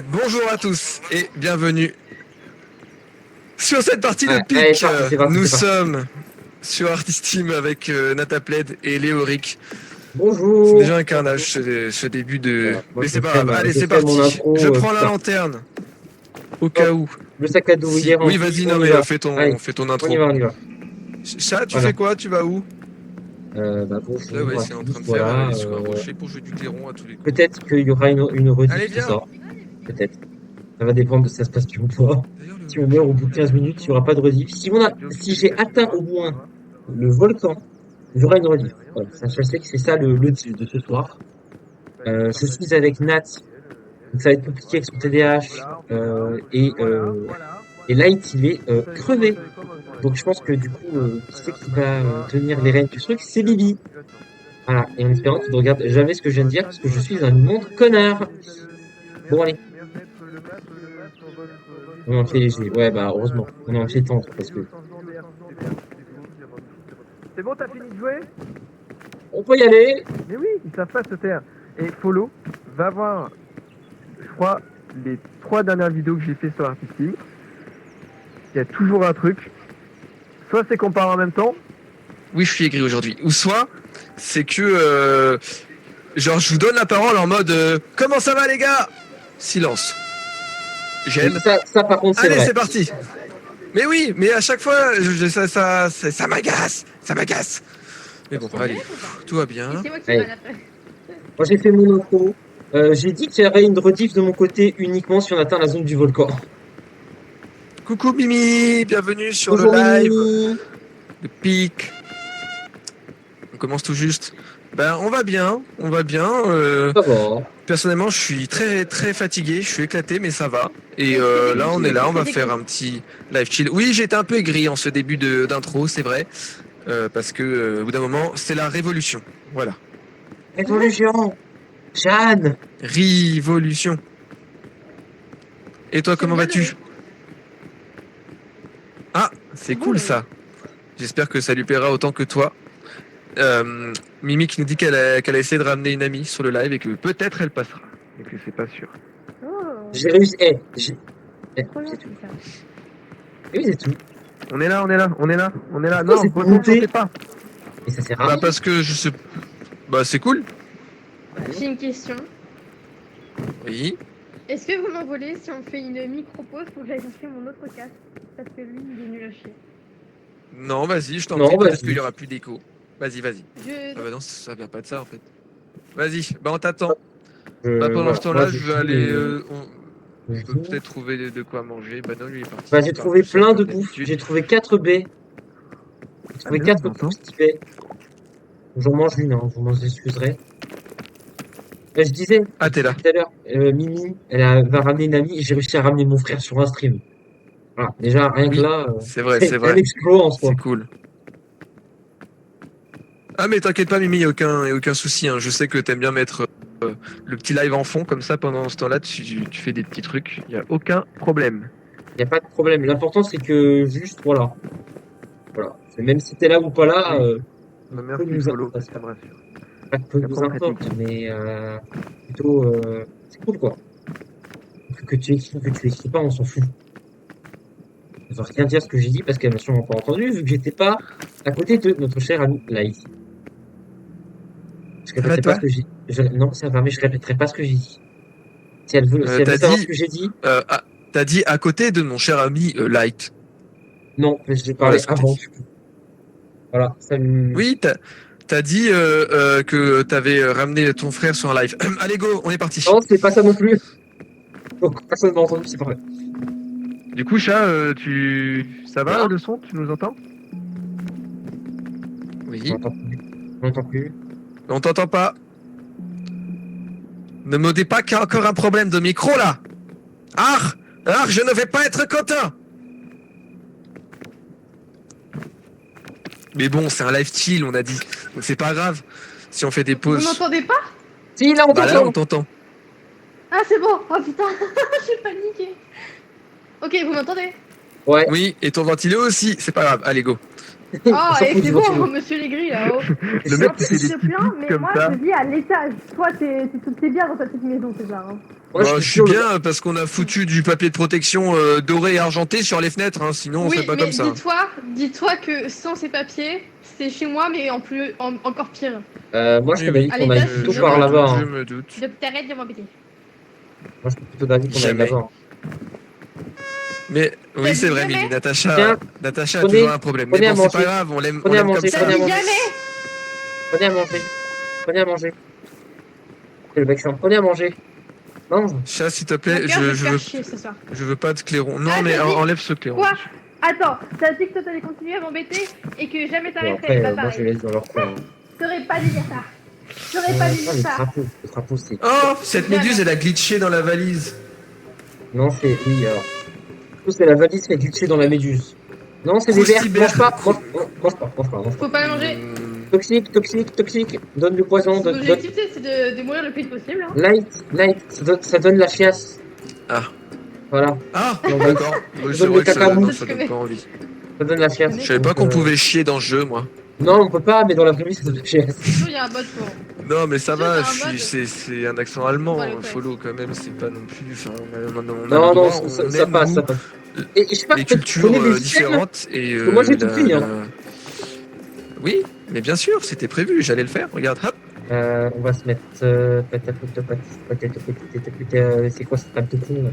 Bonjour à tous et bienvenue sur cette partie de PIC. Allez, c'est parti, Nous c'est parti. sommes sur Artist Team avec Natapled et Léoric. Bonjour. C'est déjà un carnage ce début de... Voilà, moi, Mais je c'est pas fais grave, allez je c'est fais mon parti. intro, Je prends la putain. lanterne. Au cas où. Le sac à dos Si... hier Oui rempli, vas-y, on non y mais va. fais Allez, ton on intro. y va, on y va. Chat, tu Voilà. fais quoi? Tu vas où? Bonjour Là ouais, à c'est en tous, train de faire voilà. les sur un rocher pour jouer du clairon à tous les coups. Peut-être qu'il y aura une Allez rediff qui viens. sort. Peut-être. Ça va dépendre de si ça se passe bien ou pas. D'ailleurs, Si on meurt au bout de 15 minutes, il n'y aura pas de rediff. Si j'ai atteint au moins le volcan, il y aura une rediff. Voilà. Ça, je sais que c'est ça le deal de ce soir. Je suis avec Nat. Donc ça va être compliqué avec son TDAH. Et Light, il est crevé. Donc je pense que du coup, qui c'est qui va tenir les rênes du truc? C'est Bibi. Voilà. Et en espérant qu'il ne regarde jamais ce que je viens de dire, parce que je suis un immonde connard. Bon allez, on en fait léger. Ouais, bah heureusement. On en fait tendre, parce que C'est bon, t'as fini de jouer? on peut y aller. Mais oui, ils savent pas se taire. Et Follow va voir, je crois, les 3 dernières vidéos que j'ai fait sur Artist Team. Il y a toujours un truc. Soit c'est qu'on parle en même temps. Oui, je suis aigri aujourd'hui. Ou soit, c'est que... genre, je vous donne la parole en mode comment ça va les gars? Silence. J'aime. Ça par contre, c'est Allez, vrai. c'est parti. Mais oui, mais à chaque fois, ça m'agace. Ça m'agace. Mais bon, allez, tout va bien. C'est moi qui Allez. mal après. Moi, j'ai fait mon intro. J'ai dit qu'il y aurait une rediff de mon côté uniquement si on atteint la zone du volcan. Coucou Mimi, bienvenue sur Bonjour le live Mimi. de PIC. On commence tout juste. Ben, on va bien, on va bien. Ça va. Personnellement, je suis très très fatigué, je suis éclaté, mais ça va. Et là, on est là, on va faire un petit live chill. Oui, j'étais un peu aigri en ce début d'intro, c'est vrai, parce que au bout d'un moment, c'est la révolution. Voilà, Révolution. Jeanne. révolution. Et toi, comment vas-tu? Ah, c'est cool ça. J'espère que ça lui plaira autant que toi. Mimi qui nous dit qu'elle a essayé de ramener une amie sur le live et que peut-être elle passera, mais que c'est pas sûr. Oh, J'ai réussi. trop bien C'est tout. tout ça. Et oui, c'est tout. On est là, on est là, on est là, on est là. Pourquoi Non, c'est Breton, monté sautez pas. Et ça sert à Bah rien. parce que je sais. Bah c'est cool. J'ai une question. Oui. Est-ce que vous m'en voulez si on fait une micro-pause pour que j'aille chercher mon autre casque? Parce que lui, il est nul à chier. Non, vas-y, je t'en Non, prie. Peut-être vas-y. qu'il y aura plus d'écho. Vas-y, vas-y. Je... Ah bah non, ça vient pas de ça en fait. Vas-y, bah on t'attend. Je- Bah pendant voilà. ce temps-là, Moi, je vais joue aller. et- Je je peux joue. peut-être trouver de quoi manger. Bah non, lui il est parti. Bah, j'ai Il part trouvé tout seul, plein de comme bouffe. d'habitude. J'ai trouvé 4 baies. J'ai trouvé bien, 4 j'entends. petites baies. J'en mange une, hein, vous m'en excuserez. Je disais, Ah, t'es là. tout à l'heure, Mimi, va ramener une amie et j'ai réussi à ramener mon frère sur un stream. Voilà. Déjà, rien que Oui, là, c'est vrai, c'est c'est un vrai. exploit en soi. C'est cool. Ah mais t'inquiète pas Mimi, y a aucun souci. Hein. Je sais que t'aimes bien mettre le petit live en fond comme ça pendant ce temps-là. Tu fais des petits trucs. Y a aucun problème. Y a pas de problème. L'important, c'est que juste, voilà. Voilà. C'est même si t'es là ou pas là, Oui. peu Merci nous Follow, importe. ça me rassure. Pas que peu La nous pompe importe, critique. mais plutôt, c'est cool, quoi. Que tu écris ou que tu écris pas, on s'en fout. Ça veut rien dire ce que j'ai dit parce qu'elle m'a sûrement pas entendu vu que j'étais pas à côté de notre cher ami Laïs. Je répéterai pas toi ce que j'ai non, ça va, mais je répéterai pas ce que j'ai dit. Si elle veut T'as savoir dit ce que j'ai dit, t'as dit à côté de mon cher ami Light. non, mais je l'ai Voilà parlé ce que t'as avant, dit. du coup. Voilà, ça me... Oui, t'as dit que t'avais ramené ton frère sur un live. Allez go, on est parti. Non, c'est pas ça non plus. Donc, personne m'a entendu, c'est parfait. Du coup, chat, Ça va le son? Tu nous entends? Oui. On n'entend plus. On n'entend plus. On t'entend pas. Ne me dis pas qu'il y a encore un problème de micro là. Je ne vais pas être content. Mais bon, c'est un live chill, on a dit. Donc c'est pas grave si on fait des Vous pauses. m'entendez pas? Si, là, on Bah là, t'entend. on t'entend. Ah, c'est bon. Oh putain, j'ai paniqué. Ok, vous m'entendez? Ouais. Oui, et ton ventilo aussi. C'est pas grave. Allez, go. Oh, On s'en et fout c'est du bon, ventilo. monsieur Legris, là-haut. Le mec, il fait s'il des te petits plaît, pics mais comme moi, ça. je vis à l'étage. Toi, t'es bien dans ta petite maison, César. Hein. Moi, Bah, je suis suis sur le... bien parce qu'on a foutu du papier de protection doré et argenté sur les fenêtres, hein, sinon on Oui, serait pas mais comme ça. dis-toi que sans ces papiers, c'est chez moi, mais encore pire. Moi, je Oui, serais d'avis oui, À qu'on aille l'étage, plutôt je par me là-bas. doute. je Hein. me doute. Donc t'arrêtes de m'embêter. Moi, je serais plutôt d'avis qu'on aille Jamais. là-bas. Mais T'as oui, dit c'est vrai, jamais Mimi. Tiens, Natacha a prenez- toujours un problème. Mais prenez à bon, c'est pas manger. grave, on l'aime Prenez à comme manger, ça. T'as prenez à dit manger. jamais. Prenez à manger. Prenez à manger. C'est le vexant. Prenez à manger. Mange. Chat, s'il te Mon plaît, cœur va te faire chier ce soir. je veux pas de clairon. Non, Ah, mais t'as dit enlève ce clairon. Quoi? Attends, t'as dit que toi t'allais continuer à m'embêter et que jamais Bon, t'arrêterais. après, Bah moi, je les pareil. laisse dans leur coin. T'aurais pas dû dire ça. T'aurais pas dû dire Les ça. crapauds. Les crapauds, c'est... Oh, cette méduse, elle a glitché dans la valise. Non, c'est... Oui, alors. Tout, c'est la valise qui est glitchée dans la méduse. Non, c'est des vers. Croustibert. Mange pas. Mange pas. Mange pas. Mange pas. Faut pas manger. Toxique, toxique, toxique. Donne du poison. Donne... L'objectif c'est de mourir le plus vite possible. Hein. Light. Ça donne la chiasse. Ah. Voilà. Ah, Non, d'accord. Ouais, c'est donne vrai le que ça, cacao. non, ça donne pas envie. Ça donne la chiasse. Je savais pas Donc, qu'on pouvait chier dans ce jeu, moi. Non, on peut pas, mais dans la vraie vie, ça donne la chiasse. Toujours il y a un bot pour. Non, mais ça Sûr, va, t'as un mode. c'est un accent allemand, Voilà, hein, ouais. follow quand même, c'est pas non plus. Enfin, on a Non, le non, droit, ça, on ça aime, passe, nous, ça passe. Et je sais pas, les peut-être cultures prenez des siècles. différentes et. Parce que moi, j'ai tout pris, hein. Oui, mais bien sûr, c'était prévu, j'allais le faire. Regarde, hop. On va se mettre. C'est quoi cette table de con là?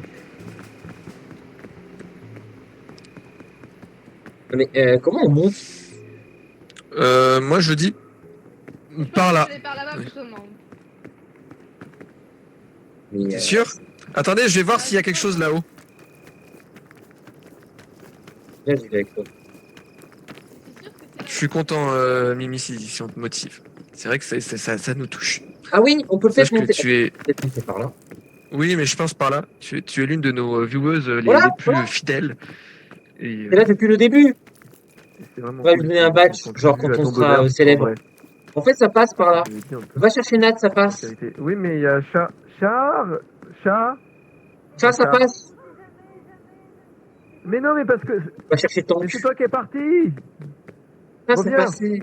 Mais comment on monte? Moi je dis Je pense par là. que c'est par là-bas plutôt non. Mais, T'es sûr? Attendez, je vais voir s'il y a quelque chose là-haut. là, j'y vais avec toi. C'est sûr que c'est là. Je suis content, Mimi, si on te motive. C'est vrai que ça nous touche. Ah oui, on peut Sache peut-être que monter. tu es. Peut-être monter par là. Oui, mais je pense par là. Tu es l'une de nos viewers Voilà, les plus voilà. fidèles. Et T'es là depuis le début. C'est vraiment On va lui cool. donner un badge, genre contribue quand à on ton sera bonheur, célèbre. en vrai. En fait, ça passe par là. Je l'ai dit, on peut- Va chercher Nat, ça passe. en vérité. Oui, mais il y a chat. Ça passe. Mais non, mais parce que. Va chercher ton Mais cul. c'est toi qui es parti. Ça, c'est reviens. passé.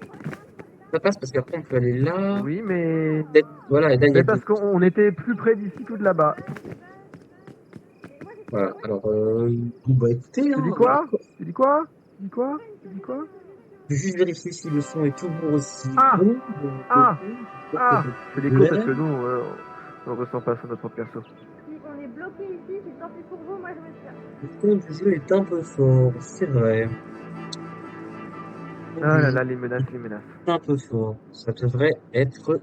Ça passe parce qu'après, on peut aller là. Oui, mais. Peut-être- Voilà, et là, il y Mais a parce qu'on était plus près d'ici que de là-bas. Voilà, alors, bon, bah écoutez, Tu hein, dis quoi Tu dis quoi Tu dis quoi Tu dis quoi je vais juste vérifier si le son est toujours aussi Ah. bon. Ah. Ah, je fais l'écho Ouais. parce que nous, on ressent pas sur notre perso. Si on est bloqué ici, c'est tant pis pour vous, moi je me suis. Le son du jeu est un peu fort, c'est vrai. Ah là là, les menaces. Un peu fort. Ça devrait être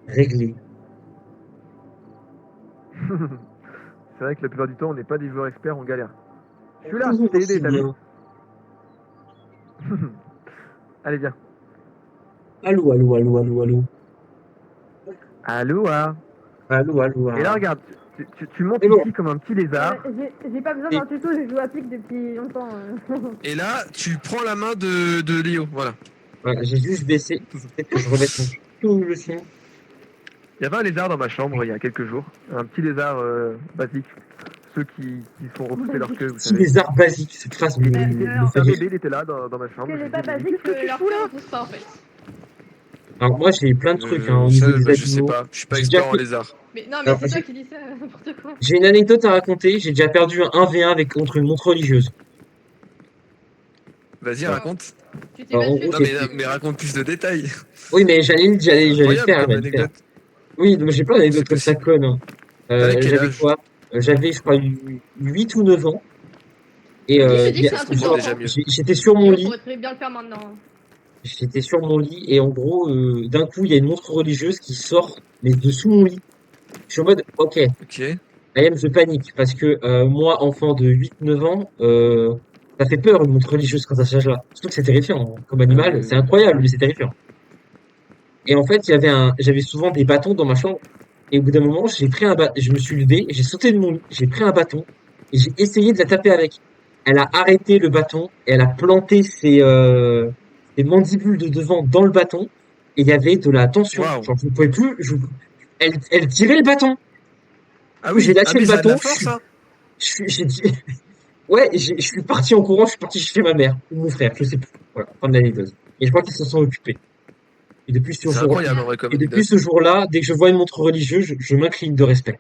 réglé. C'est vrai que la plupart du temps, on n'est pas des joueurs experts, on galère. Je suis là, Toujours je t'ai aidé, aussi t'as vu. bien. Allez, viens. Allô. Allô, ah. Allô. Et là, regarde, tu montes C'est bon. ici comme un petit lézard. J'ai pas besoin d'un tuto, je joue à Pic depuis longtemps. Et là, tu prends la main de Léo. Voilà. Ouais, j'ai juste baissé. Peut-être que je remette tout le son. Il y avait un lézard dans ma chambre il y a quelques jours. Un petit lézard basique. Ceux qui font repousser leur queue, vous Petit savez. lézard basique, cette phrase me C'est me un fait bébé, rire. il était là dans ma chambre. Que je j'ai lui pas ai dit, basique, qu'est-ce que tu leur fous là cœur ne pousse pas en fait. Alors moi j'ai plein de trucs hein, au Ça, niveau des bah, je sais animaux. pas. Je suis pas J'ai expert déjà en fait- lézard. Mais non, mais Alors, c'est toi j'ai- qui dis ça, n'importe quoi. J'ai une anecdote à raconter, j'ai déjà perdu un 1v1 contre une montre religieuse. Vas-y, Ouais. raconte. Tu t'es Alors, en battu gros, Non, c'est- mais raconte plus de détails. Oui mais j'allais le Incroyable faire, comme j'allais le faire. anecdote. Oui, donc j'ai plein d'anecdotes C'est comme ça possible. connes. Hein. T'avais quel J'avais âge quoi J'avais je crois 8 ou 9 ans. Et Qui se dit que c'est un ça se truc comprend d'enfant. déjà mieux. j'étais sur mon On lit. pourrait très bien le faire maintenant. J'étais sur mon lit et en gros, d'un coup, il y a une montre religieuse qui sort, mais de sous mon lit. Je suis en mode, ok, Ok. I am the panic, parce que moi, enfant de 8-9 ans, ça fait peur une montre religieuse quand à cet âge-là. Surtout que c'est terrifiant, hein. Comme animal, c'est incroyable, mais c'est terrifiant. Et en fait, j'avais souvent des bâtons dans ma chambre, et au bout d'un moment, je me suis levé, j'ai sauté de mon lit, j'ai pris un bâton, et j'ai essayé de la taper avec. Elle a arrêté le bâton, et elle a planté ses mandibules de devant dans le bâton, et il y avait de la tension. Waouh. Genre, je ne pouvais plus, elle tirait le bâton. Ah J'ai lâché le mais ça a de la bâton, force, hein. J'ai dit, Ouais, je suis parti en courant, je suis parti chez ma mère ou mon frère, je sais plus. Voilà, fin de l'anecdote. Et je crois qu'ils se sont occupés. Et depuis ce C'est jour, incroyable en vrai comme et depuis anecdote. ce jour-là, dès que je vois une montre religieuse, je m'incline de respect.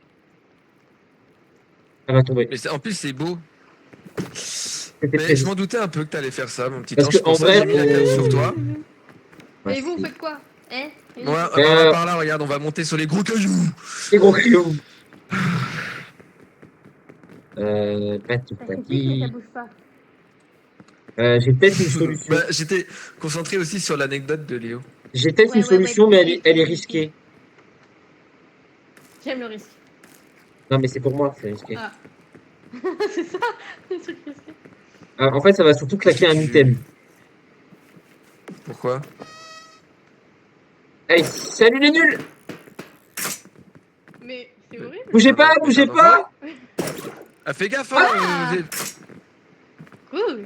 Elle va tomber. Mais en plus, c'est beau. C'était Mais je prévu. m'en doutais un peu que t'allais faire ça, mon petit Parce ange. que C'est en pour ça que vrai, j'ai mis la cam sur toi. bah, Et vous, vous c'est faites quoi? Hein? Moi, Euh, par là, regarde, on va monter sur les gros cailloux. les gros cailloux. Pas tout Ça critique, mais ça petit. bouge pas. J'ai peut-être une solution. Bah, j'étais concentré aussi sur l'anecdote de Léo. J'ai peut-être une Ouais, solution, mais t'inquiète, elle est t'inquiète. risquée. J'aime le risque. Non, mais c'est pour moi, c'est risqué. Ah. C'est ça, le truc risqué. En fait, ça va surtout Est-ce que claquer un tu... item. Pourquoi? Allez, salut les nuls! Mais c'est horrible. Bougez pas, Mais bougez t'es un enfoiré. pas! Ah, fais gaffe, Ah. hein. Cool.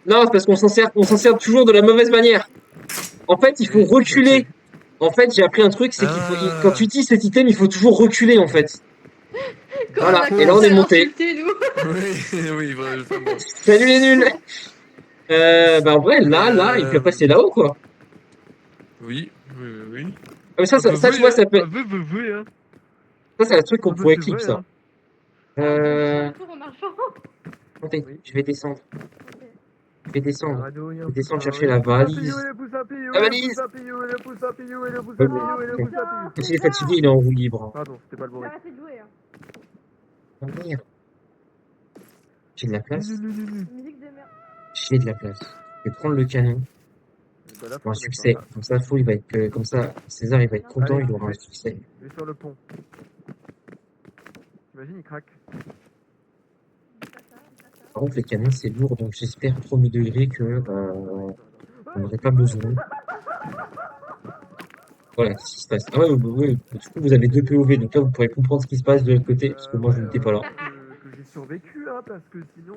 Non, c'est parce on s'en sert toujours de la mauvaise manière. En fait, il faut reculer. Ok. En fait, j'ai appris un truc, c'est quand tu Ah. utilises cet item, il faut toujours reculer, en fait. Quand Voilà. on a Et là, on commencé est à monté. l'insulter, nous. Oui, oui, vraiment. Salut les nuls! Bah, en vrai, là, il peut passer là-haut, quoi. Oui, oui, oui. Ah, mais ça, Ah bah ça, tu oui, vois, hein. Ah bah bah oui, hein. ça, c'est un truc Ah qu'on bah pourrait c'est clip, vrai, ça. hein. Euh, Tour en marchant. attendez, Oui. je vais descendre. Je vais descendre. Radio, Je vais descendre ah chercher ouais, la le pouce à pillou, valise. le pouce à pillou, La le valise! pouce à pillou, le pouce à pillou, le pouce Oh, à bon, pillou, le bon. pouce à pillou. Quand il est fatigué, il est en roue libre. Pardon, c'était pas le bon J'ai rythme. arrêté de jouer. Hein. Oh, merde. J'ai de la place. Musique de merde. J'ai de la place. Je vais prendre le canon. Bah là, Pour un faut mettre succès. par là. Comme ça, Flo, il va être, comme ça, César, il va être content, Allez, il aura un oui. succès. Je vais sur le pont. Imagine, il craque. Par contre, les canons, c'est lourd, donc j'espère, premier degré, que, on n'aurait pas besoin. Voilà, qu'est-ce qui se passe? Ah ouais, ouais, du coup, vous avez deux POV, donc là, vous pourrez comprendre ce qui se passe de l'autre côté, parce que moi, je n'étais pas là. Que j'ai survécu, hein, parce que sinon,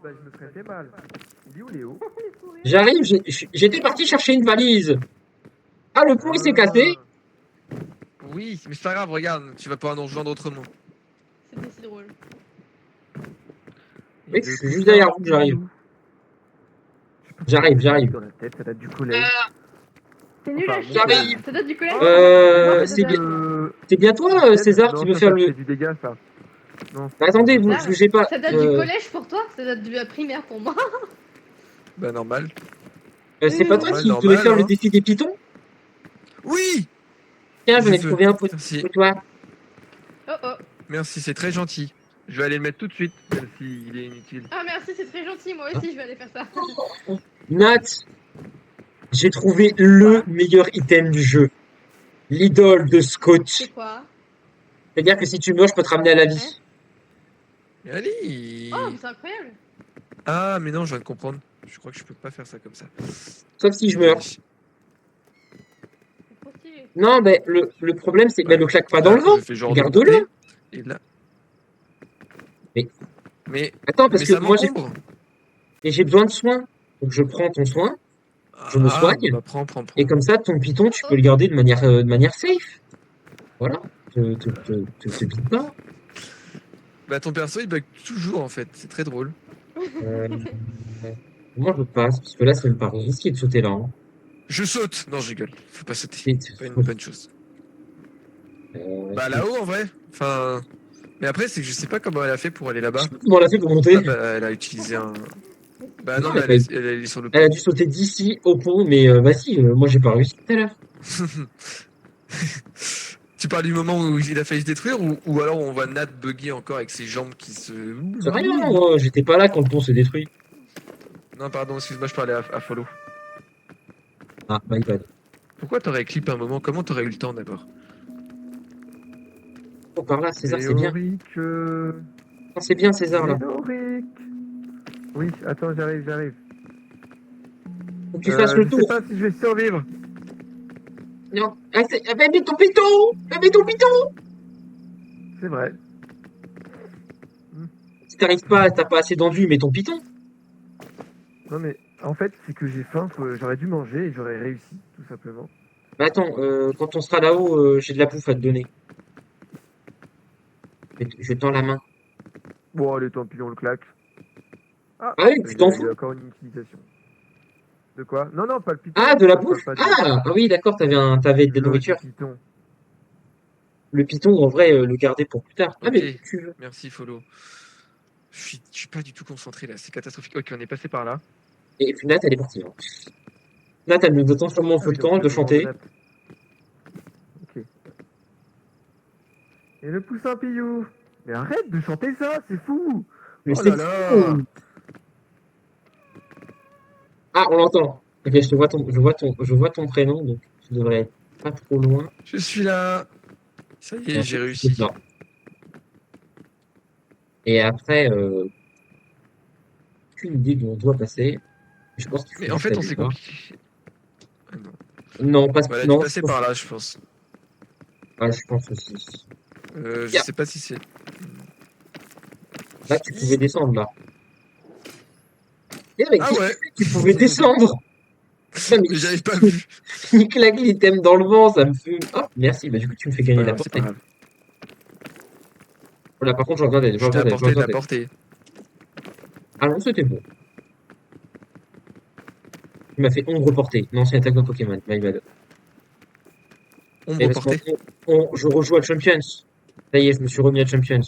bah, je me serais fait mal. Il est où Léo? J'arrive, j'étais parti chercher une valise. Ah, le pont, il s'est cassé. Oui, mais c'est pas grave, regarde, tu vas pouvoir nous rejoindre autrement. C'était si drôle. Mec, je suis juste derrière vous, j'arrive. J'arrive. Dans la tête, ça date du collège. C'est nul Enfin, à bon, chier. j'arrive. Ça date du collège. C'est bien toi, César, qui veut faire le... C'est du dégât, ça. Non. Bah, attendez, vous, César, bougez pas. Ça date du collège pour toi? Ça date de la primaire pour moi. Bah, normal. C'est pas toi Normal, qui devais normal, faire le hein. défi des pitons? Oui! Tiens, j'en ai Je veux. trouvé un pour Merci. toi. Oh oh. Merci, c'est très gentil. Je vais aller le mettre tout de suite, même s'il est inutile. Ah merci, c'est très gentil. Moi aussi, je vais aller faire ça. Nat, j'ai trouvé le meilleur item du jeu. L'idole de Scotch. C'est quoi? C'est-à-dire que si tu meurs, je peux te ramener à la vie. Allez! Oh, mais c'est incroyable. Ah, mais non, je viens de comprendre. Je crois que je peux pas faire ça comme ça. Sauf si je meurs. C'est trop stylé. Non, mais le problème, c'est que le claque pas dans le Là, vent. je fais genre de Garde-le. monter, et là. Mais- Mais, Attends, parce mais que ça moi, m'encombre. j'ai besoin de soins. Donc, je prends ton soin. Je me soigne. Bah, prends. Et comme ça, ton python, tu peux le garder de manière safe. Voilà. Te bite pas. Bah, ton perso, il bug toujours, en fait. C'est très drôle. Moi, je passe, parce que là, ça me paraît risqué de sauter là. Hein. Je saute! Non, je rigole. Faut pas sauter. Vite. C'est pas une bonne chose. Bah, là-haut, en vrai. Enfin. Mais après, c'est que je sais pas comment elle a fait pour aller là-bas. Comment elle a fait pour monter? Ah, bah, elle a utilisé un. Bah, non, Non, mais elle elle est sur le Elle a pont. dû sauter d'ici au pont, mais vas-y, moi j'ai pas réussi tout à l'heure. Tu parles du moment où il a failli se détruire ou alors on voit Nat bugger encore avec ses jambes qui se. C'est rien, moi, j'étais pas là quand le pont s'est détruit. Non, pardon, excuse-moi, je parlais à Follow. Ah, my bad. Pourquoi t'aurais clip un moment? Comment t'aurais eu le temps d'abord? Oh, par là, César, c'est bien. Théorique, Non, c'est bien, César, là. théorique. Oui, attends, j'arrive. Faut que tu fasses le Je tour. sais pas si je vais survivre. Non. Ah, mets ton piton! Mets ton piton! C'est vrai. Si t'arrives pas, t'as pas assez d'enduit, mets ton piton. Non mais en fait, c'est que j'ai faim, j'aurais dû manger et j'aurais réussi, tout simplement. Bah attends, quand on sera là-haut, j'ai de la bouffe à te donner. Je tends la main. Bon, allez, tant pis, on le claque. Ah, Ah oui, tu t'en il y fous? a encore une utilisation. De quoi? Non, non, pas le python. Ah, de la Pas- bouffe? pas de- Ah, oui, d'accord, t'avais de la l'eau du nourriture. python. Le python, en vrai, le garder pour plus tard. Ah, Ok, mais tu veux. merci Follow. Je suis pas du tout concentré là, c'est catastrophique. Ok, on est passé par là. Et puis Nat, elle est partie. Hein. Nat, elle nous attend sûrement au Ah feu oui, de donc camp c'est de le moment de chanter. Nat. Ok. Et le poussin pillou. Mais arrête de chanter ça, c'est fou. Mais Oh c'est là là. fou! Ah, on l'entend. Ok, je vois ton prénom, donc tu devrais être pas trop loin. Je suis là. Ça y Et est, en j'ai fait, réussi. là. Et après, aucune idée d'où on doit passer. Je pense qu'il faut Mais en juste fait, on aller s'est voir. compliqué. Ah non. Non, pas, Bah, elle a dû non, passer par là, je pense. je pense aussi. Je Bien. sais pas si c'est. Là, tu pouvais descendre, là. Eh, mais Ah qu'est-ce que ouais. tu fais? Tu pouvais descendre! Putain, mais Mais j'avais pas vu. il claque l'item dans le vent, ça me fume. Oh, merci, bah du coup, tu me fais C'est gagner pas la grave, c'est pas portée. grave. Voilà, par contre, je regardais, Je t'ai apporté de la portée. Ah non, c'était bon. Tu m'as fait ombre portée. Non, c'est une attaque d'un Pokémon, my bad. Ombre Et parce portée. je rejoue à Champions. Ça y est, je me suis remis à Champions.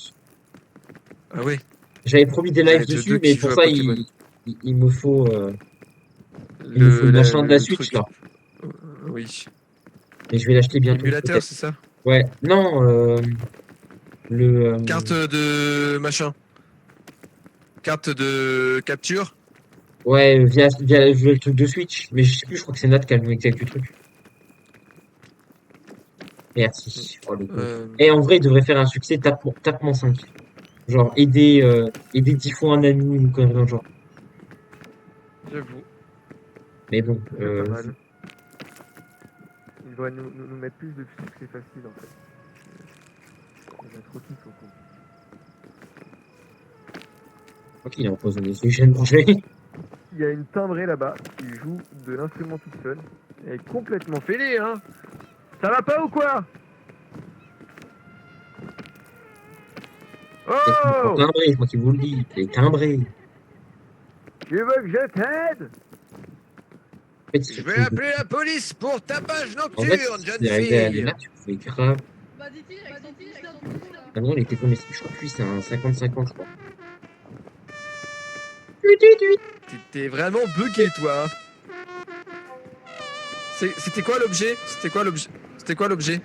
Ah ouais. J'avais promis des Vous lives êtes deux dessus, mais qui pour jouent à ça, Pokémon. il me faut le machin de la Le Switch, truc. là. Oui. Et je vais l'acheter bientôt, Émulateur, peut-être. c'est ça? Ouais, non, le, Carte de machin. Carte de capture. ouais, via le truc de Switch. Mais je sais plus, je crois que c'est Nat qui a le avec le truc. Merci. Oh, le con. Euh, Et en vrai, il devrait faire un succès tapement 5. Genre, aider 10 fois un ami ou une connerie dans le genre. J'avoue. Mais bon, C'est pas mal. Il devrait nous mettre plus de succès facile en fait. Il y a trop de trucs au con. ok, il est empoisonné, c'est je viens de manger. Il y a une timbrée là-bas qui joue de l'instrument toute seule. Elle est complètement fêlée, hein. Ça va pas ou quoi? Oh! Timbré, c'est moi qui vous le dis. Il est timbré. Tu veux que je t'aide? En fait, Je vais appeler la police pour tapage en fait, nocturne, jeune c'est arrivé à fille. là, tu pouvais grave. Bah, dit-il avec son poussin. Ah non, il était combien? Je crois que lui, c'est un 50-50, je crois. T'es vraiment bugué, toi. C'était quoi l'objet? C'était quoi l'objet? C'était quoi l'objet?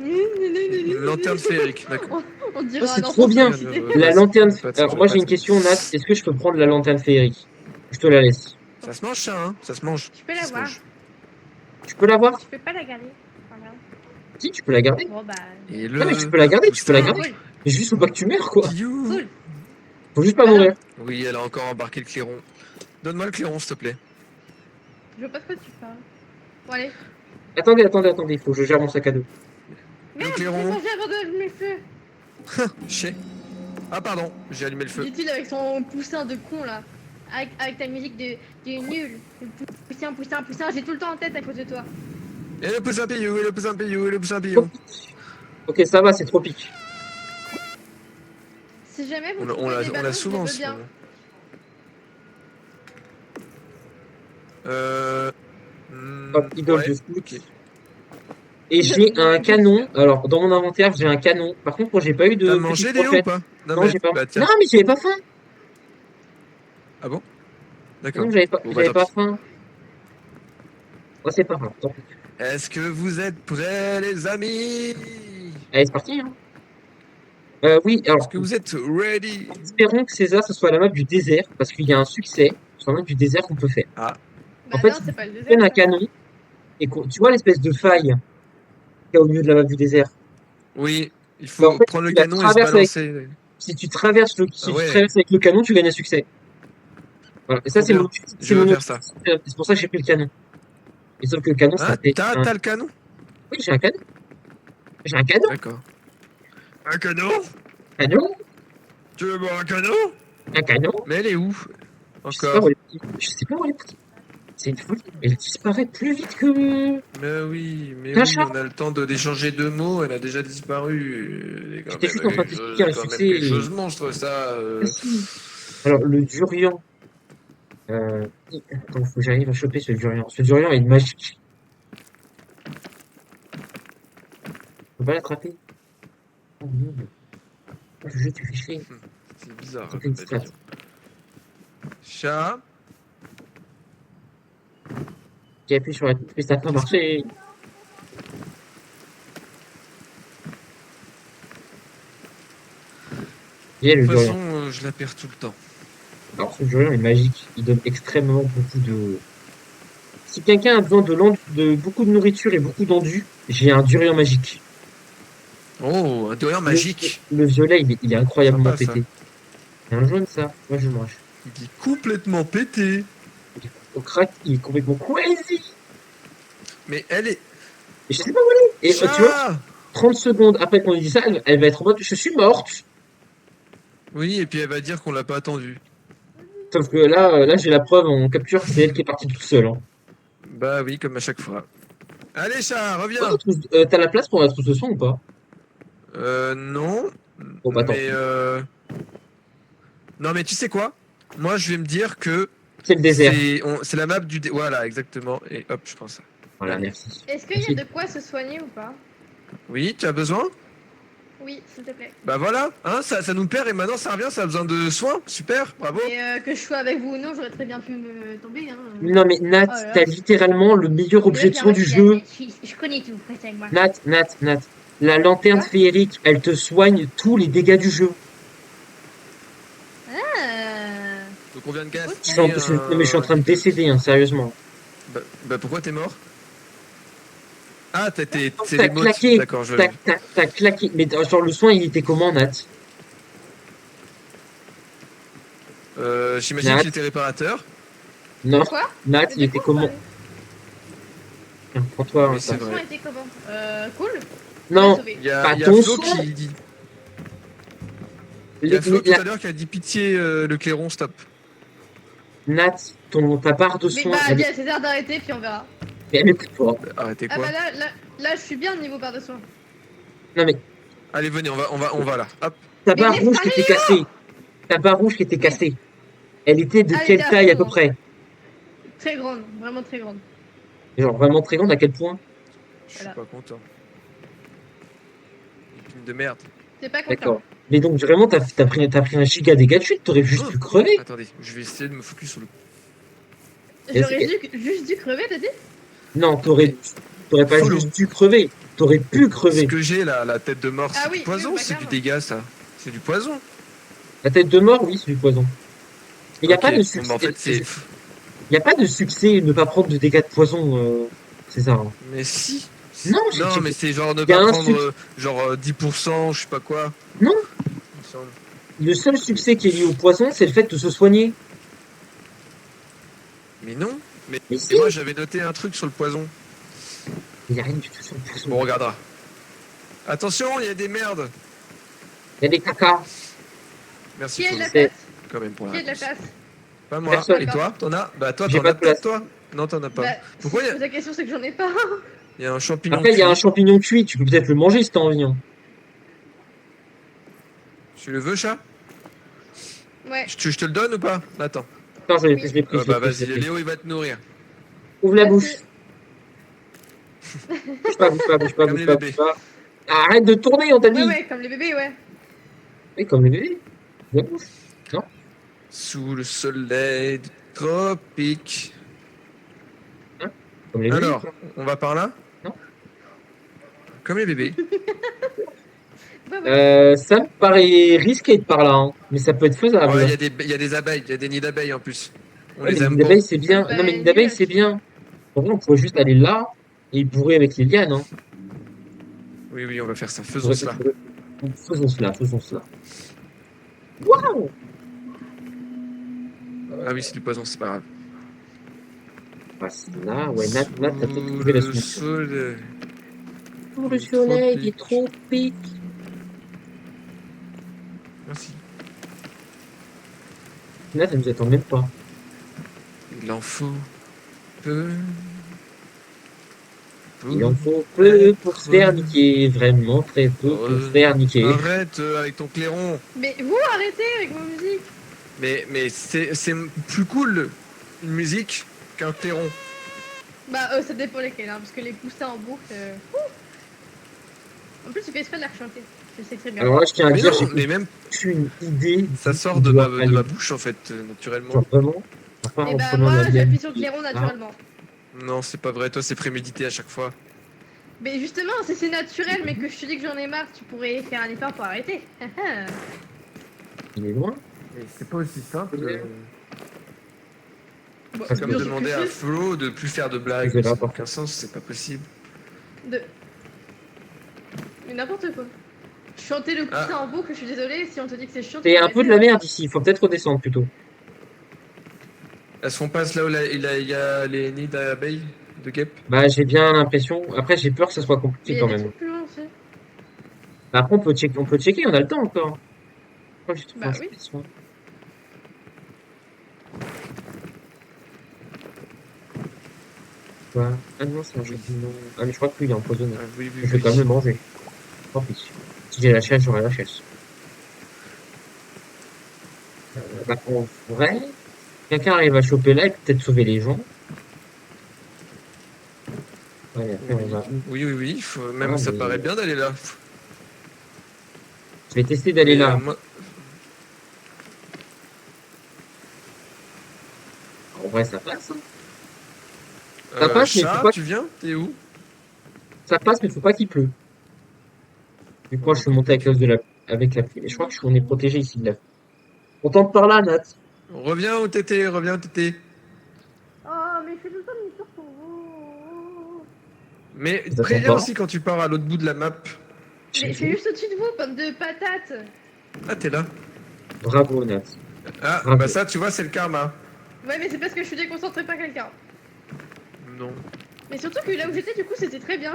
Une lanterne féerique, d'accord. On Oh, dirait c'est un trop enfant. bien. Euh, La passe- lanterne. passe- Alors, moi, j'ai une passe- question, Nat. Est-ce que je peux prendre la lanterne féerique? Je te la laisse. Ça se mange, ça, hein? Ça se mange. Tu peux Ça la se voir. mange. Tu peux l'avoir? Tu peux pas la garder. Enfin, merde. Si, tu peux la garder. Bon, bah. Et Non, mais tu peux la garder, tu peux la garder. Cool. Mais juste faut pas que tu meurs, quoi. Piou. Cool. Faut juste pas mourir. Oui, elle a encore embarqué le clairon. Donne-moi le clairon, s'il te plaît. Je vois pas de quoi tu parles. Bon, allez. Attendez. Faut que je gère mon sac à dos. Merde, clairon. j'ai mangé avant d'allumer le feu. Chier. Ah, pardon, j'ai allumé le feu. Dit-il avec son poussin de con là. Avec ta musique de nul. Poussin, j'ai tout le temps en tête à cause de toi. Et le poussin pillou, et le poussin pillou, et le poussin pillou. Ok, ça va, c'est tropique. Si jamais vous On trouvez des l'a ballons, souvent, je ce veux bien. moment. Euh... Comme idole ouais, de scout. ok. Et j'ai un canon. Alors, dans mon inventaire, j'ai un canon. Par contre, moi, j'ai pas eu de T'as petite mangé Léo ou brochette. pas? Non, j'ai pas. Bah, tiens. Non, mais j'avais pas faim. Ah bon? D'accord. Non, j'avais pas, Bon, bah, j'avais tant pas pis. faim. Oh, c'est pas grave. Tant pis. Est-ce que vous êtes prêts, les amis? Allez, c'est parti. Hein. Oui, Est-ce alors, que vous êtes ready? espérons que César, ce soit la map du désert, parce qu'il y a un succès sur la map du désert qu'on peut faire. Ah, Bah En fait, non, c'est pas le Tu désert. prends un ça. canon, et tu vois l'espèce de faille qu'il y a au milieu de la map du désert. oui. Il Bah, faut en fait, prendre le tu la canon et se traverses avec- balancer. Si tu traverses Ah ouais. avec le canon, tu gagnes un succès. Voilà. Et ça, Trop c'est bien. mon, Je c'est veux mon faire ça. objectif. C'est pour ça que j'ai pris le canon. Et sauf que le canon, ça Hein? fait T'as le canon? Oui, j'ai un canon. J'ai un canon. D'accord. Un canon? Canon. Tu veux boire un canon? Un canon. Mais elle est où? Je sais pas Encore? où elle est partie. Je sais pas où elle est partie. C'est une folie. Elle disparaît plus vite que... Mais oui, Un oui, chat. on a le temps d'échanger deux mots, elle a déjà disparu. J'étais juste en train de t'expliquer un quand même succès quelque et- chose de monstre, ça. Ah, si. Alors, le durian Attends, faut que j'arrive à choper ce durian. Ce durian est magique. Je peux pas l'attraper. Oh merde. Oh, le jeu, tu fais chier. C'est bizarre. C'est hein, une comme strat. vision. Chat. J'ai appuyé sur la touche, mais ça n'a pas marché. J'ai De le toute durian. façon, je la perds tout le temps. Alors, ce durian est magique. Il donne extrêmement beaucoup de. Si quelqu'un a besoin de beaucoup de nourriture et beaucoup d'endu, j'ai un durian magique. Oh, un durian magique. Le violet, il est incroyablement Sympa, ça. pété. C'est un jaune, ça. Moi, je mange. Il est complètement pété. Au crack, il est complètement crazy. Mais elle est. Et je sais pas où elle est. Et tu vois, Chat. 30 secondes après qu'on ait dit ça, elle va être en mode, je suis morte. Oui, et puis elle va dire qu'on l'a pas attendu. Sauf que là, j'ai la preuve en capture, c'est elle qui est partie toute seule. Hein. Bah oui, comme à chaque fois. Allez, chat, reviens. T'as la place pour la trousse de soin ou pas? Non. Bon, bah, tant Mais pis. Non, mais tu sais quoi? Moi, je vais me dire que C'est le désert. c'est la map du voilà, exactement. Et hop, je prends ça. Voilà, merci. Est-ce qu'il y a de quoi se soigner ou pas? Oui, tu as besoin? Oui, s'il te plaît. Bah voilà, hein, ça nous perd et maintenant ça revient, ça a besoin de soins. Super, bravo. Et que je sois avec vous ou non, j'aurais très bien pu me tomber. Hein. Non, mais Nat, Oh là là. t'as littéralement le meilleur objet de soin du jeu. Je connais tout, reste avec moi. Nat. La lanterne Quoi féerique, elle te soigne tous les dégâts du jeu. Ah. Donc on vient de Non, gaspiller mais je suis en train de décéder, hein, sérieusement. Bah pourquoi t'es mort? Ah, c'est T'as les mots. claqué, D'accord, je. t'as claqué. Mais sur le soin, il était comment, Nat? J'imagine Nat. qu'il était réparateur. Non, Quoi? Nat, Mais il de était quoi comment? vous Tiens, prends-toi Mais un c'est ça. parlez? Le vrai. son était comment? Cool. Non, Sauvé. Il y Pas a ton Flo son. qui dit. Il y a Flo tout à l'heure qui a dit pitié, le clairon, stop. Nat, ta barre de Mais soin, bah, elle dis à César d'arrêter, puis on verra. mais écoute-toi. Arrêtez Ah quoi? bah là, je suis bien niveau barre de soin. Non, mais Allez, venez, on va là. Hop. ta Mais barre laisse rouge qui parler, était cassée. Ta barre rouge qui était cassée. Elle était de Ah, elle quelle était à taille à fond, peu hein. près? Très grande, vraiment très grande. Genre vraiment très grande, à quel point? Je suis Voilà. pas content. Épine de merde. T'es pas content. D'accord. Mais donc vraiment, t'as pris un giga dégâts de chute, t'aurais juste pu crever. Attendez, je vais essayer de me focus sur le. J'aurais juste dû crever, t'as dit? Non, t'aurais pas Follow. juste dû crever. T'aurais pu Ce crever. que j'ai là, la tête de mort, Ah c'est oui, du poison, oui, bah, c'est du clairement. dégât ça. C'est du poison. La tête de mort, oui, c'est du poison. Il n'y a Ok, pas de bon, succès. bah, en fait, c'est. Il y a pas de succès ne pas prendre de dégâts de poison, César. Mais si. Non, Non, mais c'est genre ne y a pas un prendre genre 10%, je sais pas quoi. Non. Il me semble. Le seul succès qui est lié au poison, c'est le fait de se soigner. Mais non. Mais si, Et moi j'avais noté un truc sur le poison. il n'y a rien du tout sur le poison. Bon, on regardera. Attention, il y a des merdes. Il y a des cacas. Merci Qui a de la Flo, place? quand même pour la Qui a de la réponse. place? Pas moi. Personne. Et toi, t'en as? Bah toi, J'ai t'en pas as de place. peut-être toi? Non, t'en as pas. Bah, Pourquoi si il y je a- pose la question, c'est que j'en ai pas. Il y a un champignon Après, il y a un cuit. champignon cuit. Tu peux peut-être le manger si t'as envie. Hein. Tu le veux, chat? Ouais. Je te le donne ou pas? Attends. Attends, je l'ai Oui. je l'ai pris. je l'ai Bah pris, je vas-y, l'ai pris. Léo il va te nourrir. Ouvre la Merci. bouche. Bouge pas, bouge pas, bouge pas, Comme bouge les pas, bébés. bouge pas. Arrête de tourner, on t'a dit. Ouais, comme les bébés, ouais. Oui, comme les bébés. La bouche. Sous le soleil tropique. Comme les bébés. Alors, on va par là? Non. Comme les bébés. Ouais. Ça me paraît risqué de par là, hein. Mais ça peut être faisable. Ouais, il y a des abeilles, il y a des nids d'abeilles en plus. On Ouais, les mais aime une pas. d'abeille, c'est bien. Bah, Non, mais une d'abeille, c'est bien. En vrai, on pourrait juste aller là et bourrer avec les lianes. Hein. Oui, oui, on va faire ça. Faisons cela. Faisons cela, faisons cela. Waouh! Ah oui, c'est du poison, c'est pas grave. Passe là, ouais, Nat, t'as peut-être Sous trouvé la le solution. soleil. Sous le soleil des tropiques. Merci. Nat, elle nous attend même pas. Il en faut peu. Il en faut peu pour se faire niquer. Vraiment très peu pour se faire niquer. Arrête avec ton clairon. Mais vous arrêtez avec vos musiques. Mais c'est plus cool. une musique qu'interrompt. Bah, ça dépend lesquels, hein, parce que les poussins en boucle. En plus, tu fais exprès de la chanter. Je sais très bien. Alors là, je tiens à Mais dire, non, j'ai mais même aucune idée. ça d'où sort je de dois de aller. ma bouche en fait, naturellement. Genre vraiment, à part Et en bah, prenant moi, la mienne. j'appuie sur le clairon Ah, naturellement. Non, c'est pas vrai, toi c'est prémédité à chaque fois. Mais justement, si c'est naturel, mais que je te dis que j'en ai marre, tu pourrais faire un effort pour arrêter. il est loin. Mais c'est pas aussi simple. Bon, Parce C'est que comme je demander à suis Flo de plus faire de blagues, Je vais ça n'a l'apporter. aucun sens, c'est pas possible. de. Mais n'importe quoi. Chanter le poussin Ah. en boucle, je suis désolée, si on te dit que c'est chiant, tu C'est peux un peu de arrêter, la hein. merde ici, il faut peut-être redescendre plutôt. Est-ce qu'on passe là où il y a les nids d'abeilles, de guêpes? Bah, j'ai bien l'impression. Après, j'ai peur que ça soit Mais compliqué il y a quand des même. trucs plus loin aussi. Bah, après, on peut checker, on a le temps encore. Moi, j'ai trouvé un Bah oui. space, moi. Quoi? Ah non, c'est un champignon. Ah, mais je crois que lui, il est empoisonné. Ah, oui, oui, Je vais oui. quand même le manger. Tant pis. Si j'ai la chaise, j'aurai la chaise. Bah, en vrai, quelqu'un arrive à choper là et peut-être sauver les gens. Ouais, après, on va où? Oui, oui, oui, même Ah, ça mais paraît bien d'aller là. je vais tester d'aller Mais là. moi, En vrai, ça passe, hein. Ça passe, mais faut chat, pas, tu viens? T'es où? ça passe, mais faut pas qu'il pleut. Du coup, je suis monté à cause de avec la pluie. Mais je crois que on est protégé ici de la pluie. On tente par là, Nat. Reviens au TT, reviens au TT. Oh, mais je fais tout le temps demi-tour pour vous. Mais Ça sent préviens pas. aussi quand tu pars à l'autre bout de la map. Mais je suis juste au-dessus de vous, pomme de patate. Ah, t'es là. Bravo, Nat. Ah, Bravo. bah ça, tu vois, c'est le karma. Ouais, mais c'est parce que je suis déconcentrée par quelqu'un. Non. Mais surtout que là où j'étais, du coup, c'était très bien.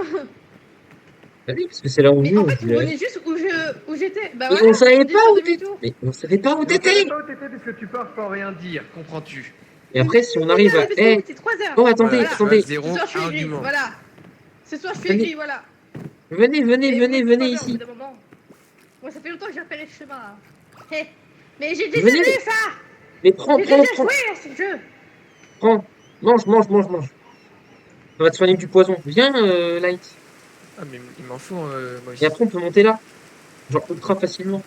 Bah oui, parce que c'est là où Mais nous, en on fait, vous voulait. venez juste où j'étais. Bah Mais voilà, on savait vous pas dites sur où t'étais. demi-tour. Mais on savait pas où Mais on savait t'étais. pas où t'étais puisque tu pars sans rien dire, comprends-tu? Et après, si on arrive à, Parce que eh, vous, c'est 3 heures. oh, attendez, Voilà, Voilà. tu vois, attendez. Ce zéro soir, je suis aigri. argument. Voilà. Ce soir, je suis Venez. aigri, voilà. Venez, venez, Et venez, vous, venez c'est pas grave, au ici. bout d'un moment. Moi, ça fait longtemps que j'ai repéré le chemin. Là. Hé. Mais j'ai Venez. déjà vu ça. Mais prends, J'ai prends, déjà prends, joué à ce jeu. prends. Mange, mange, mange, mange. Ça va te soigner du poison. Viens, Light. Ah, mais il m'en faut, moi Et aussi. après, on peut monter là. Genre, ultra facilement.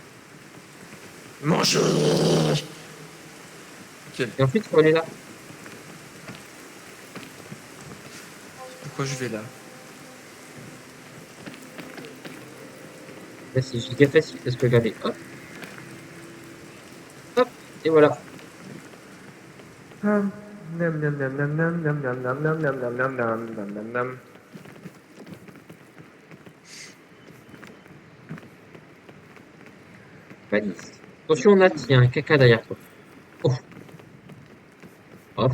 Mange. Et ensuite, il faut aller là. Pourquoi je vais là? Là, c'est giga facile parce que regardez. Hop. Hop. Et voilà. Nam nam nam nam nam nam nam nam nam nam nam nam nam nam nam nam. Valise. Attention, Nat, il y a un caca derrière toi. Oh. Hop.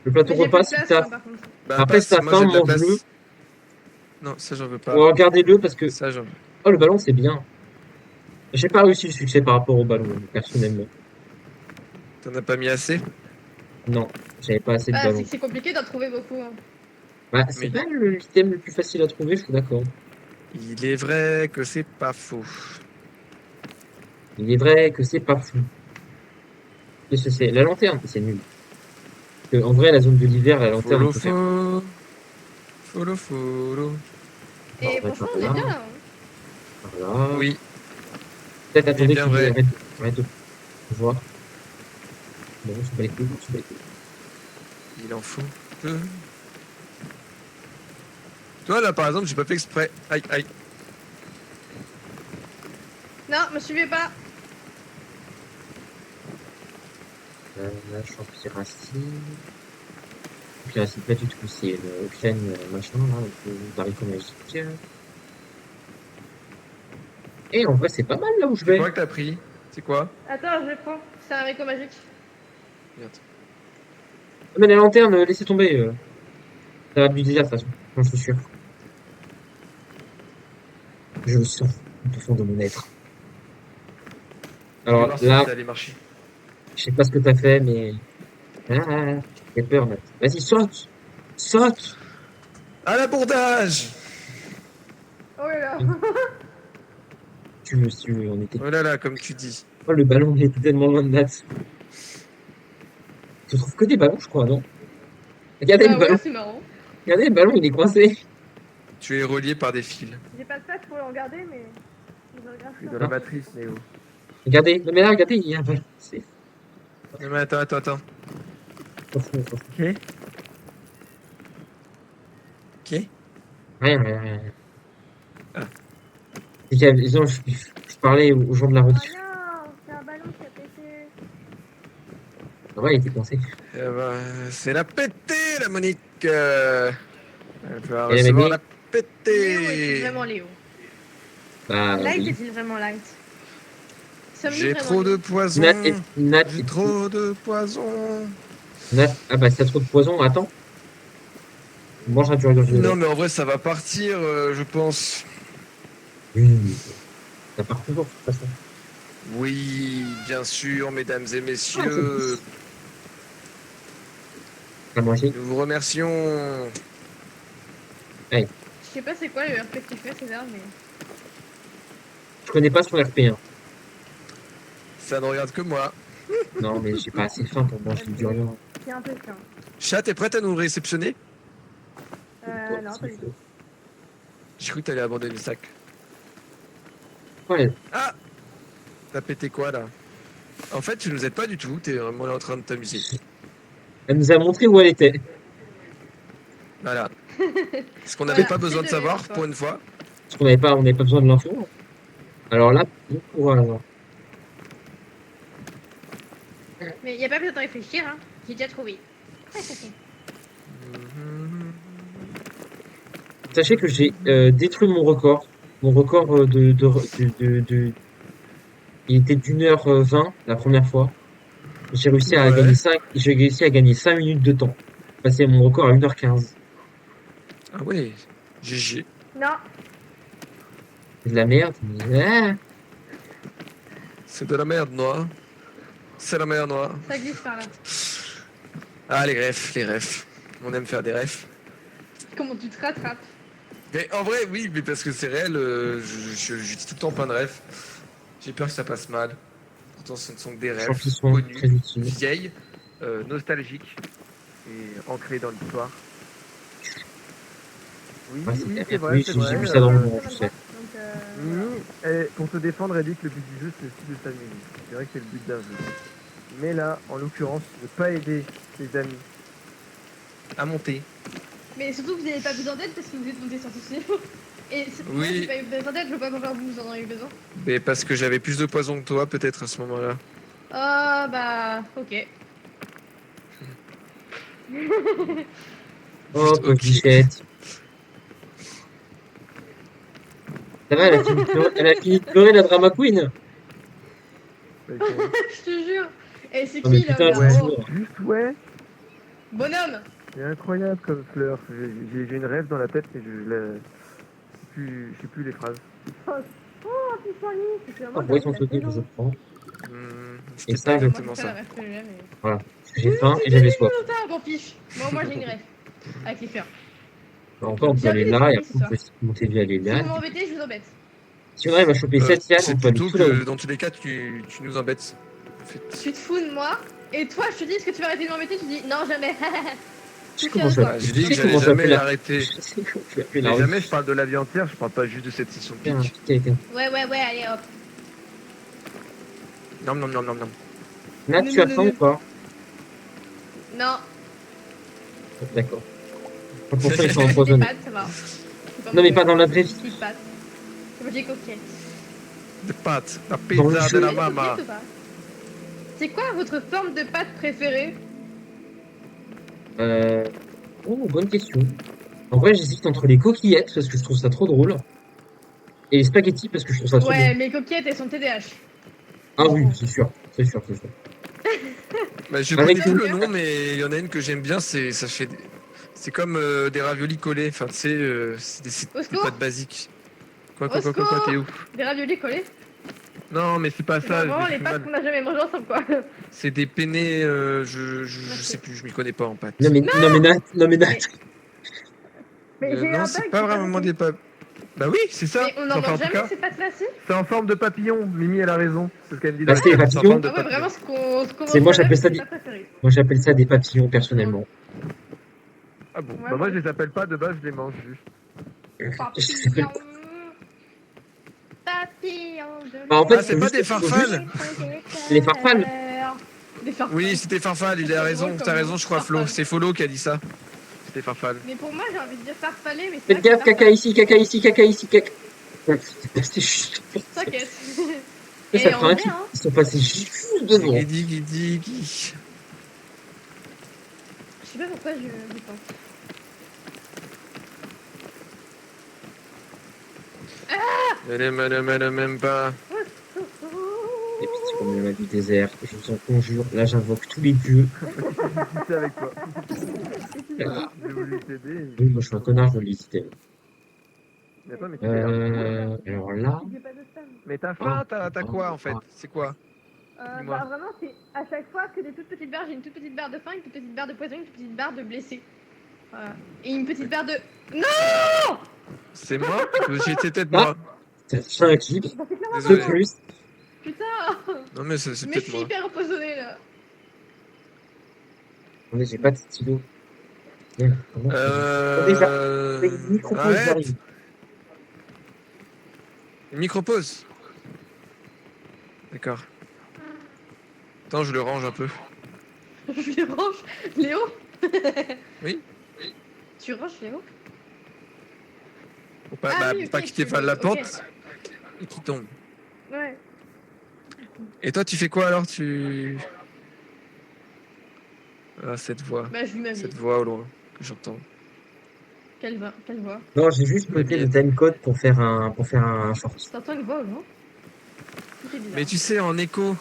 Le plateau Mais j'ai plus repas, de si place, t'as. hein, par contre. Bah, Après, si passe, t'as moi faim, j'ai de la mange-le. place. Non, ça j'en veux pas. Ou regardez-le parce que. Ça j'en veux. Oh, le ballon, c'est bien. J'ai pas réussi le succès par rapport au ballon, personnellement. T'en as pas mis assez? Non, j'avais pas assez de Bah, c'est ballons. que c'est compliqué d'en trouver beaucoup. Hein. Bah, c'est Mais pas l'item le plus facile à trouver, je suis d'accord. il est vrai que c'est pas faux. Il est vrai que c'est pas fou. Qu'est-ce que c'est? La lanterne, c'est nul. Parce que, en vrai, la zone de l'hiver, la lanterne, on Follow, peut faire. follow. Follow, follow. Et on va franchement, par on est là, bien là. Hein. par là. Oui, Peut-être il est attendez bien qu'il vrai. arrête de voir. Bon, c'est pas les couilles, c'est pas les couilles. Il en faut deux. Toi là par exemple, j'ai pas fait exprès. Aïe, aïe. Non, me suivez pas. Là, je suis en Piracine. Piracine, pas du tout, c'est le Ocean, machin, là, d'haricot magique. Et en vrai, c'est pas mal là où je C'est vais. quoi que t'as pris? C'est quoi? Attends, je le prends. C'est un haricot magique. Merde. Ah, mais la lanterne, laissez tomber. Ça va du désert, de toute façon. J'en suis sûr. Je le sens au fond de mon être. Je vais Alors voir si là, ça allait marcher. je sais pas ce que t'as fait, mais. Ah, j'ai peur, Nat. Vas-y, saute! Saute! À l'abordage! Oh là là. Tu veux, si tu veux, on était. Oh là là, comme tu dis. Oh, le ballon il était tellement loin de Nat. Je trouve que des ballons, je crois, non? Regardez Bah le ballon. ouais, c'est marrant. Regardez le ballon, il est coincé. Tu es relié par des fils. J'ai pas de place pour le regarder, mais. Je regarde Je suis dans la matrice, Néo. Regardez. Non, mais là, regardez, il y a un ballon. C'est Non, mais attends. trop fou, trop fou. Ok. Ok. Rien. Ah. C'est qu'il y avait- non, je parlais aux gens de la Oh rediff. non, c'est un ballon qui a pété. Ouais, il était coincé. Eh ben, c'est la pétée, la Monique. Elle va Et la recevoir Mémé, la Léo est-il pétée. vraiment Léo? bah, Light oui. est-il vraiment Light? Sommes-nous J'ai vraiment trop de Léo? poison. Nat, J'ai trop de poison. Ah bah, si t'as trop de poison, attends. Mange un burger violet. Non, mais en vrai, ça va partir, je pense. Oui, ça part toujours, de toute façon. Oui, bien sûr, mesdames et Ah, messieurs. À manger. Nous vous remercions. Je sais pas c'est quoi le RP que tu fais, César, mais. Je connais pas son RP1. Ça ne regarde que moi. Non, mais j'ai pas assez faim pour manger du durian. C'est un peu chiant. Chat, t'es prête à nous réceptionner? Non, pas du tout. J'ai cru que t'allais abandonner le sac. Ouais, Ah! T'as pété quoi là? En fait, tu nous aides pas du tout, t'es vraiment là en train de t'amuser. elle nous a montré où elle était. Voilà. Ce qu'on Voilà, n'avait pas besoin de c'est de savoir l'histoire. pour une fois. Parce on n'avait pas besoin de l'info. Alors là, bon courage. Hein. Mais y a pas besoin de réfléchir, hein. J'ai déjà trouvé. Sachez que j'ai détruit mon record. Mon record il était d'1h20 la première fois. Ouais. J'ai réussi à gagner 5 minutes de temps. Passer mon record à 1h15. Ah ouais. GG. Non, C'est de la merde. Mais, ah, C'est de la merde, noire. C'est la merde, noire. ça glisse par là. Ah, les refs, les refs. On aime faire des refs. Comment tu te rattrapes? Mais en vrai, oui, mais parce que c'est réel, je dis tout le temps plein de refs. J'ai peur que ça passe mal. Pourtant, ce ne sont que des je sens rêves qu'ils sont connus, très utiles. vieilles. Nostalgique et ancré dans l'histoire. Oui, Ouais, oui, c'est c'est vrai. vrai, Oui, c'est j'ai vrai. vu ça dans le Ça monde, va je pas. sais. Donc, Pour se défendre, elle dit que le but du jeu, c'est aussi de s'amuser. C'est vrai que c'est le but d'un jeu. Mais là, en l'occurrence, ne pas aider ses amis. À monter. Mais surtout, vous n'avez pas besoin d'aide parce que vous êtes monté sur ce niveau. Et moi, Oui. j'ai pas eu besoin d'aide, je vois pas pourquoi vous en avez eu besoin. Mais parce que j'avais plus de poison que toi, peut-être, à ce moment-là. Ah, bah, ok. Oh, Juste pauvre ok. bichette. Ça va, elle a fini de pleurer la drama queen. Ok. Je te jure. Et c'est Non, mais qui l'homme putain, là? je vous Oh, jure. Juste, ouais. bonhomme! C'est incroyable comme fleur. J'ai une rêve dans la tête, mais je sais plus les phrases. Oh, un petit soigné! C'est Ah, vraiment bon, ils sont la sautés que je saison. prends. C'était ça, pas le- Moi, exactement c'est pas la ça. rêve que j'ai, mais. Voilà. Parce que j'ai faim et j'avais soif. Bon pif. Moi j'ai une greffe. Avec les fleurs. Alors, encore, on peut J'ai aller envie de là et soigner après, ce on soir. peut monter via aller Si là. vous m'embêtez, je vous embête. Si on arrive à choper 7 lianes, C'est on peut aller plutôt tout là-haut. que dans tous les cas, tu nous embêtes. En fait. Tu te fous de moi. Et toi, je te dis, est-ce que tu vas arrêter de m'embêter? Tu dis, non, jamais. Je sais Tu comment fais ça. Ah, quoi? j'ai dit que Tu sais j'allais comment ça jamais fait la- l'arrêter. Je sais comment tu appelles Mais la jamais rue. je parle de la vie entière, je parle pas juste de cette session de Tiens, pitch. qui a été. Ouais, allez hop. Non, non, non, non, non. Nat, tu as faim ou pas? Non, D'accord. Attention, ils sont des empoisonnés. pâtes, ça va. Non, mais pas dans la vraie vie. Petite pâte. C'est pas des coquettes. Des pâtes, la Dans le pizza jeu. de la Des mama. coquettes ou pas? C'est quoi votre forme de pâte préférée? Oh, bonne question. En vrai, j'hésite entre les coquillettes parce que je trouve ça trop drôle et les spaghettis parce que je trouve ça trop Ouais, bon. mes coquettes, elles sont TDH. Ah oui, c'est sûr, c'est sûr, c'est sûr. Bah, je Avec connais plus une- le nom, mais il y en a une que j'aime bien, ça fait. C'est comme des raviolis collés. Enfin, tu sais, c'est Au des secours. pâtes basiques. Quoi, Au secours. t'es où? Des raviolis collés. Non, mais c'est pas C'est ça. vraiment j'ai les fait pâtes mal. qu'on a jamais mangées ensemble, quoi. C'est des penne, je sais plus, je m'y connais pas en pâtes. Non mais Nat, Mais j'ai Non, un c'est bug, pas j'ai vraiment compris. des pâtes. Bah oui, c'est ça. Mais on n'en Enfin, en mange tout jamais cas, ces pâtes-là, si? C'est en forme de papillon. Mimi, elle a raison. C'est ce qu'elle me dit Bah, dans c'est les le chat. C'est en forme papillons. de Ah ouais, papillon. vraiment, ce qu'on C'est mange moi, jamais, j'appelle ça c'est des, pas préféré. moi, j'appelle ça des papillons, personnellement. Ah bon? Ouais, Bah moi, moi je les appelle pas de base, je les mange juste. Papillon. Papillon de Bah, en fait, Ah, c'est faut pas juste, des faut farfales. les farfales. Des farfales. Oui, c'était Farfal, il a C'est raison. drôle T'as comme raison, mot, je crois, Flo. Farfal. C'est Folo qui a dit ça. C'était Farfal. Mais pour moi, j'ai envie de dire farfaller, mais c'est Faites vrai que gaffe, c'est caca ici, caca ici, caca ici, caca. C'est juste. farfale. T'inquiète. Ça Et fait en un vrai, clip. hein. Ils sont passés juste devant. Guidi, guidi, guidi. Je sais pas pourquoi je pense. Même pas. Et puis, c'est comme la vie désert. Je vous en conjure. Là, j'invoque tous les dieux. C'est avec toi. Ah, J'ai voulu t'aider. oui, moi, je suis un connard, je vais l'hésiter. Mais attends, mais tu fais l'air. Alors là. J'ai pas de stem. Mais t'as faim, T'as quoi en fait? C'est quoi? Dis-moi. Bah vraiment, c'est à chaque fois que des toutes petites barres, j'ai une toute petite barre de faim, une toute petite barre de poison, une toute petite barre de blessé. Voilà. Et une petite barre de... Non. C'est moi? J'étais peut-être moi. C'est un clip. Bah c'est clairement De Désolé. plus. putain. Non, mais c'est Mais je peut-être suis moi. hyper empoisonnée là. Attendez, j'ai pas de stylo. Merde, comment Déjà, micro-pause, Arrête! j'arrive. Une micro-pause. D'accord. Attends, je le range un peu. Je les range. Léo. Oui. Tu ranges Léo? Pour pas, Ah bah, oui, pour pas ok, qu'il t'effale tu- la ok. pente et qu'il tombe. Ouais. Et toi, tu fais quoi alors? Ah, cette voix. Bah je vis ma vie. Cette voix au loin que j'entends. Quelle voix? Non, j'ai juste La noté le mienne. timecode pour faire un short. T'entends une voix ou non? C'est bizarre. Mais tu sais, en écho.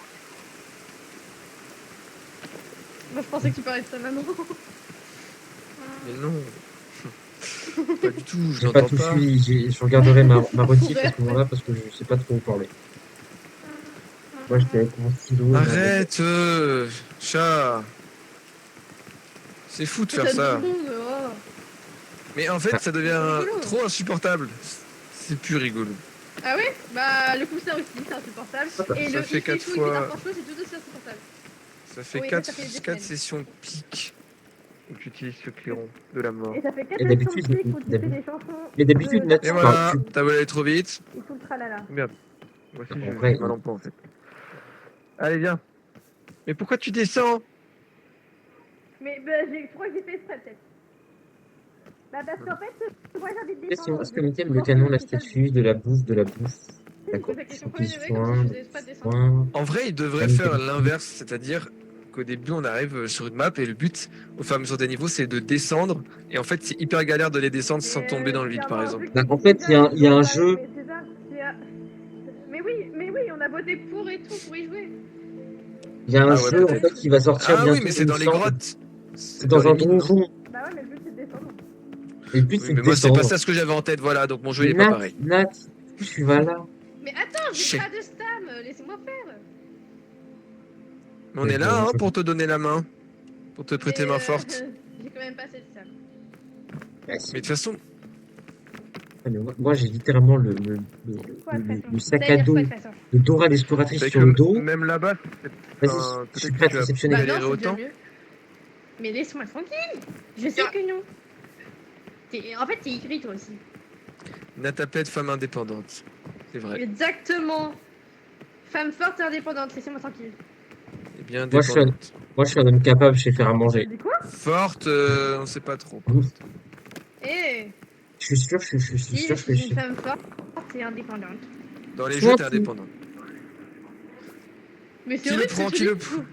Moi je pensais que tu parlais de ta maman. Mais non. Pas du tout, je J'ai pas l'entends tout pas. suivi, je regarderai ma retief à ce moment-là parce que je sais pas trop où parler. Moi, j'étais avec mon stylo. Arrête, chat. C'est fou de faire Peut-être ça. tout le monde, oh. Mais en fait, ça devient rigolo. trop insupportable. C'est plus rigolo. Ah oui? Bah le coussin aussi, c'est insupportable. Et Ça le fait il fait 4 tout, fois. il fait un franchement, c'est tout aussi insupportable. Ça fait Oui, 4 ça fait des 4 semaines. sessions pique. Où tu utilises ce clairon de la mort. Et ça fait 4 Et d'habitude, sessions de pique où tu fais d'habitude- des chansons. Mais d'habitude, Nat, Et tu voilà, parles. t'as voulu aller trop vite. Et tout le tralala. Merde. Moi aussi, En je vrai, suis mal en point en fait. Allez, viens. Mais pourquoi tu descends? Mais bah, je crois que j'ai fait exprès peut-être. Bah parce qu'en fait, moi j'ai envie de Question, descendre. est-ce que le thème, le canon, la statue, de la bouffe, D'accord. La question Faut premier qu'il degré comme si je soit, faisais exprès de descendre. soin. En vrai, il devrait Salut, faire salut. l'inverse, c'est-à-dire qu'au début, on arrive sur une map et le but, au fur et à mesure des niveaux, c'est de descendre. Et en fait, c'est hyper galère de les descendre sans tomber dans le vide, par exemple. Bah, en fait, il y a un jeu. Mais c'est ça, mais oui, on a voté pour et tout pour y jouer. Il y a un Ah ouais, jeu, en peut-être. fait, qui va sortir Ah bientôt. oui, mais c'est il dans me les semble. grottes. C'est dans un les mines, non? donjon. Bah ouais, mais le but c'est de descendre. Et le but, Oui, c'est mais de moi, c'est descendre. pas ça ce que j'avais en tête, voilà. Donc mon jeu, il est pas Nat, pareil. Nat, tu vas là. Mais attends, j'ai Chais. pas de stam, laissez-moi faire. Mais on est là hein, pour te donner la main. Pour te prêter Mais, main forte. J'ai quand même pas assez de stam. Ah, si. Mais de toute façon, Mais moi, j'ai littéralement Quoi de façon? le sac Ça à veut dire dos quoi de façon? de Dora l'exploratrice C'est sur que le dos. même là-bas, Vas-y, enfin, je suis peut-être prêt à que te tu as- réceptionner. Bah galérer non, c'est déjà autant mieux. Mais laisse-moi tranquille. Je sais que non. En fait, t'es écrit toi aussi. Natapet, femme indépendante. C'est vrai. Exactement. Femme forte et indépendante, laissez-moi tranquille. Et bien Moi, je suis un- indépendante. Moi, je suis un homme capable, je sais faire à Tu manger. dis quoi? Forte, on sait pas trop. Eh, Ah, Je suis sûr, je suis si, sûr je que je suis une femme forte et indépendante. Dans les Soit jeux, t'es tu- indépendant. Mais c'est Qui le horrible prend, ce que qui tu le dis. prend?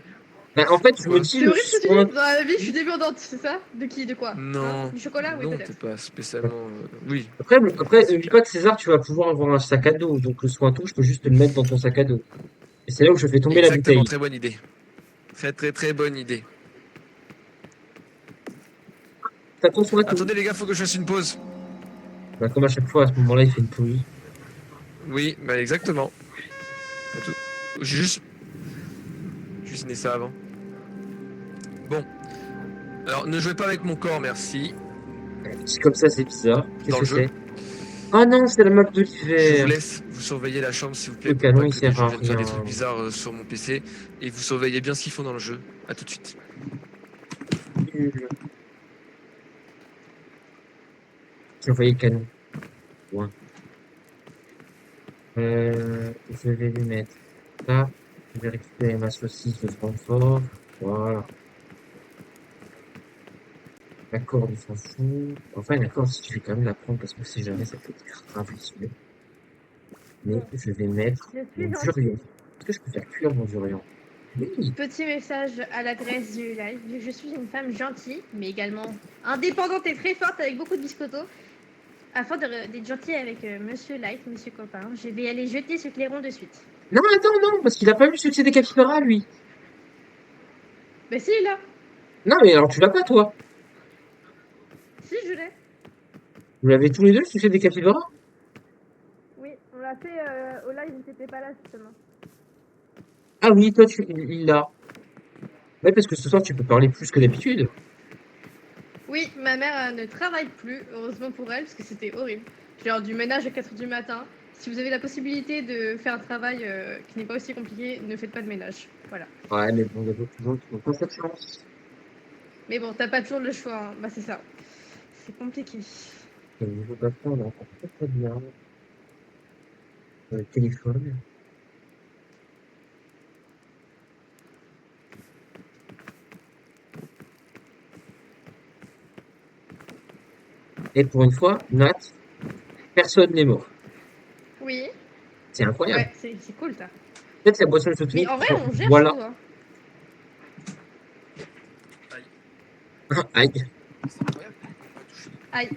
Bah, en fait, je me Ouais. dis, C'est le horrible ce que tu soin. dis. Dans la vie, je suis dépendante, c'est ça? De qui? De quoi? Non. Hein? Du chocolat? Oui, Non, peut-être. t'es pas spécialement. Oui. Après, n'oublie pas que César, tu vas pouvoir avoir un sac à dos. Donc, le soin tout, je peux juste te le mettre dans ton sac à dos. Et c'est là où je fais tomber la Exactement, bouteille. très bonne idée. Très très très bonne idée. T'as ton soin tout. Attendez les gars, faut que je fasse une pause. Bah, comme à chaque fois, à ce moment-là, il fait une pause. Oui, bah exactement. À tout. J'ai juste cuisiné ça avant. Bon. Alors, ne jouez pas avec mon corps, merci. C'est comme ça, c'est bizarre. Qu'est-ce Dans que le jeu. c'est? Oh non, c'est la map Je vous d'Oliver. laisse, vous surveillez la chambre s'il vous plaît Le pour canon, pas il que des sert gens à viennent faire des rien. trucs bizarres sur mon PC. Et vous surveillez bien ce qu'ils font dans le jeu. À tout de suite. J'ai envoyé le canon. Ouais. Je vais lui mettre ça. Je vais récupérer ma saucisse de Francfort. Voilà. La corde, il s'en fout. Enfin, la corde, si je vais quand même la prendre parce que si jamais ça peut être grave utile. Mais je vais mettre Je mon suis durian. gentille. Est-ce que je peux faire cuire mon durian? Oui. Petit message à l'adresse du live. Je suis une femme gentille, mais également indépendante et très forte avec beaucoup de biscottos. Afin d'être gentille avec Monsieur Light, Monsieur Copain, je vais aller jeter ce clairon de suite. Non, attends, non, parce qu'il a pas vu le succès des capybaras, lui. Bah si, là. Non, mais alors tu l'as pas, toi. Si, je l'ai. Vous l'avez tous les deux, le succès des capybaras? Oui, on l'a fait au live, mais t'étais pas là, justement. Ah oui, toi, il l'a. Ouais, parce que ce soir, tu peux parler plus que d'habitude. Oui, ma mère ne travaille plus, heureusement pour elle, parce que c'était horrible. Genre du ménage à 4h du matin. Si vous avez la possibilité de faire un travail qui n'est pas aussi compliqué, ne faites pas de ménage. Voilà. Ouais, mais bon, il y a d'autres gens qui n'ont pas cette chance. Mais bon, t'as pas toujours le choix, hein. Bah c'est ça. C'est compliqué. Et au niveau de on entend très très bien le téléphone. Et pour une fois, Nat, personne n'est mort. Oui, C'est incroyable. ouais, c'est cool ça. Peut-être la boisson de Mais soutenir. en vrai, on gère Voilà. tout, hein. Aïe. C'est incroyable. Aïe.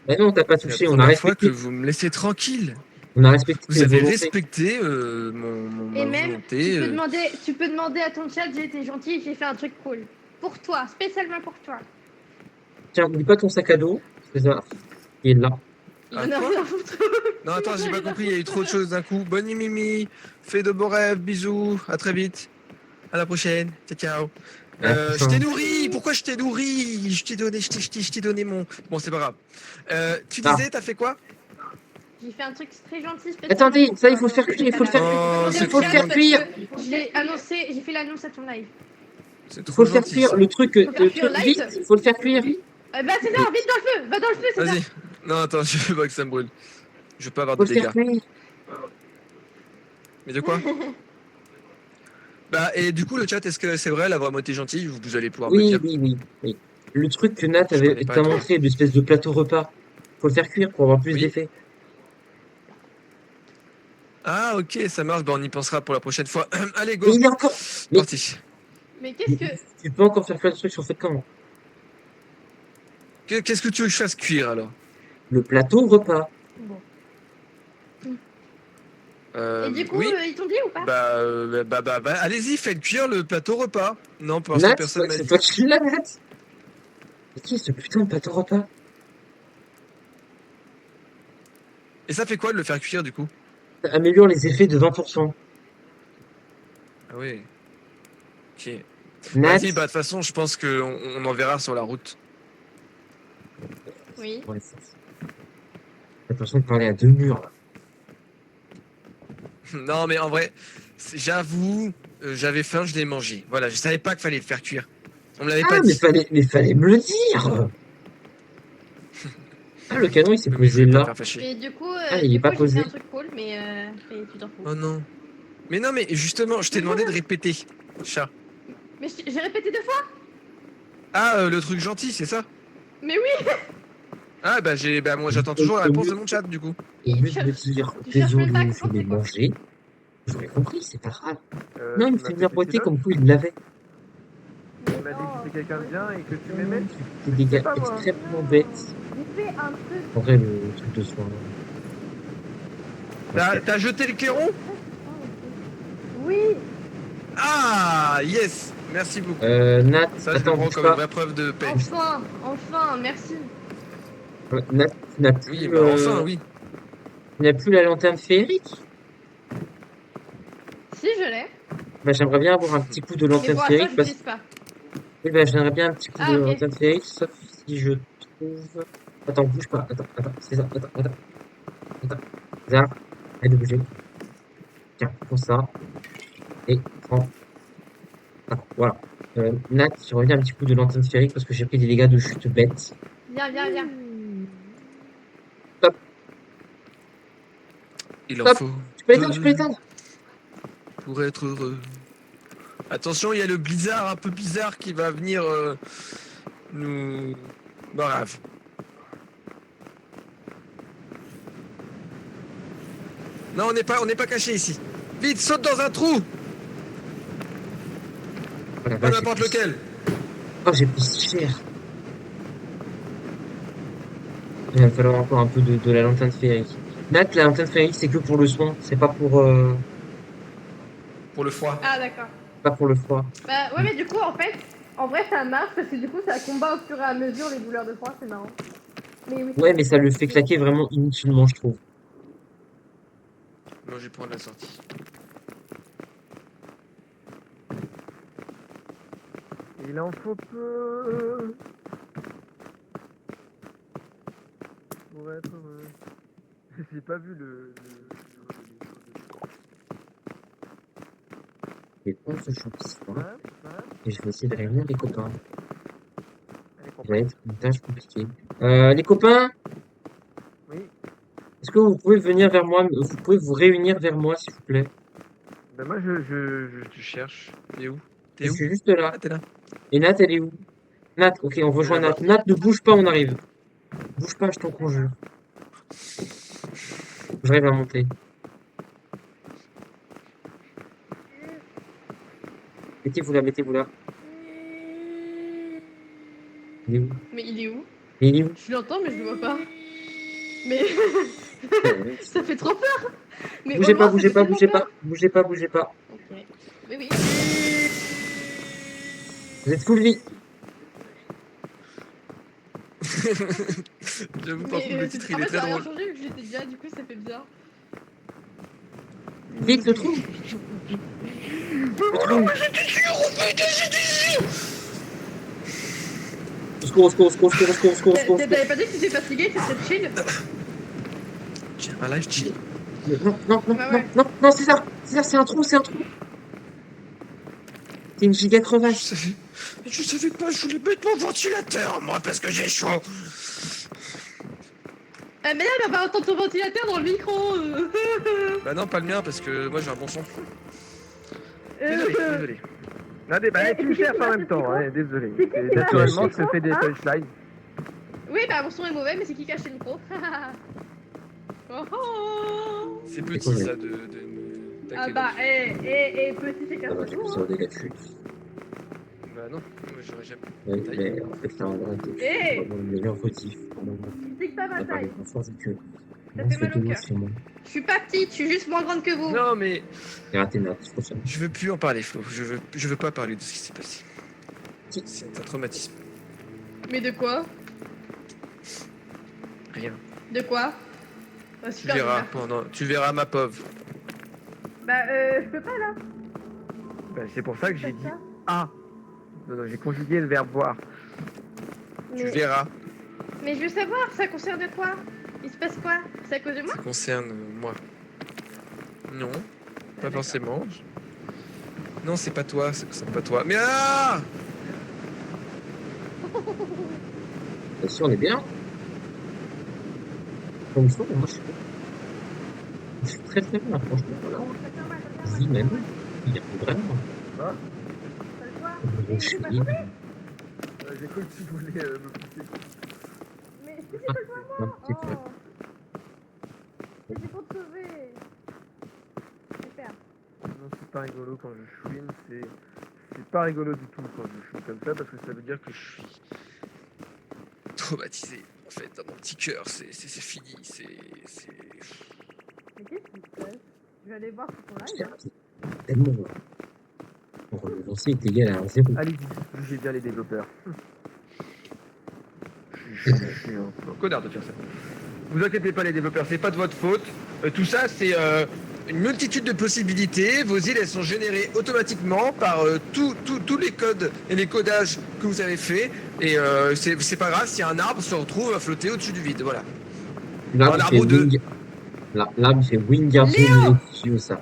Mais non, t'as pas C'est la touché. On a première fois que respecté. vous me laissez tranquille. On a respecté Vous tes avez volontés. respecté Et ma même, volonté. tu peux demander à ton chat, j'ai été gentil, j'ai fait un truc cool. Pour toi, spécialement pour toi. Tiens, oublie pas ton sac à dos. C'est ça. Il est là. Ah, non, quoi rien à foutre. Non, attends, j'ai pas compris, il y a eu trop de choses d'un coup. Bonne nuit, Mimi. Fais de beaux rêves, bisous. À très vite. À la prochaine. Ciao, ciao. Je t'ai nourri. Pourquoi je t'ai nourri? Je t'ai donné mon. Bon, c'est pas grave. Tu Ah. disais, t'as fait quoi? J'ai fait un truc très gentil, spécialement Attendez, pour ça, toi. il faut le faire cuire. Il faut le faire cuire. Oh, Il c'est faut le trop faire gentil. cuire. J'ai annoncé, j'ai fait l'annonce à ton live. C'est Il faut trop le faire gentil. cuire. Ça. Le truc, Faut faire cuire light. vite. Il faut le faire cuire. Bah c'est ça, vite dans le feu. Va dans le feu, c'est ça. Vas-y. Non, attends, je veux pas que ça me brûle. Je veux pas avoir Il faut de le faire dégâts. cuire. Mais de quoi? Bah, et du coup, le chat, est-ce que c'est vrai, elle a vraiment été gentille? Vous allez pouvoir me Oui, dire. oui, oui, oui. Le truc que Nat Je avait connais pas t'a trop. montré, l'espèce de plateau repas. Faut le faire cuire pour avoir plus Oui. d'effet. Ah, ok, ça marche. Bah, on y pensera pour la prochaine fois. Allez, Et go. il est encore. Mais- Parti. Mais qu'est-ce que. Tu peux encore faire plein de trucs sur cette commande. Qu'est-ce que tu veux que je fasse cuire alors? Le plateau repas. Bon. Euh, Et du coup, oui. ils t'ont dit ou pas? Bah, allez-y, faites cuire le plateau repas. Non, pour l'instant, Nat, personne m'a c'est dit. toi qui l'as, Nat. C'est qui ce putain de plateau repas? Et ça fait quoi de le faire cuire du coup? Ça améliore les effets de 20%. Ah oui. Ok. Nat. Vas-y, bah de toute façon, je pense qu'on en verra sur la route. Oui. Ouais, c'est- J'ai l'impression de parler à deux murs, là. Non, mais en vrai, j'avoue, j'avais faim, je l'ai mangé. Voilà, je savais pas qu'il fallait le faire cuire. On me l'avait Ah, pas mais dit. fallait me le dire! Ah, le canon, il s'est Mais je posé vais pas me là. faire fâcher. Et du coup, Ah, il est pas j'ai posé. fait un truc cool, mais tu t'en fous. Oh non. Mais non, mais justement, je t'ai demandé de répéter, chat. Mais j'ai répété 2 fois. Ah, le truc gentil, c'est ça? Mais oui. Ah, bah moi j'attends toujours la réponse de mon chat du coup. Au lieu de me dire, Tu cherches désolé, même pas à je comprendre, l'ai c'est quoi. mangé. J'aurais compris, c'est pas grave. Euh, Non, il me tu fait m'as miroiter fait comme quoi il l'avait. Tu m'as dit que c'était quelqu'un de bien et que tu m'aimais. C'est des gars pas moi. extrêmement bêtes. J'ai fait un truc. En vrai, le truc de soin. T'as jeté le clairon? Oui. Ah, yes. Merci beaucoup. Nat, Ça, je le attends, prends bouge comme une pas. vraie preuve de paix. Enfin, merci. Nat, tu n'as plus, Oui, bah enfin, oui. tu n'as plus la lanterne féerique? Si je l'ai. Bah, j'aimerais bien avoir un petit coup de Mais lanterne pour l'instant, féerique je parce l'utilise pas. oui, bah, j'aimerais bien un petit coup Ah, de ok. lanterne féerique, sauf si je trouve. Attends, bouge pas. Attends, c'est ça. Attends. Zara, arrête de bouger. Tiens, prends ça. Et prends. Ah, voilà. Nat, je reviens un petit coup de l'antenne sphérique parce que j'ai pris des dégâts de chute bête. Viens, viens, viens. Il en Stop. faut Tu peux l'éteindre. pour être heureux. Attention, il y a le blizzard un peu bizarre qui va venir nous... Brave. Non, on n'est pas caché ici. Vite, saute dans un trou, Oh la pas vache, n'importe j'ai pris- lequel. Oh, j'ai pris si cher. Il va me falloir encore un peu de la lanterne sphérique. Nat, la lanterne sphérique, c'est que pour le soin. C'est pas Pour le froid. Ah, d'accord. pas pour le froid. Bah, ouais, mais du coup, en fait, en vrai, ça marche parce que du coup, ça combat au fur et à mesure les douleurs de froid, c'est marrant. Mais oui. Ouais, mais ça le fait claquer vraiment inutilement, je trouve. Non, je vais prendre la sortie. Il en faut peu pour être heureux. J'ai pas vu Et on se chope ce soir. Ouais. Et je vais essayer de réunir les copains. Allez, Ça va être une tâche compliquée. Les copains, Oui. est-ce que vous pouvez venir vers moi? Vous pouvez vous réunir vers moi, s'il vous plaît? Ben moi Je te cherche. T'es où? Je T'es où? suis juste là. Ah, t'es là. Et Nat, elle est où? Nat, ok, on rejoint Nat. Nat, ne bouge pas, on arrive. Bouge pas, je t'en conjure. J'arrive à monter. Mettez-vous là, mettez-vous là. Il est où? Mais il est où? Il est où? Je l'entends, mais je le vois pas. Mais ça fait trop peur. Mais Bougez au pas, moins, ça bougez fait pas, tellement bougez peur. pas, bougez pas, bougez pas. Ok. Oui, oui. Vous êtes full vie. J'avoue, par contre, le titre, il en est fait, très ça a rien drôle. changé vu que j'étais déjà, du coup, ça fait bizarre. Vite, le trou. Au secours, au secours, au secours, au secours, au secours, au secours, au secours. T'avais pas dit que t'étais fatigué, que c'était chill? Tiens, un live chill. Non, non, non, Ah non, ouais. non, non, c'est ça, c'est un trou, c'est un trou. C'est une giga crevasse. Je savais pas, je voulais mettre mon ventilateur, moi, parce que j'ai chaud. Ah, mais là, on va entendre ton ventilateur dans le micro. Bah non, pas le mien, parce que moi, j'ai un bon son. Désolé. Non, tu me cherches en même temps, hein, désolé. C'est qui qui Et m'a naturellement, lâché je te fais des punchlines. Oui, bah, mon son est mauvais, mais c'est qui cache le micro? Oh, oh. C'est petit, cool. ça, de Ah tacler bah, là-dessus. petit, c'est Ça va, casse j'ai tout. plus sur des gars de chute. Bah non, moi, j'aurais jamais... Ouais, mais en fait, là, on a été Eh. vraiment le meilleur motif. Dis pas On ma a parlé taille. de force du cœur. Ça On fait se fait mal au de cœur. sur moi. Je suis pas petite, je suis juste moins grande que vous. Non, mais J'ai raté Nat, je confirme. je veux plus en parler, Flo. Je veux pas parler de ce qui s'est passé. C'est un traumatisme. Mais de quoi? Rien. De quoi? Oh, Tu super verras bizarre. pendant... Tu verras, ma pauvre. Bah, je peux pas là. Ben, c'est pour ça que j'ai dit Ça. ah. Non, j'ai conjugué le verbe voir. Tu Mais, verras. mais je veux savoir, ça concerne quoi? Il se passe quoi? C'est à cause de moi? Ça concerne moi. Non, pas forcément. Non, c'est pas toi, c'est pas toi. Mais ah! Bien sûr, on est bien. Comme ça, moi, je suis très très bien, franchement. Voilà. Je vis même. Il y a vraiment un gros chien. J'ai cru que tu voulais me pousser. Mais c'est Un petit peu. C'était pour te sauver. Super. Non, c'est pas rigolo quand je chouine, c'est pas rigolo du tout quand je chouine comme ça parce que ça veut dire que je suis Traumatisé. En fait, dans mon petit cœur, c'est fini. C'est. Mais qu'est-ce qui se passe? Je vais aller voir sur ton J'ai live. raté tellement loin. Pour le lancer est égal à 0. allez-y, bougez bien les développeurs. Je suis un connard de faire ça. Vous inquiétez pas les développeurs, c'est pas de votre faute. Tout ça c'est une multitude de possibilités. Vos îles elles sont générées automatiquement par tous les codes et les codages que vous avez fait. Et c'est pas grave si un arbre se retrouve à flotter au-dessus du vide. Voilà. Là, Un on arbre fait ou deux. wing. Là, il fait Wingardium Léo Leviosa.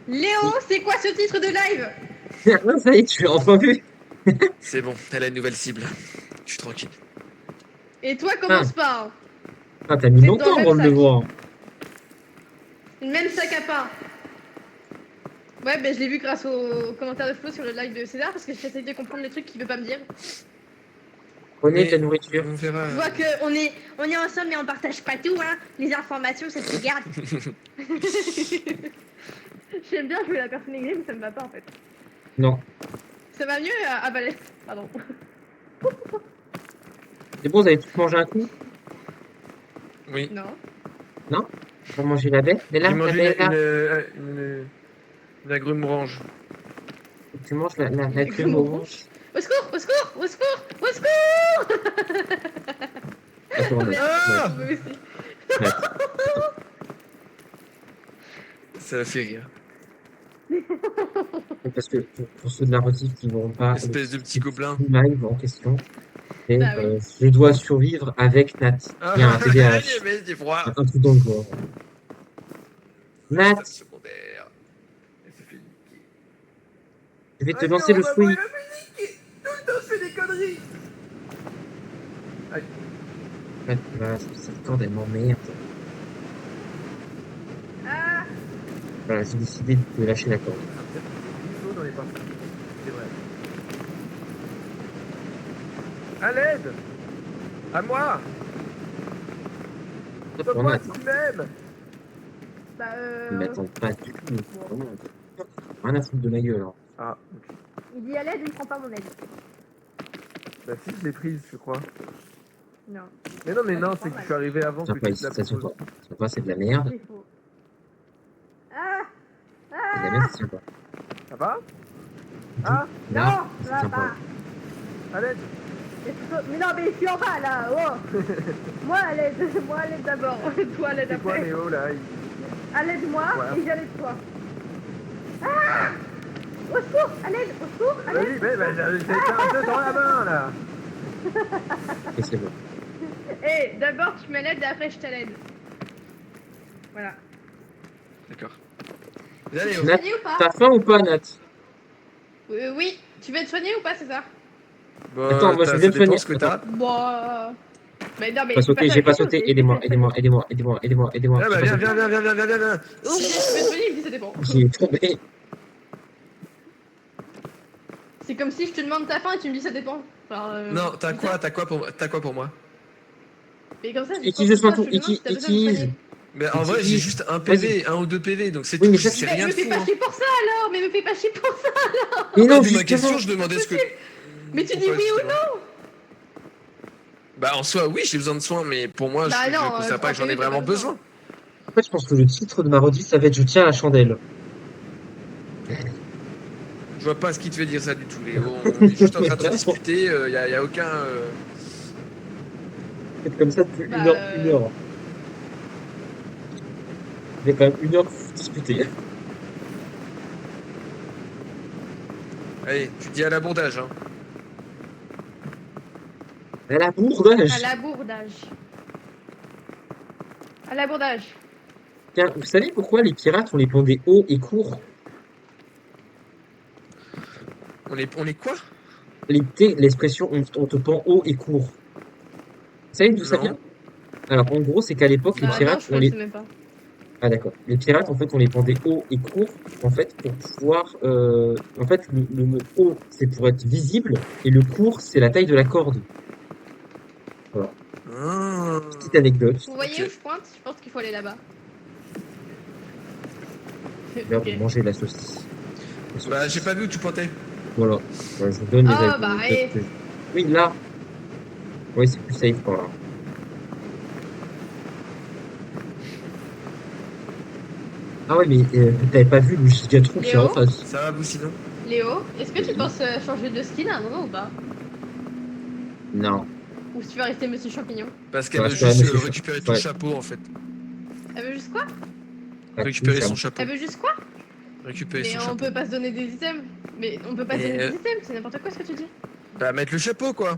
Léo, c'est quoi ce titre de live? Ah, ça y est, tu l'as enfin vu. C'est bon, elle a une nouvelle cible. Je suis tranquille. Et toi, commence pas. Hein. Ah, t'as mis C'est longtemps dans le avant de même le sac. voir. Le même sac à pain. Ouais, ben je l'ai vu grâce aux commentaires de Flo sur le live de César parce que j'essaie de comprendre les trucs qu'il veut pas me dire. Prenez de Mais la nourriture. on verra. Je vois qu'on est, on est ensemble mais on partage pas tout, hein. Les informations, ça se garde. J'aime bien jouer la personne aigrie, mais ça me va pas en fait. Non. Ça va mieux à Balais. Pardon. C'est bon, vous avez tous mangé un coup? Oui. Non. Pour manger la baie? Mais là, J'ai la mangé baie est là. une agrume orange. Tu manges la crème orange. Au secours, au secours, au secours, au secours. Attends, Merde, Ah moi aussi. Ça m'a fait rire. parce que pour ceux de la rediff qui n'auront pas Espèce de petit gobelin. live en question, et, Bah oui. je dois survivre avec Nat. Ah, Il y a un TDAH, mais j'ai froid. un truc dans le genre. Nat, Stade secondaire. Elle s'est fait niquer. je vais te lancer le fruit. Tout le temps, je fais des conneries. Voilà, cette corde, elle m'emmerde. Ah, Voilà, j'ai décidé de lâcher la corde. Dans les parties. C'est vrai. À l'aide. À moi. Pour Sauve-moi Nat, si tu m'aimes. bah ils m'attendent pas du tout. Vraiment, rien à foutre de ma gueule. Hein. Ah, ok. Il dit à l'aide, il prend pas mon aide. Bah si, je l'ai prise, je crois. Non, Mais non, Ah, non, je c'est crois que je suis arrivé avant Ça que pas tu ici, te la ça se proposes. voit. Ça va, c'est de la merde. c'est faux. Ah, C'est de la merde, c'est sympa. Ça va? Ah, Là, non, c'est ça va sympa. pas. à l'aide. Mais non, mais je suis en bas là, oh. Moi à l'aide, moi à l'aide d'abord, toi à l'aide C'est quoi, après. Néo, là? À l'aide moi Ouais. et j'allais de toi. Ah, au secours, à l'aide, au secours, à l'aide. Vas-y, bah, j'ai un jeu dans la main, là. Et c'est bon. Eh, d'abord tu m'aides et après je t'aide. Voilà. D'accord. Mais allez, Tu veux Nat, te soigner ou pas? t'as faim ou pas, Nat? Oui. Tu veux te soigner ou pas, c'est ça? bah, Attends, moi, je ça viens de dépend soigner. ce que t'as. Bon. Mais non, mais. Pas c'est sauté, ça j'ai la pas question, sauté. c'est- Aidez-moi, c'est- aidez-moi, aidez-moi, aidez-moi, aidez-moi, aidez-moi. Ah J'ai bah pas viens, sauté. viens. Oh, je veux te soigner, il me dit ça dépend. J'ai tombé. C'est comme si je te demande ta faim et tu me dis ça dépend. Genre, Non, c'est bizarre. t'as quoi pour moi? Mais comme ça, Utilise le je te soin, demande si t'as besoin de me utilise. soigner. Mais en vrai, j'ai juste un PV, un ou deux PV, donc c'est Oui, tout. mais ça, C'est c'est- rien Mais de me fais fou. pas Hein. chier pour ça alors. Mais me fais pas chier pour ça. Mais non, Vu ma justement. question, je demandais ce que. Mais tu dis Pourquoi, oui ou justement non? Bah en soi, oui, j'ai besoin de soins, mais pour moi, Bah je non, considère pas que j'en ai t'as pas vraiment besoin. besoin. En fait, je pense que le titre de ma rediff, ça va être Je tiens la chandelle. Je vois pas ce qui te fait dire ça du tout, Léo. On est juste en train de se disputer, y a aucun. C'est comme ça depuis Bah, une heure. Il y a quand même une heure que vous disputez. Allez, tu dis à l'abondage, hein. À la bourdage. À l'abordage. À l'abordage. Tiens, vous savez pourquoi les pirates, on les pendait haut et court? On est quoi? L'expression on te pend haut et court. Vous savez d'où ça Non. vient? Alors, en gros, c'est qu'à l'époque, les Bah non, pirates, je sais même pas. Ah d'accord. Les pirates, en fait, on les pendait haut et court, en fait, pour pouvoir... En fait, le mot haut, c'est pour être visible, et le court, c'est la taille de la corde. Ah. Petite anecdote. Vous voyez Ok. où je pointe? Je pense qu'il faut aller là-bas. Là, Ok. vous mangez la saucisse. La Bah, saucisse. j'ai pas vu où tu pointais. Voilà. Ouais, je vous donne les Ah, avis. bah, allez. Oui, là. Oui, c'est plus safe par là. Ah ouais, mais t'avais pas vu le gigatron qui est en Léo face. Ça va vous sinon? Léo, est-ce que tu penses changer de skin à un moment ou pas? Non. Ou si tu vas rester Monsieur Champignon? Parce qu'elle Ouais, veut je suis juste Monsieur récupérer Champignon. ton Ouais. chapeau en fait. Elle veut juste quoi? Récupérer son chapeau. Elle veut juste quoi? Récupérer Mais son on chapeau. peut pas se donner des items. Mais on peut pas se Mais, donner des items, c'est n'importe quoi ce que tu dis. Bah, mettre le chapeau quoi.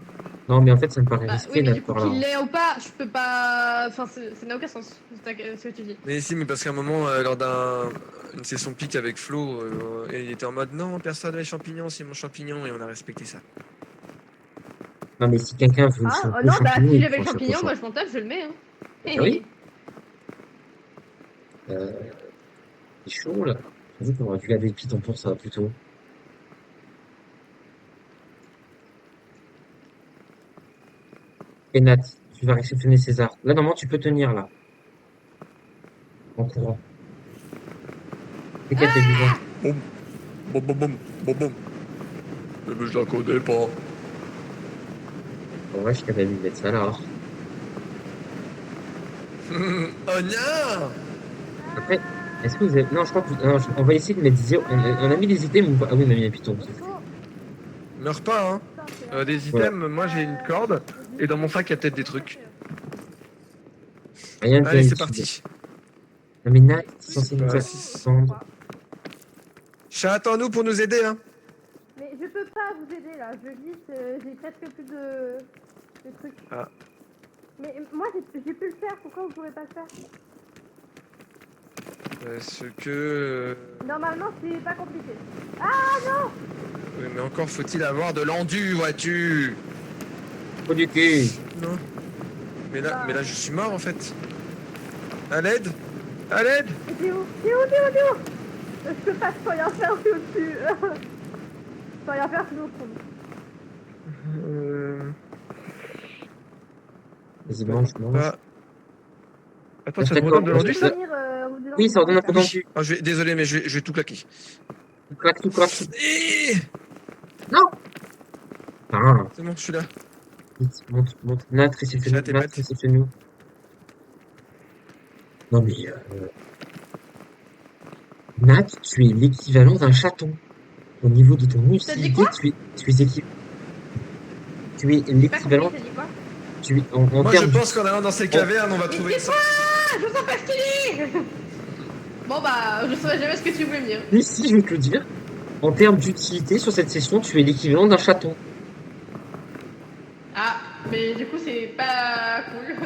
Non, mais en fait, ça me paraît Bah risqué oui, mais du d'être coup, par là. qu'il l'ait ou pas, je peux pas. Enfin, ça n'a aucun sens, ce que tu dis. Mais si, mais parce qu'à un moment, lors d'une session pique avec Flo, il était en mode non, personne les champignons, c'est mon champignon, et on a respecté ça. Non, mais si quelqu'un veut le Ah, chapeau non, bah champignon, si il j'avais prend le le chapeau champignon, champignon. moi je m'en tape, je le mets. Hein. Ah oui? C'est chaud, là. J'avoue qu'on aurait dû garder le piton pour ça, plutôt. Et Nat, tu vas réceptionner César. Là, normalement, tu peux tenir, là, en courant. C'est qu'elle fait bizarre. Boum, boum, boum, boum, boum, boum. Mais je la connais pas. En vrai, je t'avais vu mettre ça, là. Oh non! Après, est-ce que vous avez... Non, je crois que... non, on va essayer de mettre zéro. On a mis des items ou pas? Ah oui, on a mis un piton. Meurs pas, hein. Des Voilà. items, moi j'ai une corde, et dans mon sac il y a peut-être des trucs. Rien de bien Allez, c'est utile. parti. Non, mais Nat, c'est Je sais censé nous pas si... attendre. Chat, attends-nous pour nous aider, hein. Mais je peux pas vous aider là, je glisse, j'ai presque plus de trucs. Ah. Mais moi j'ai pu le faire, pourquoi vous pouvez pas le faire? Parce que... Normalement c'est pas compliqué. Oui, mais encore faut-il avoir de l'endu, vois-tu? Pas du cul. Non. Mais là, je suis mort, en fait. À l'aide? À l'aide? Mais t'es où? T'es où? T'es où? T'es où? Je peux pas, je peux rien faire, je suis au-dessus. Je peux rien faire sinon je tombe. Vas-y, mange. Pas... Attends, Reste ça nous d'accord. redonne de l'endu, ça? Oui, ça redonne un peu Oui. d'endu. Ah, désolé, mais je vais tout claquer. Tout claque, tout claque. Eh, Non! Ah, c'est bon, je suis là. vite, monte, monte. Nat, réceptionne-nous. Chat, t'es Nat, prête? réceptionne-nous. Non, mais, Nat, tu es l'équivalent d'un chaton. Au niveau de ton T'as dit lucidité, quoi? tu es J'ai pas compris, l'équivalent, t'as dit quoi? tu es, en Moi, je termes pense qu'en allant dans ces cavernes, on va trouver... Ah, je sens pas ce qu'il dit. Bon bah, je saurais jamais ce que tu voulais me dire. si, je vais te le dire. En termes d'utilité, sur cette session, tu es l'équivalent d'un chaton. Ah, mais du coup c'est pas cool.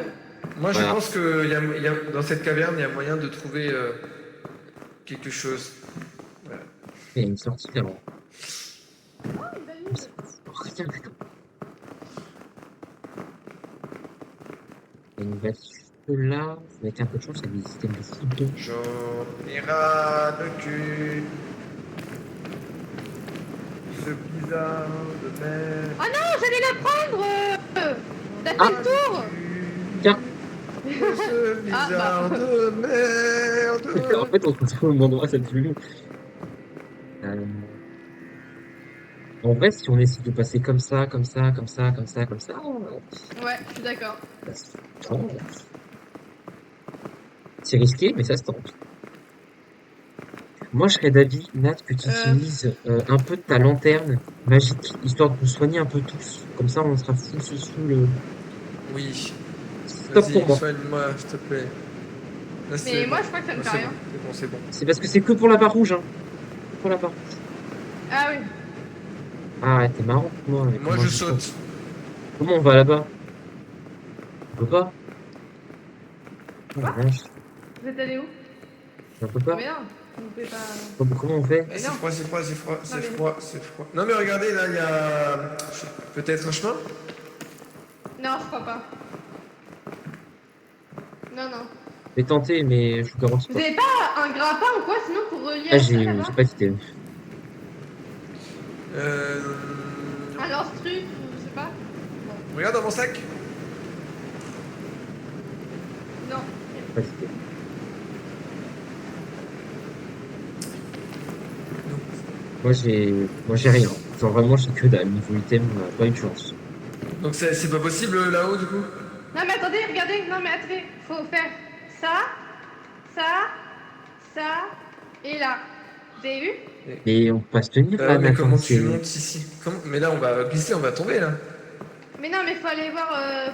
Moi, je Voilà. pense que dans cette caverne, il y a moyen de trouver quelque chose. Voilà. Il y a une sortie là. Oh, une belle mine. Rien du tout. Il y a une valise juste là. Avec un peu de chance, il y a des systèmes de foudre. J'en ai ras le cul. Ce bizarre de mer. Ah non, j'allais la prendre. T'as fait Ah. le tour. Tiens. Ce Ah, bizarre bah. de En merde. fait, on se retrouve au même endroit cette nuit. En vrai, si on essaie de passer comme ça, comme ça, comme ça, comme ça, comme ça, Ouais, je suis d'accord. ça se tente. C'est risqué, mais ça se tente. Moi, je serais d'avis, Nat, que tu utilises un peu de ta lanterne magique, histoire de nous soigner un peu tous. Comme ça, on sera sous le... Oui. Stop pour Vas-y, moi. soigne-moi, s'il te plaît. Là, Mais moi je crois que ça me fait c'est rien. bon, c'est bon, c'est bon. C'est parce que c'est que pour la barre rouge, hein. Que pour la barre rouge. Ah oui. Ah, ouais, t'es marrant, moi. Et moi, je saute. Comment on va là-bas? On peut pas? Oh, la Quoi? vache. Vous êtes allé où? On peut pas? Mais non, vous pouvez pas. Comment on fait? Eh, c'est non. froid, c'est froid, c'est froid, Non, c'est mais- froid, c'est froid. Non, mais regardez, là, il y a peut-être un chemin. Non, je crois pas. Non, non. J'ai tenté, mais je vous garantis Vous pas. avez pas un grappin ou quoi sinon pour relier Ah, à ça j'ai là-bas? pas d'idée. Un lance-truc ou je sais pas? Regarde dans mon sac. Non. Pas d'idée. Moi, j'ai rien. Genre, vraiment, j'ai que dalle. Niveau item, pas une chance. Donc c'est pas possible là-haut, du coup. Non mais attendez, regardez, non mais attendez, faut faire ça, ça, ça, et là. Vous avez vu? Et on peut pas se tenir là, Mais Nathan, comment tu c'est... montes ici? Mais là, on va glisser, on va tomber, là. Mais non mais faut aller voir,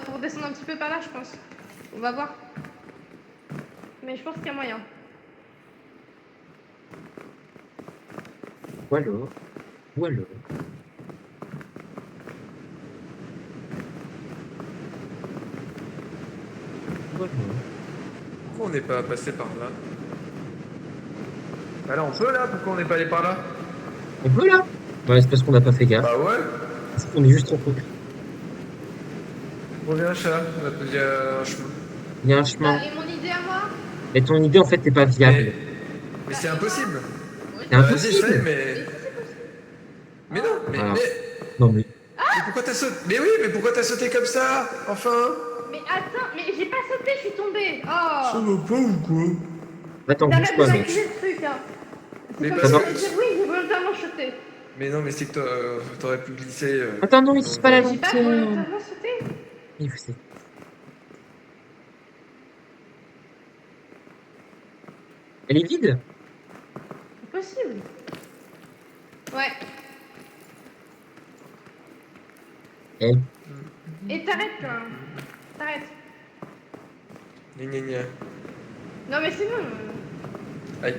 faut redescendre un petit peu par là je pense. On va voir. Mais je pense qu'il y a moyen. Ou alors... Ou alors... toi, moi. Pourquoi on n'est pas passé par là? Bah là, on peut là, pourquoi on n'est pas allé par là? On peut là? Ouais, c'est parce qu'on n'a pas fait gaffe. Bah ouais. On est juste trop con. Reviens, chat. Il y a un chemin. Il y a un Bah, chemin. et mon idée à moi? Et ton idée, en fait, n'est pas Mais, viable. mais c'est impossible. Oui, C'est Vas-y, impossible. essaye, mais mais. si, c'est possible. Mais non, Voilà. mais Non, mais pourquoi t'as sauté? Mais oui, mais pourquoi t'as sauté comme ça? Enfin. Mais attends, mais j'ai pas sauté, je suis tombée. Ça Oh! va pas ou quoi? attends, bouge T'arrêtes pas, de mec. m'accuser de truc, hein. Mais C'est parce comme que- ça de dire oui, j'ai volontairement sauté. Mais non, mais c'est que t'aurais pu glisser. Attends, non, utilise pas la J'ai pas lanterne. volontairement sauté. Il faut c'est- Elle est vide? C'est possible. Ouais. Elle. Et t'arrêtes, toi. T'arrêtes. Gna gna gna. Non, mais c'est bon. Aïe.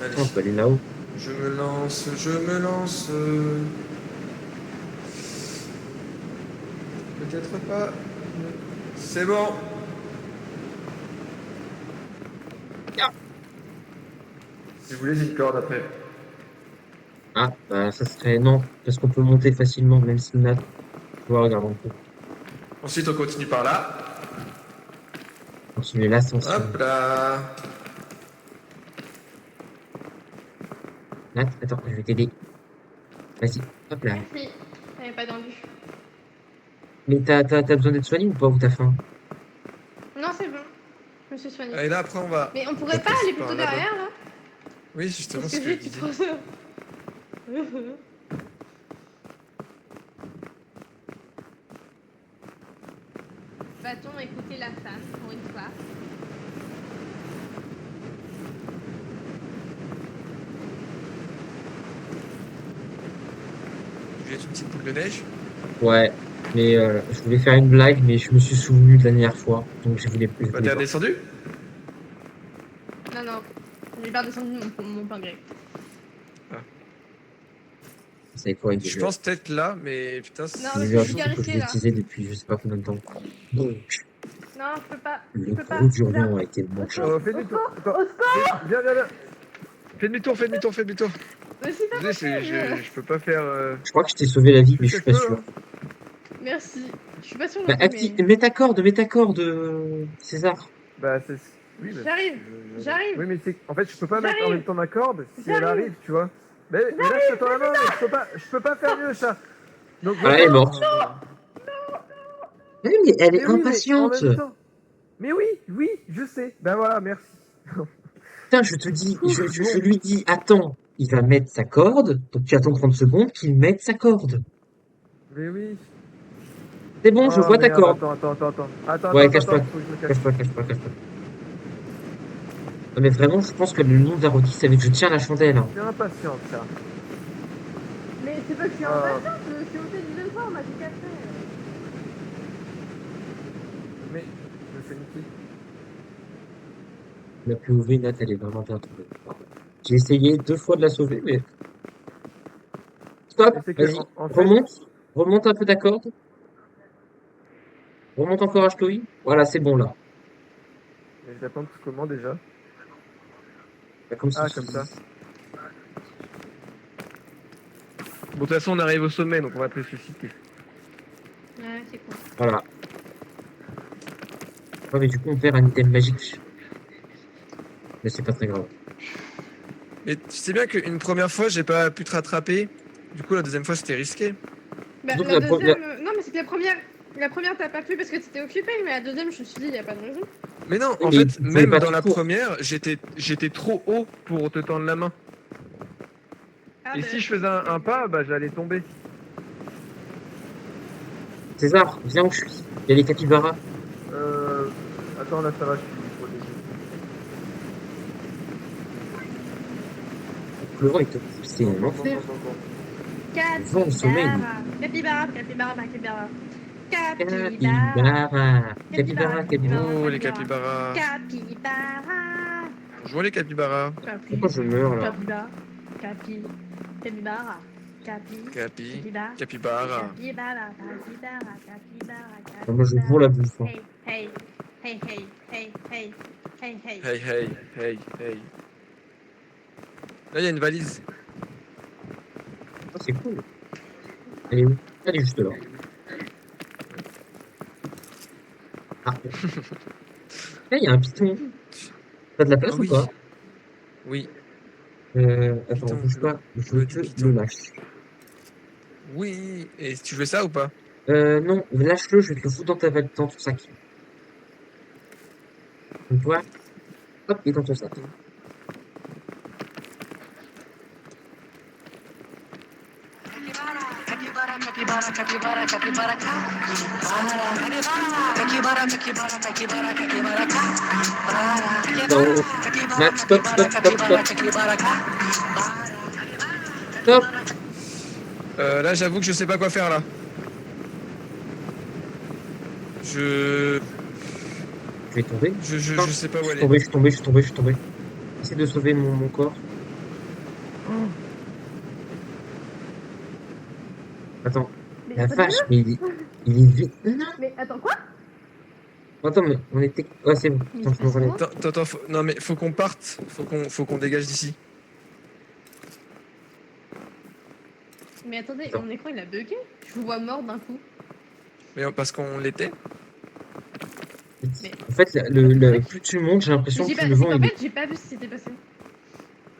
Allez, On peut aller là-haut. je me lance, je me lance. Peut-être pas. C'est bon. Si vous voulez, j'ai une corde après. Ah, bah, ça serait non, parce qu'on peut monter facilement, même si Nat. Ouais, regarde, on peut Ensuite, on continue par là. continuer l'ascension. Hop là. Nat, attends, je vais t'aider. Vas-y, hop là. Merci. J'avais pas tendu. Mais t'as besoin d'être soigné ou pas, ou t'as faim? Non, c'est bon. Je me suis soignée. Et là, après, on va. Mais on pourrait on pas passe aller par plutôt là-bas. derrière, là? Oui, justement, Parce ce que que je j'ai tu disais. trop ça. Va-t-on écouter la femme, pour une fois? Je vais être une petite boule de neige. Ouais, mais je voulais faire une blague, mais je me suis souvenu de la dernière fois, donc je voulais Bah, voulais t'es pas. redescendu? Non, non. J'ai pas descendu mon pain grec. Vous savez quoi, Je pense peut-être là, mais putain, Non, c'est mais les c'est heures chaud. que je Risqué, l'ai là. utilisé depuis je sais pas combien de temps. Donc, Non, je peux pas. le Je peux pas. gros durian Là. a été mangé. Fais demi-tour. Attends, Au sport! viens, viens, viens. Fais demi-tour, fais demi-tour, fais demi-tour. Mais c'est pas Désolé, possible. je peux pas faire. Je crois que je t'ai sauvé la vie, mais je suis pas peux, sûr. hein. Merci. Je suis pas sûre Bah, non plus, mais... mets ta corde, César. Bah, c'est. Oui, bah, J'arrive, j'arrive. Oui, mais c'est. En fait, je peux pas mettre en J'arrive. même temps ma corde si J'arrive. elle arrive, tu vois. Mais là, je te tends la main, mais je peux pas faire mieux, chat. Donc, Ah, elle est morte. Mais elle est Mais oui, mais en impatiente. même temps. Mais oui, oui, je sais. Ben voilà, merci. Putain, je te dis, je lui dis, attends, il va mettre sa corde, donc tu attends 30 secondes qu'il mette sa corde. Mais oui. C'est bon, je Oh, vois ta merde, corde. Attends, Ouais, attends, cache-toi. attends, faut que je me cache. Cache pas. Non, mais vraiment, je pense que le nom d'Arodi, c'est avec je tiens la chandelle. Hein. Je suis impatient, ça. Mais c'est pas que je suis Ah. impatiente, je suis montée une deuxième fois, on m'a dit qu'après. Mais, je me fais niquer. La POV, Nat, elle est vraiment bien trouvée. J'ai essayé 2 fois de la sauver, mais... Stop, Mais c'est que, vas-y, en fait- remonte un peu ta corde. Remonte encore à Chloé. Voilà, c'est bon, là. Mais je l'attends comment déjà? Comme Ah, si- comme ça. Bon, de toute façon, on arrive au sommet, donc on va te ressusciter. Ouais, c'est cool. Voilà. Ouais, mais du coup, on perd un item magique. Mais c'est pas très grave. Mais tu sais bien qu'une première fois, j'ai pas pu te rattraper. Du coup, la deuxième fois, c'était risqué. Bah, Donc, la la deuxième... Non, mais c'est que la première t'as pas pu parce que t'étais occupé, mais la deuxième, je me suis dit, y a pas de raison. Mais non, Oui, en mais fait, vous pouvez même pas dans tout la court. première, j'étais trop haut pour te tendre la main. Ah, Et bah, si je faisais un pas, bah j'allais tomber. César, viens où je suis. Il y a les capybaras. Attends, là ça va, je suis protégé. Le vent, il te pousse, c'est un enfer. Vent au sommeil. Capybara, capybara, capybara. Capybara. Capybara. Oh, les capybaras. Capybara. Bonjour les capybaras. Pourquoi je meurs, là? Capybara. Capybara. Capi. Capybara. Capybara. Capybara, capybara, capybara, Moi, je capybara. cours la bouffe. Hein. Hey, hey, hey, hey, hey, hey, hey, hey. Hey, hey, hey, hey. Là, il y a une valise. Ah, c'est cool. Elle est où? Elle est juste là. Ah. Là, il y a un piton. T'as de la place Ah ou oui. pas? Oui. Attends, Python, bouge pas. Je veux l'eau du que python. le lâche. Oui. Et tu veux ça ou pas? Non, lâche-le, je vais te le foutre dans ton sac. Donc, toi, hop, il est dans ton sac. Non, Max, stop, stop, stop, stop, stop. Là, j'avoue que je sais pas quoi faire là. Je, Je vais tomber. Putain, je sais pas je où suis aller. tombé, je suis tombé, je suis tombé, je suis tombé. Essaye de sauver mon corps. Attends, Mais la attendez-le. vache, mais il est vite. Non, Mais attends, quoi? attends, mais on était. Ouais, c'est bon. Mais il Attends, se je me passe relève. quoi? Attends, non mais faut qu'on parte. Faut qu'on dégage d'ici. Mais attendez, Attends. mon écran il a bugué. Je vous vois mort d'un coup. Mais parce qu'on l'était. Mais, En fait, plus tu montes, j'ai mais l'impression j'ai que plus pas. le C'est vent qu'en il est. fait, j'ai pas vu ce qui s'était passé.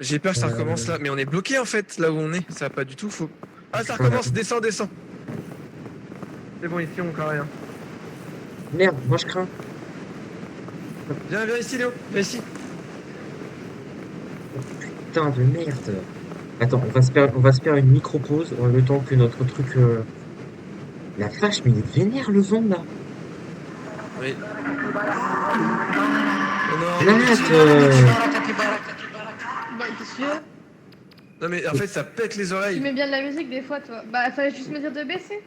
J'ai peur que ça recommence Euh, là. Mais on est bloqué en fait là où on est. Ça va pas du tout. Faut. Ah ça voilà. recommence. Descends, descends. C'est bon, ici on craint rien. Merde, moi je crains. Viens ici Léo. Viens ici. Putain de merde. Attends, on va se faire une micro-pause le temps que notre truc. La vache, mais il est vénère le vent là. Oui. Oh non, non Nat, pitié. Bah, t'es sûr? Non mais en fait ça pète les Tu oreilles. mets bien de la musique des fois, toi. Bah, fallait juste me dire de baisser.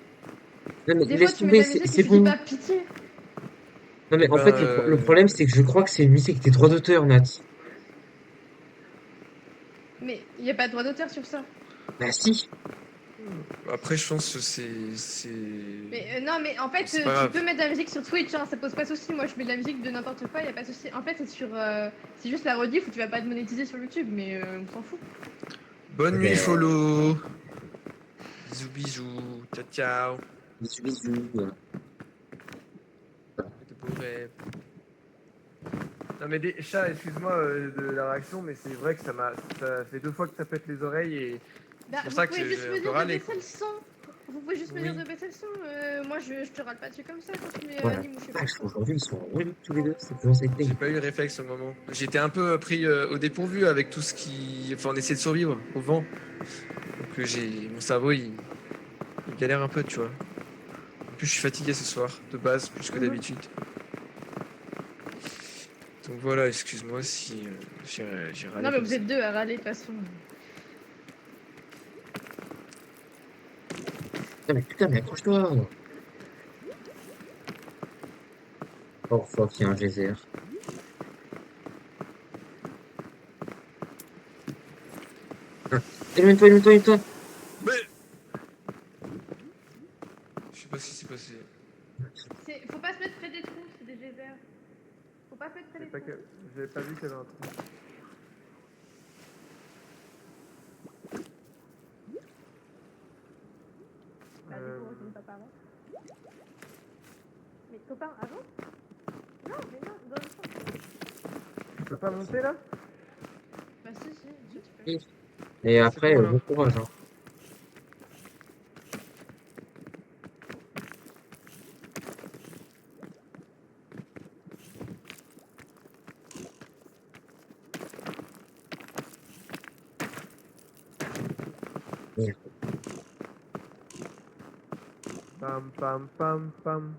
non, mais Des fois, laisse tu mets de tomber, la musique et c'est tu dis bon. pas pitié. Non mais Eh en ben fait le problème c'est que je crois que c'est une musique avec des droits d'auteur, Nat. Mais il y a pas de droit d'auteur sur ça. Bah si. après je pense que Mais non, mais en fait, c'est pas tu grave. peux mettre de la musique sur Twitch, hein, ça pose pas de soucis. Moi, je mets de la musique de n'importe quoi, y a pas de soucis. En fait, c'est sur. C'est juste la rediff où tu vas pas te monétiser sur YouTube, mais on s'en fout. Bonne Eh nuit ben, follow. Bisous bisous. Ciao ciao. bisous bisous. Et de beaux rêves. Non mais des chats, excuse-moi de la réaction, mais c'est vrai que ça fait 2 fois que ça pète les oreilles et Bah, c'est pour vous ça que pouvez juste j'ai me un peu dire de râlé baisser quoi. le son. Vous pouvez juste me Oui. dire de baisser le son. Moi, je te râle pas dessus comme ça quand tu mets Voilà. anime ou je sais pas Vache, quoi. aujourd'hui ils sont relous tous les deux, c'est comment ça a été. J'ai pas eu le réflexe au moment. J'étais un peu pris au dépourvu avec tout ce qui. Enfin, on essaie de survivre au vent. Donc mon cerveau il galère un peu, tu vois. En plus, je suis fatigué ce soir, de base, plus que d'habitude. Donc voilà, excuse-moi si j'ai râlé Non, mais comme vous ça. êtes deux à râler de toute façon. Putain, mais accroche-toi. Oh fuck, il y a un geyser. Ah, éloigne-toi, éloigne-toi, éloigne-toi. Mais je sais pas ce qui s'est passé. Faut pas se mettre près des trous, c'est des geysers. Faut pas se mettre près des trous. J'avais pas vu qu'il y avait un trou. Bah, du coup, on finit pas par là. Mais copain, avant? Non, mais non, dans le sens. Tu peux pas monter là? Bah, si, tu peux. Et après, bon, là. bon courage. Hein. Merde. Pam pam pam pam.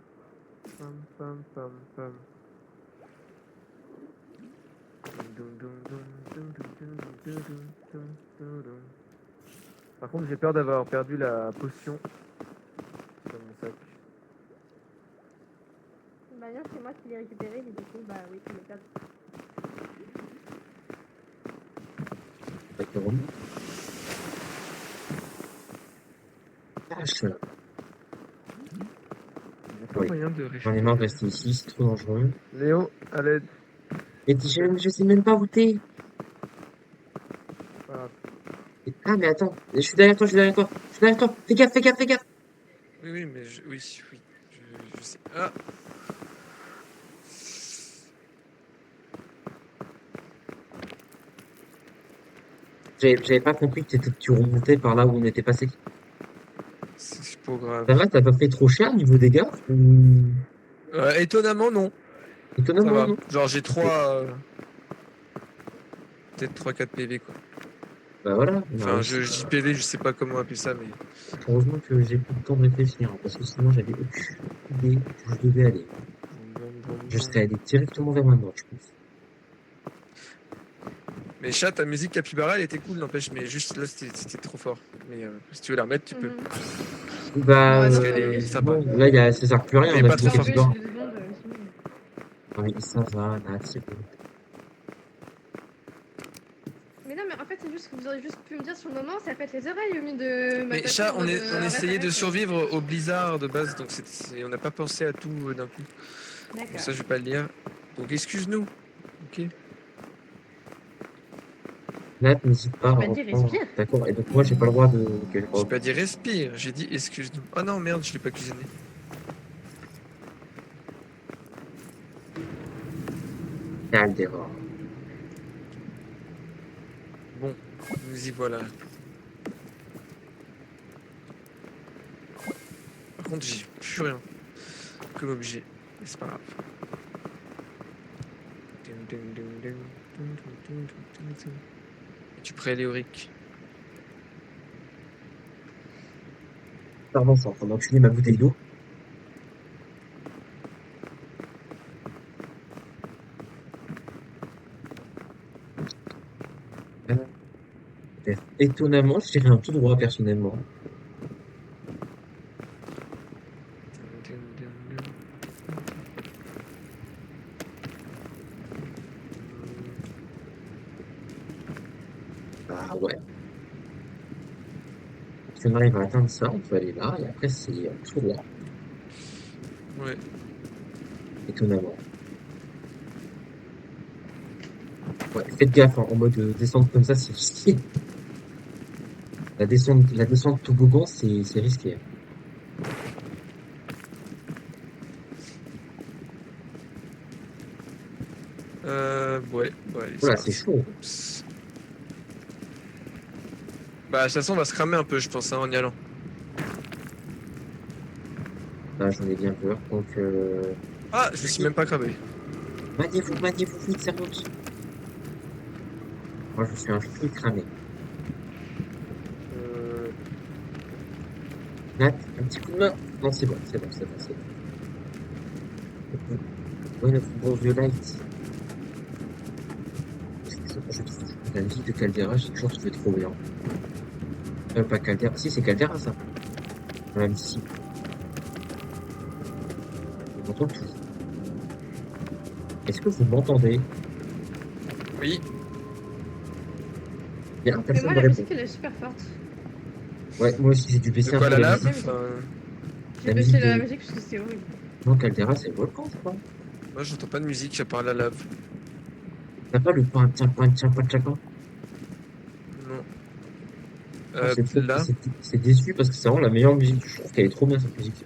Pam pam pam pam. Dum, dum, dum, dum, dum, dum, dum, dum, dum, dum, dum. Par contre, j'ai peur d'avoir perdu la potion dans mon sac. De toute manière, c'est moi qui l'ai récupéré, mais du coup, bah oui, tu l'as perdu. Avec le remous. vache. Il n'y a pas Oui. moyen de J'en ai réchauffer. marre de rester ici, c'est trop dangereux. Léo, à l'aide. Et je sais même pas où t'es. Voilà. Ah, mais attends, je suis derrière toi, je suis derrière toi. Je suis derrière toi. Fais gaffe, fais gaffe, fais gaffe. Oui, oui, mais oui, oui. Je sais. Ah, J'avais pas compris que tu remontais par là où on était passé. c'est pas grave. Ça va, t'as pas fait trop cher niveau dégâts? Étonnamment, non. Ça Étonnamment, va. non. Genre, j'ai 3. Peut-être 3-4 PV, quoi. Bah voilà, on a Enfin, réussi. je dis PV, je sais pas comment appeler ça, mais. Heureusement que j'ai pris le temps de réfléchir, hein, parce que sinon j'avais aucune idée où je devais aller. Je serais allé directement vers ma mort, je pense. Mais chat, ta musique Capybara, elle était cool, n'empêche, mais juste là, c'était trop fort. Mais si tu veux la remettre, tu peux. Mhm. Bah, Ouais, Parce non, qu'elle mais est c'est sympa. bon, là, ça sert plus à rien, Mais on a pas plus de très un fort. peu, capybara. j'ai 2 secondes. Sinon. Non, mais ça va, Nat, c'est bon. Mais non, mais en fait, c'est juste que vous auriez juste pu me dire sur le moment, ça pète les oreilles au milieu de ma Mais chat, on essayait essayait de survivre au blizzard de base, donc on n'a pas pensé à tout d'un coup. Bon, D'accord. ça, je vais pas le lire. Donc, excuse-nous. Ok. Nat, n'hésite pas à Tu m'as dit reprendre. respire. D'accord, et donc moi, j'ai pas le droit de. Ok, J'ai pas dit respire, j'ai dit excuse-nous. Oh non, merde, je l'ai pas cuisiné. Caldera. Bon, nous y voilà. Par contre, j'ai plus rien comme objet. Mais c'est pas grave. Es-tu prêt, Léoric? Pardon, c'est en train d'enculer ma bouteille d'eau. Étonnamment, je dirais un tout droit, personnellement. Ah ouais. Si on arrive à atteindre ça, on peut aller là, et après, c'est tout droit, Ouais. étonnamment. Ouais, faites gaffe, hein, en mode descente comme ça, c'est risqué. La descente toboggan, c'est risqué. Ouais, allez, Voilà, c'est c'est parti. chaud. Oups. Bah, de toute façon, on va se cramer un peu, je pense, hein, en y allant. Là, j'en ai bien peur. Donc, Ah, je me suis même pas cramé. maniez-vous vite, ça monte. Moi, je suis un peu cramé. Euh, Nat, un petit coup de main. Non, c'est bon, c'est bon, c'est bon, c'est bon. Ouais, notre bon vieux light. Je trouve que la musique de Caldera, j'ai toujours trouvé trop bien. Pas Caldera, si, c'est Caldera, ça. Même si. On entend tout. Est-ce que vous m'entendez? Oui, Bien, Mais personne moi, ne la répond. musique, elle est super forte. Ouais, moi aussi, j'ai dû de baisser un quoi peu la la lave? musique. J'ai La baissé musique la de- musique parce que c'était horrible. Non, Caldera, c'est le volcan, je crois. Moi, j'entends pas de musique à part la lave. T'as pas le point, tiens, point, tiens, point, chacun. Non. Là. C'est déçu parce que c'est vraiment la meilleure musique. Je trouve qu'elle est trop bien, cette musique.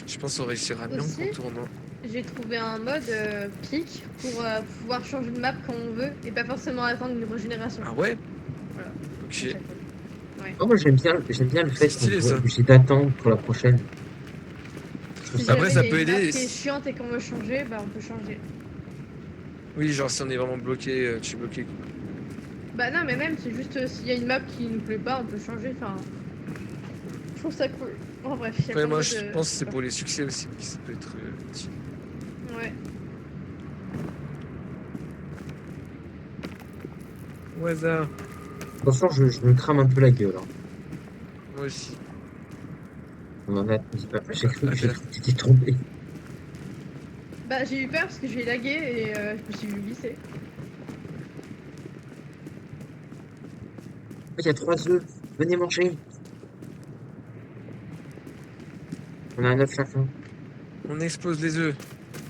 Je pense qu'on réussira mieux en Aussi, contournant. j'ai trouvé un mode pic pour pouvoir changer de map quand on veut et pas forcément attendre une régénération. Ah ouais? Voilà. Ok. Oh, moi, j'aime bien le fait C'est stylé, qu'on ça. soit obligé d'attendre pour la prochaine. Je trouve Si ça Après, jamais ça il y a peut une map aider. qui est chiante et qu'on veut changer, bah on peut changer. Oui, genre si on est vraiment bloqué, tu es bloqué. Bah non, mais même, c'est juste s'il y a une map qui nous plaît pas, on peut changer. Enfin, je trouve ça cool. En bref, il y a Après, plein moi, de je modes, pense que c'est pour les succès aussi que ça peut être utile. Ouais. Au hasard. Attention, je me crame un peu la gueule. Hein. Moi aussi. On en a, dis pas, j'ai cru que t'étais tombé. Bah Bah, j'ai eu peur parce que j'ai lagué et je me suis glisser. Il y a 3 œufs. Venez manger. On a un œuf chacun. On explose les œufs.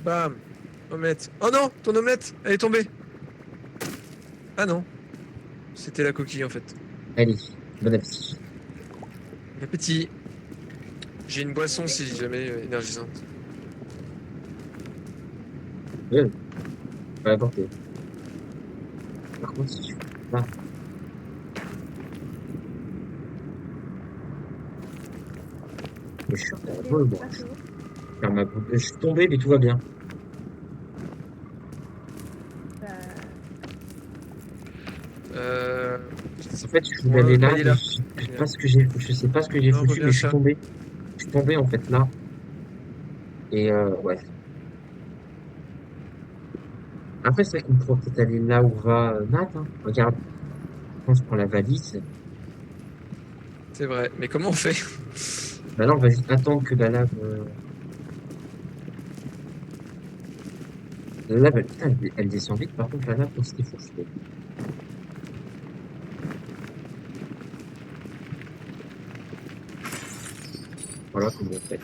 Bam. Omelette. Oh non, ton omelette, elle est tombée. Ah non. C'était la coquille en fait. Allez, bon appétit. Bon appétit. J'ai une boisson si jamais énergisante. Pas apporter. Par contre, si tu là. Je suis je suis tombé, mais tout va bien. Euh... En fait, je voulais aller là, il est mais là. je sais pas ce que j'ai Non, foutu, reviens mais je suis ça. tombé. Je suis tombé en fait là. Et ouais. Après, c'est vrai qu'on pourrait peut-être aller là où va Nat, hein. Regarde, on se prend la valise. C'est vrai. Mais comment on fait? Bah là, on va juste attendre que la lave. La lave, putain, elle descend vite, par contre, la lave, c'est fou. Voilà comment on fait.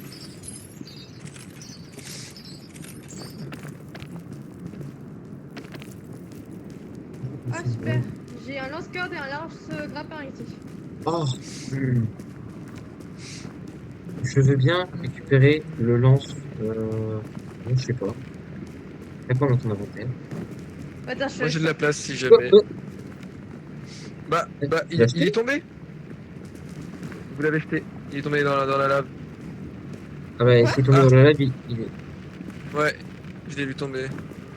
Ah, super. J'ai un lance-corde et un lance-grappin ici. Oh, je veux bien récupérer le lance. Je sais pas. C'est quoi dans ton inventaire? Attends, Moi j'ai de la place si Oh, jamais. oh, Bah, tu il l'as acheté? est tombé. Vous l'avez jeté. Il est tombé dans la lave. Ah bah, Quoi? c'est tombé Ah. dans la lave, il est. Ouais, je l'ai vu tomber.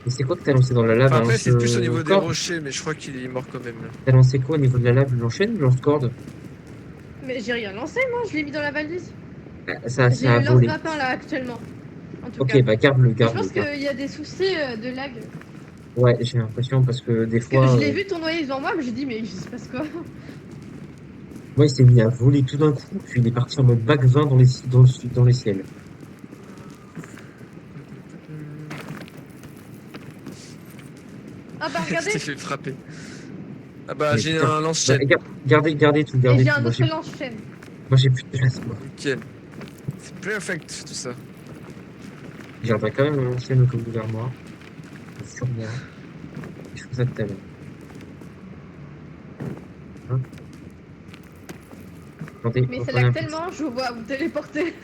Mais c'est quoi que t'as lancé dans la lave? Enfin, Un après, c'est plus au niveau des lance-corde? rochers, mais je crois qu'il est mort quand même. Là. T'as lancé quoi au niveau de la lave? L'enchaîne ou lance-corde? Mais j'ai rien lancé, moi, je l'ai mis dans la valise. Ah, ça J'ai a le volé. lance-grappin là actuellement. En tout Ok, cas. bah garde-le, Je garde-le, pense garde. qu'il y a des soucis de lag. Ouais, j'ai l'impression parce que des Parce que fois, je l'ai vu tournoyer devant moi, mais j'ai dit, mais il se passe quoi? moi il s'est mis à voler tout d'un coup, puis il est parti en mode bac 20 dans les ciels. Ah bah Je regardez, t'ai fait frapper. Ah bah, Mais j'ai putain. un lance-chaîne. Bah, gardez tout, et gardez j'ai tout. un autre lance-chaîne. Moi j'ai plus de place, moi. Nickel. C'est perfect tout ça. Je garderai quand même l'ancienne au cas où vers moi. Sur moi. Je fais ça tout à l'heure. Hein? Attendez, Mais ça reprenez un lag peu. tellement, je vous vois vous téléporter.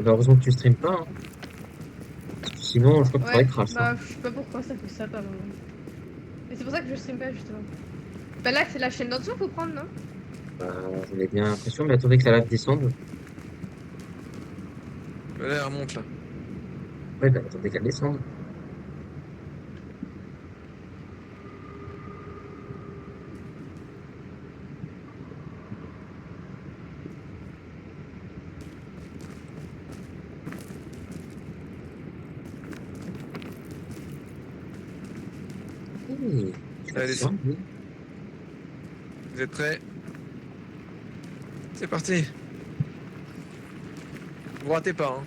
Bah, heureusement que tu streames pas, hein. Parce que sinon, je crois que tu Ouais, pourrais crash, hein. bah je sais pas pourquoi ça fait ça par moment. Mais c'est pour ça que je stream pas justement. Bah là c'est la chaîne d'en dessous faut prendre, non? Bah, j'en ai bien l'impression, mais attendez que la lave descende. Là, elle remonte là. Ouais, bah, attendez qu'elle descende. Hey, Allez, ça, oui. Vous êtes prêts? C'est parti. Vous ratez pas, hein.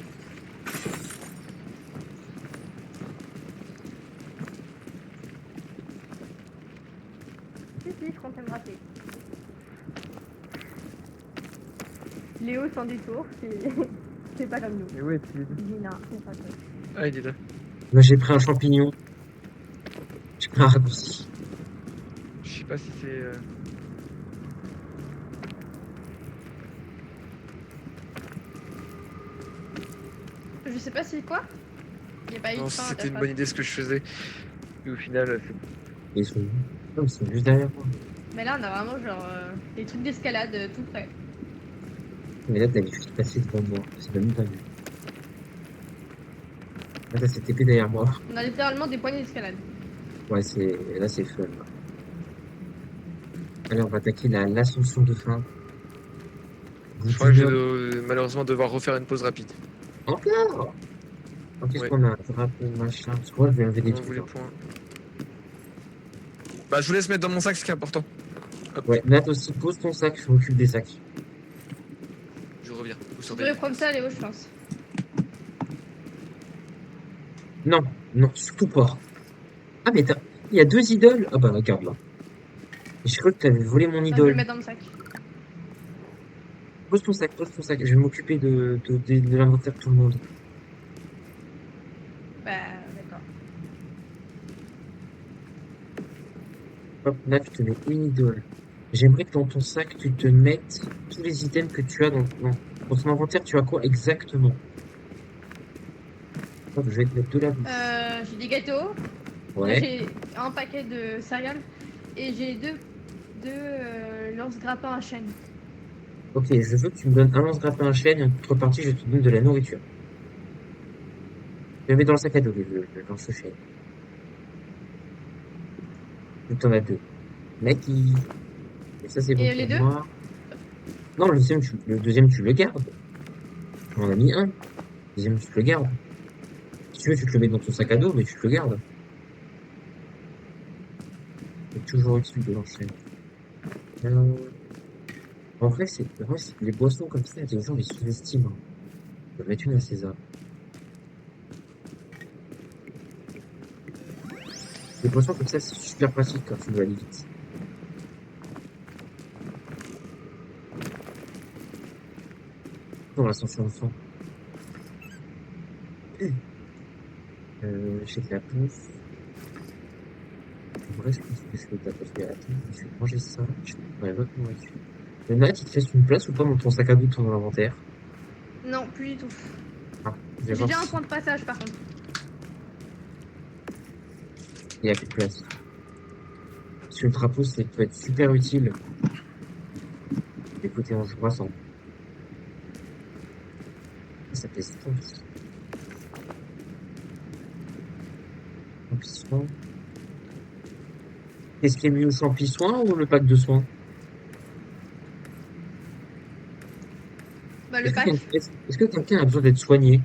Si si, je comptais me rater. Léo sans détour, c'est pas comme nous. Et où est-il? Gina, c'est pas ça. Ah, il est là. Là, j'ai pris un champignon. J'ai pris un raccourci. Je sais pas si c'est. Je sais pas si quoi? Il y a pas eu Non, de si fin à ta c'était une phrase. bonne idée ce que je faisais. Et au final, c'est. Ils sont où? Non, ils sont juste derrière moi. Mais là on a vraiment genre des trucs d'escalade tout près. Mais là, t'as juste passé devant moi. C'est même pas vu. Là, t'as cette épée derrière moi. On a littéralement des poignées d'escalade. Ouais, là, c'est fun, là. Allez, on va attaquer l'ascension de fin. Je crois que je vais malheureusement devoir refaire une pause rapide. Encore? Oh, qu'est-ce Ouais. qu'on a? Drapeau, machin. Parce que moi, je vais enlever des On trucs, vous les hein. points. Bah, je vous laisse mettre dans mon sac ce qui est important. Hop, Ouais, Nat aussi, pose ton sac, je m'occupe des sacs. je reviens. Vous Tu surveillez. devrais prendre ça Léo je pense. Non, non, surtout pas. Ah, mais il y a deux idoles. Ah bah regarde là. Je crois que t'avais volé mon Enfin, je vais le idole. mettre dans le sac. Pose ton sac, pose ton sac. Je vais m'occuper de l'inventaire de tout le monde. Bah, d'accord. Hop, là, je te mets une idole. J'aimerais que dans ton sac, tu te mettes tous les items que tu as dans ton inventaire. Tu as quoi exactement? Hop, je vais te mettre de la bouffe. J'ai des gâteaux. Là, Ouais. j'ai un paquet de céréales. Et j'ai deux lance-grappins à chaîne. Ok, je veux que tu me donnes un lance-grappin à chaîne et en contrepartie, je te donne de la nourriture. Je le mets dans le sac à dos, le lance-chaîne. Donc, t'en as deux. Mec, et ça, c'est bon Et les pour deux? moi. Non, le deuxième, tu le gardes. Tu m'en as mis un. Le deuxième, tu te le gardes. Si tu veux, tu te le mets dans ton sac à dos, mais tu te le gardes. C'est toujours utile de l'enchaîner. Euh, en vrai, les boissons comme ça, les gens les sous-estiment. Hein. Je vais mettre une à César. Les boissons comme ça, c'est super pratique quand tu veux aller vite. Dans l'ascension de sang. J'ai de la bouffe. En vrai, je pense que je vais taper à attends, je vais manger ça. Je vais prendre votre nourriture. Le Nat, il te laisse une place ou pas dans ton sac à dos de ton inventaire? Non, plus du tout. Ah, je vais J'ai voir déjà un si point de passage par contre. il y a plus de place. Parce que le drapeau, ça peut être super utile. Écoutez, on jouera ensemble. Ça fait 100 champis. Qu'est-ce qui est mieux, le champi soin ou le pack de soins? Bah, le Est-ce que, pack. est-ce que quelqu'un a besoin d'être soigné?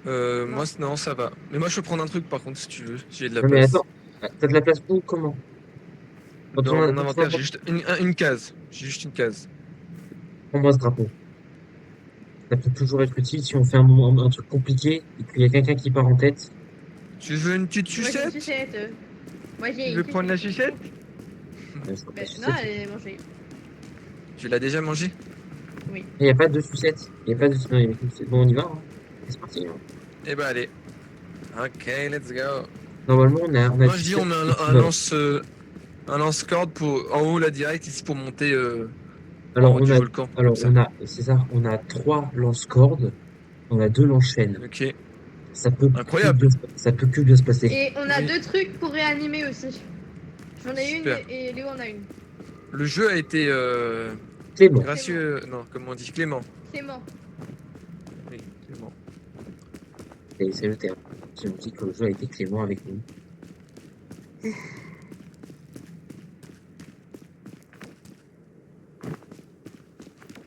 Moi, non, ça va. Mais moi, je peux prendre un truc par contre, si tu veux. J'ai de la Non mais place. attends, t'as de la place où? Comment? Dans mon Dans ton inventaire, j'ai inventaire, juste une case. J'ai juste une case. prends-moi ce drapeau. Ça peut toujours être utile si on fait un truc compliqué et qu'il y a quelqu'un qui part en tête. Tu veux une petite Moi, j'ai une sucette? sucette. Moi, j'ai Tu une veux prendre la sucette. sucette? Je crois Bah, pas non, sucette. elle est mangée. Tu l'as déjà mangé? Oui. Il n'y a pas de sucette. Il n'y a pas de non, il y a qu'une sucette. Bon, on y va. Hein. C'est parti. Hein. Eh ben, allez. Ok, let's go. Normalement, on a Moi, je dis, 17 on a épisodes. un lance-corde pour, en haut, là, direct, ici, pour monter en Alors, haut du volcan, comme ça. César, on a 3 lance-cordes. On a 2 lance-chaînes. Ok, Que incroyable. ça peut que bien se passer. Et on a Oui, deux trucs pour réanimer aussi. J'en ai une super. et Léo en a une. Le jeu a été Clément. gracieux. Non, comment on dit? Clément. Clément. Oui, Clément. Et c'est le terme. Je me dis que le jeu a été clément avec nous.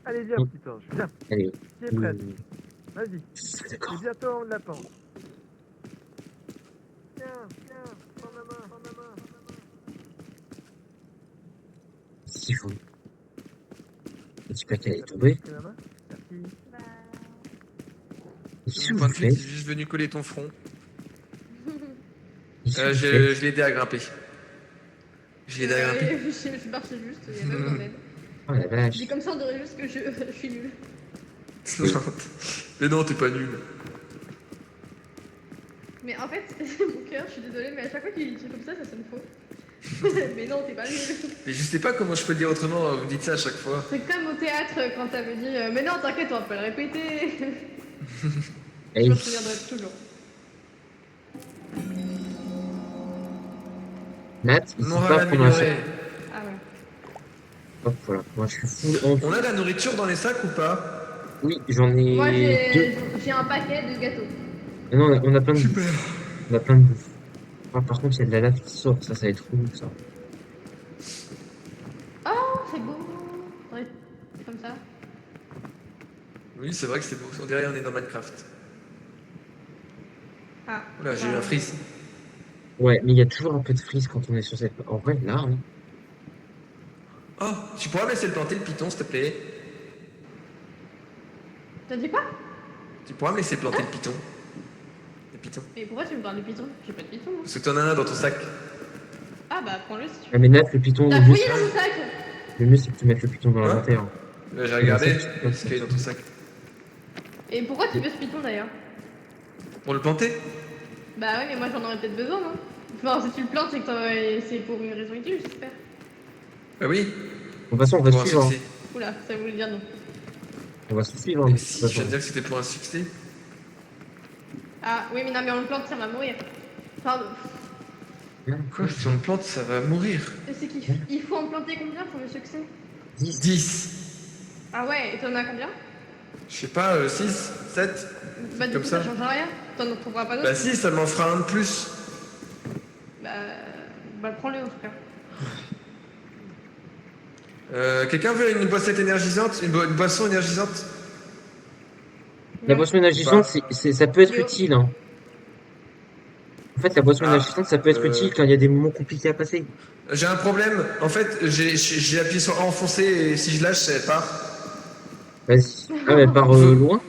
Allez, viens, Mm. petit ange. Viens, Allez. qui est prête? euh, Vas-y. D'accord. C'est bientôt en haut de la pente. Tiens, prends ma main, prends ma main. Si vous. Je dis pas qu'elle est tombée. Pris ma main? Merci. Bah... Qu'est-ce Sur que mon vous point de vue, t'es faites? juste venu coller ton front. Qu'est-ce que vous faites? Je l'ai aidé à grimper. Je l'ai aidé à grimper. je marchais juste, il y a pas besoin d'aide. Oh la vache. Dit comme ça, on dirait juste que je suis nulle. Mais non, t'es pas nul. Mais en fait, mon cœur, je suis désolée, mais à chaque fois qu'il dit des trucs comme ça sonne faux. Mais non, t'es pas nul. Mais je sais pas comment je peux le dire autrement, vous me dites ça à chaque fois. C'est comme au théâtre quand t'avais dit mais non, t'inquiète, on va pas le répéter. Je Hey, me souviendrai toujours. Nat, il faut Moral pas prendre un sac. amélioré. Ah ouais. Hop, voilà. Moi, je suis full en. On a de la nourriture dans les sacs ou pas? Oui, j'en Moi ai deux. j'ai un paquet de gâteaux. Ah non, on a plein de bouffe. Super. On a plein de bouffe. Ah, par contre, il y a de la lave qui sort. Ça va être relou, ça. Oh, c'est beau. Ouais, comme ça. Oui, c'est vrai que c'est beau. On dirait qu'on est dans Minecraft. Ah. Oula, j'ai eu un freeze. Ouais, mais il y a toujours un peu de frise quand on est sur cette. En vrai, là, hein. Oh, tu pourras me laisser le planter le python, s'il te plaît? T'as dit quoi? Tu pourras me laisser planter le python? Des pitons. Mais pourquoi tu me parles de python? J'ai pas de python. Moi. Parce que t'en as un dans ton sac. Ah bah prends-le si tu Ah, veux. mais Nat, le Python, T'as le mieux, fouillé dans mon sac? c'est que tu mettes le Python dans Hein l'inventaire. J'ai regardé Ouais, ce qu'il y a dans ton sac. Et pourquoi tu veux ce python d'ailleurs? Pour le planter? Bah ouais, mais moi j'en aurais peut-être besoin, non? Enfin, si tu le plantes, c'est que c'est pour une raison utile, j'espère. Bah oui, De toute façon, on va pour un suivre. Hein. succès. Oula, ça voulait dire non. On va se suivre. Hein, Et de toute si je viens façon. de dire que c'était pour un succès? Ah oui, mais non, mais on le plante, ça va mourir. Pardon. Quoi, si on le plante, ça va mourir. Et c'est qu'il il faut en planter combien pour le succès? 10. Ah ouais, et t'en as combien? Je sais pas, 6, 7. Bah du Comme coup, ça. ça change rien. T'en trouveras pas d'autres? Bah si, ça m'en fera un de plus. Bah, bah prends-le en tout cas. Quelqu'un veut une boissette énergisante? Une boisson énergisante? La Non. boisson énergisante, ça peut être Yo. utile. Hein. En fait, la boisson Ah, énergisante, ça peut être utile quand il y a des moments compliqués à passer. J'ai un problème. En fait, j'ai appuyé sur A enfoncé et si je lâche, elle part. Vas-y. Ah, mais par Feu. loin?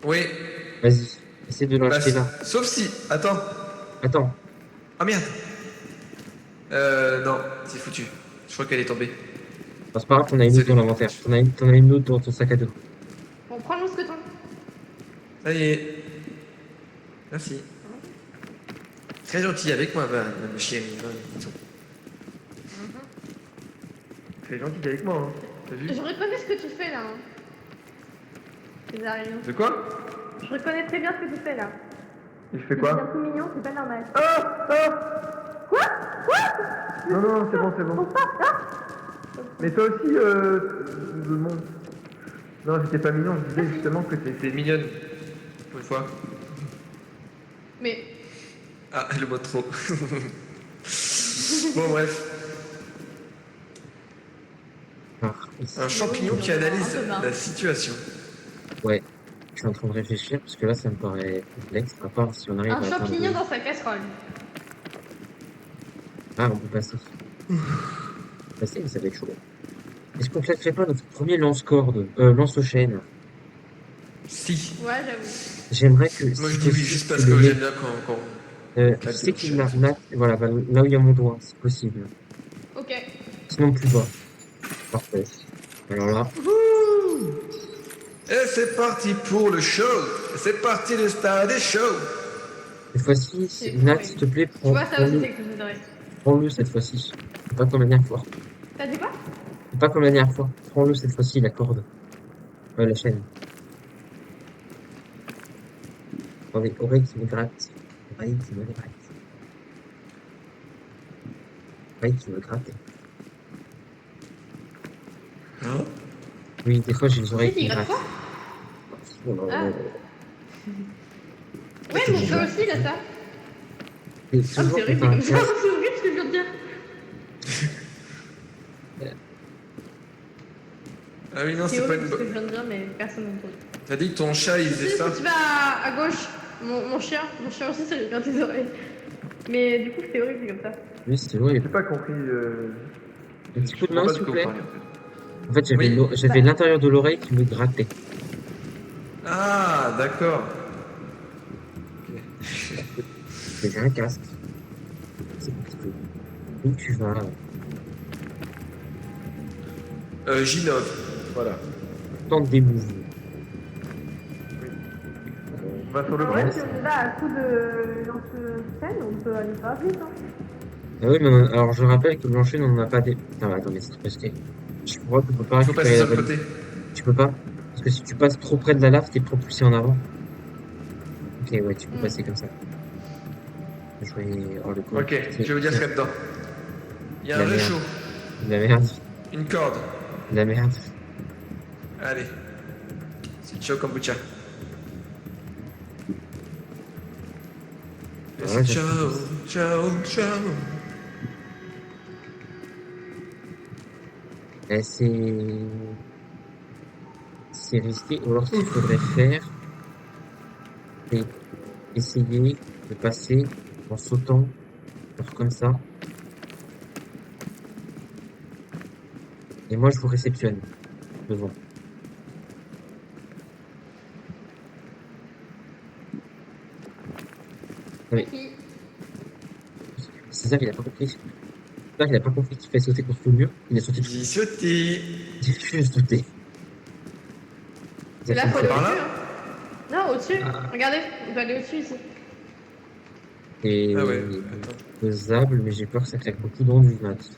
Oui. Vas-y. Essaie de Bah, l'acheter là. sauf si. Attends. Attends. Ah merde. Non, c'est foutu. Je crois qu'elle est tombée. Bah, c'est pas grave, t'en as une C'est autre dans bon. l'inventaire. T'en as une autre dans ton sac à dos. Bon, prends le mousqueton. Ça y est. Merci. Très gentil avec moi, ma chérie. Très gentil avec moi, hein. T'as vu? Je reconnais ce que tu fais là. Hein. Les araignées. De quoi? Je reconnais très bien ce que tu fais là. Et je fais C'est quoi? bien tout mignon, c'est pas normal. Non, non, c'est bon, c'est bon. Mais toi aussi, bon. Non, j'étais pas mignon, je disais justement que T'es t'étais mignonne. Pour une fois. Mais Ah, le mot de trop. Bon, bref. Ah, ici. Un champignon qui analyse la situation. Ouais. Je suis en train de réfléchir parce que là, ça me paraît complexe. À part si on arrive un à atteindre. champignon dans sa casserole. Ah, on peut passer. Passer, mais ça va être chaud. Est-ce qu'on claquerait pas notre premier lance-corde, lance-chaîne? Si. Ouais, j'avoue. J'aimerais que. Moi, si je dis oui, possible, juste parce le que mec- j'aime bien quand. tu claque sais de qu'il lance-chaîne. là, voilà, bah, là où il y a mon doigt, c'est possible. Ok. Sinon plus bas. Parfait. Alors là, Et c'est parti pour le show. C'est parti le stade des shows. cette fois-ci, C'est Nat, horrible. s'il te plaît, Tu vois, ça aussi, prends-le c'est que j'adorais. prends-le cette fois-ci. C'est pas comme la dernière fois. T'as dit quoi? C'est pas comme la dernière fois. Prends-le cette fois-ci, la corde. La chaîne. Attendez, oreille qui me gratte. Oreille qui me gratte. Oreille qui me gratte. Hein? Oui, des fois j'ai les oreilles Qui qui me gratte grattent. quoi? Oh non, Ah. non, Ouais, mais toi aussi, là, ça. Et Ah, mais c'est toujours horrible, quand t'as un c'est comme ça. casque, C'est horrible ce que je viens de dire. Ah oui, non, C'est c'est pas horrible une ce que bonne. je viens de dire, mais personne n'entend. T'as dit que ton chat il faisait Si, ça? si tu vas à gauche, mon chien aussi, ça lui vient tes oreilles. Mais du coup, c'était horrible, c'est comme ça. oui, c'était J'ai horrible. pas compris. Un petit coup de je comprends main, pas s'il de vous quoi plaît. vous parlez, en fait. En fait, j'avais Oui. j'avais l'intérieur de l'oreille qui me grattait. Ah, d'accord. J'ai un casque. C'est compliqué. Où tu vas? Ginov. Voilà. Tente des moves. On va sur le Ah banc. ouais, si on est là à coup de lance-chaîne, on peut aller pas vite. Hein. Ah oui, mais alors je rappelle que Blanchet n'en a pas des. Putain, mais attendez, c'est parce que. Je crois que tu peux pas Il faut passer récupérer la sur le valise. côté. Tu peux pas. Parce que si tu passes trop près de la lave, t'es propulsé en avant. Ok, ouais, tu peux passer comme ça. Je vais. Oh, le con. Ok, je vais vous dire ce qu'il y a dedans. Il y a un La merde. réchaud, De la merde. une corde. De la merde. Allez. C'est chaud kombucha. Et Ouais, c'est j'ai- ciao, ciao, ciao. Eh, c'est risqué. Ou alors, ce qu'il faudrait faire, c'est essayer de passer en sautant, faire comme ça. Et moi, je vous réceptionne devant. Oui. Oui. César, il a pas compris. César, il a pas compris qu'il fallait sauter contre le mur. Il a sauté tout. J'y sauté. Il a juste sauté. Mais là, faut aller Par au-dessus. là Hein. Non, au-dessus. Ah. Regardez, on peut aller au-dessus ici. C'est Ah ouais, attends. faisable, mais j'ai peur que ça claque beaucoup d'enduit, Max.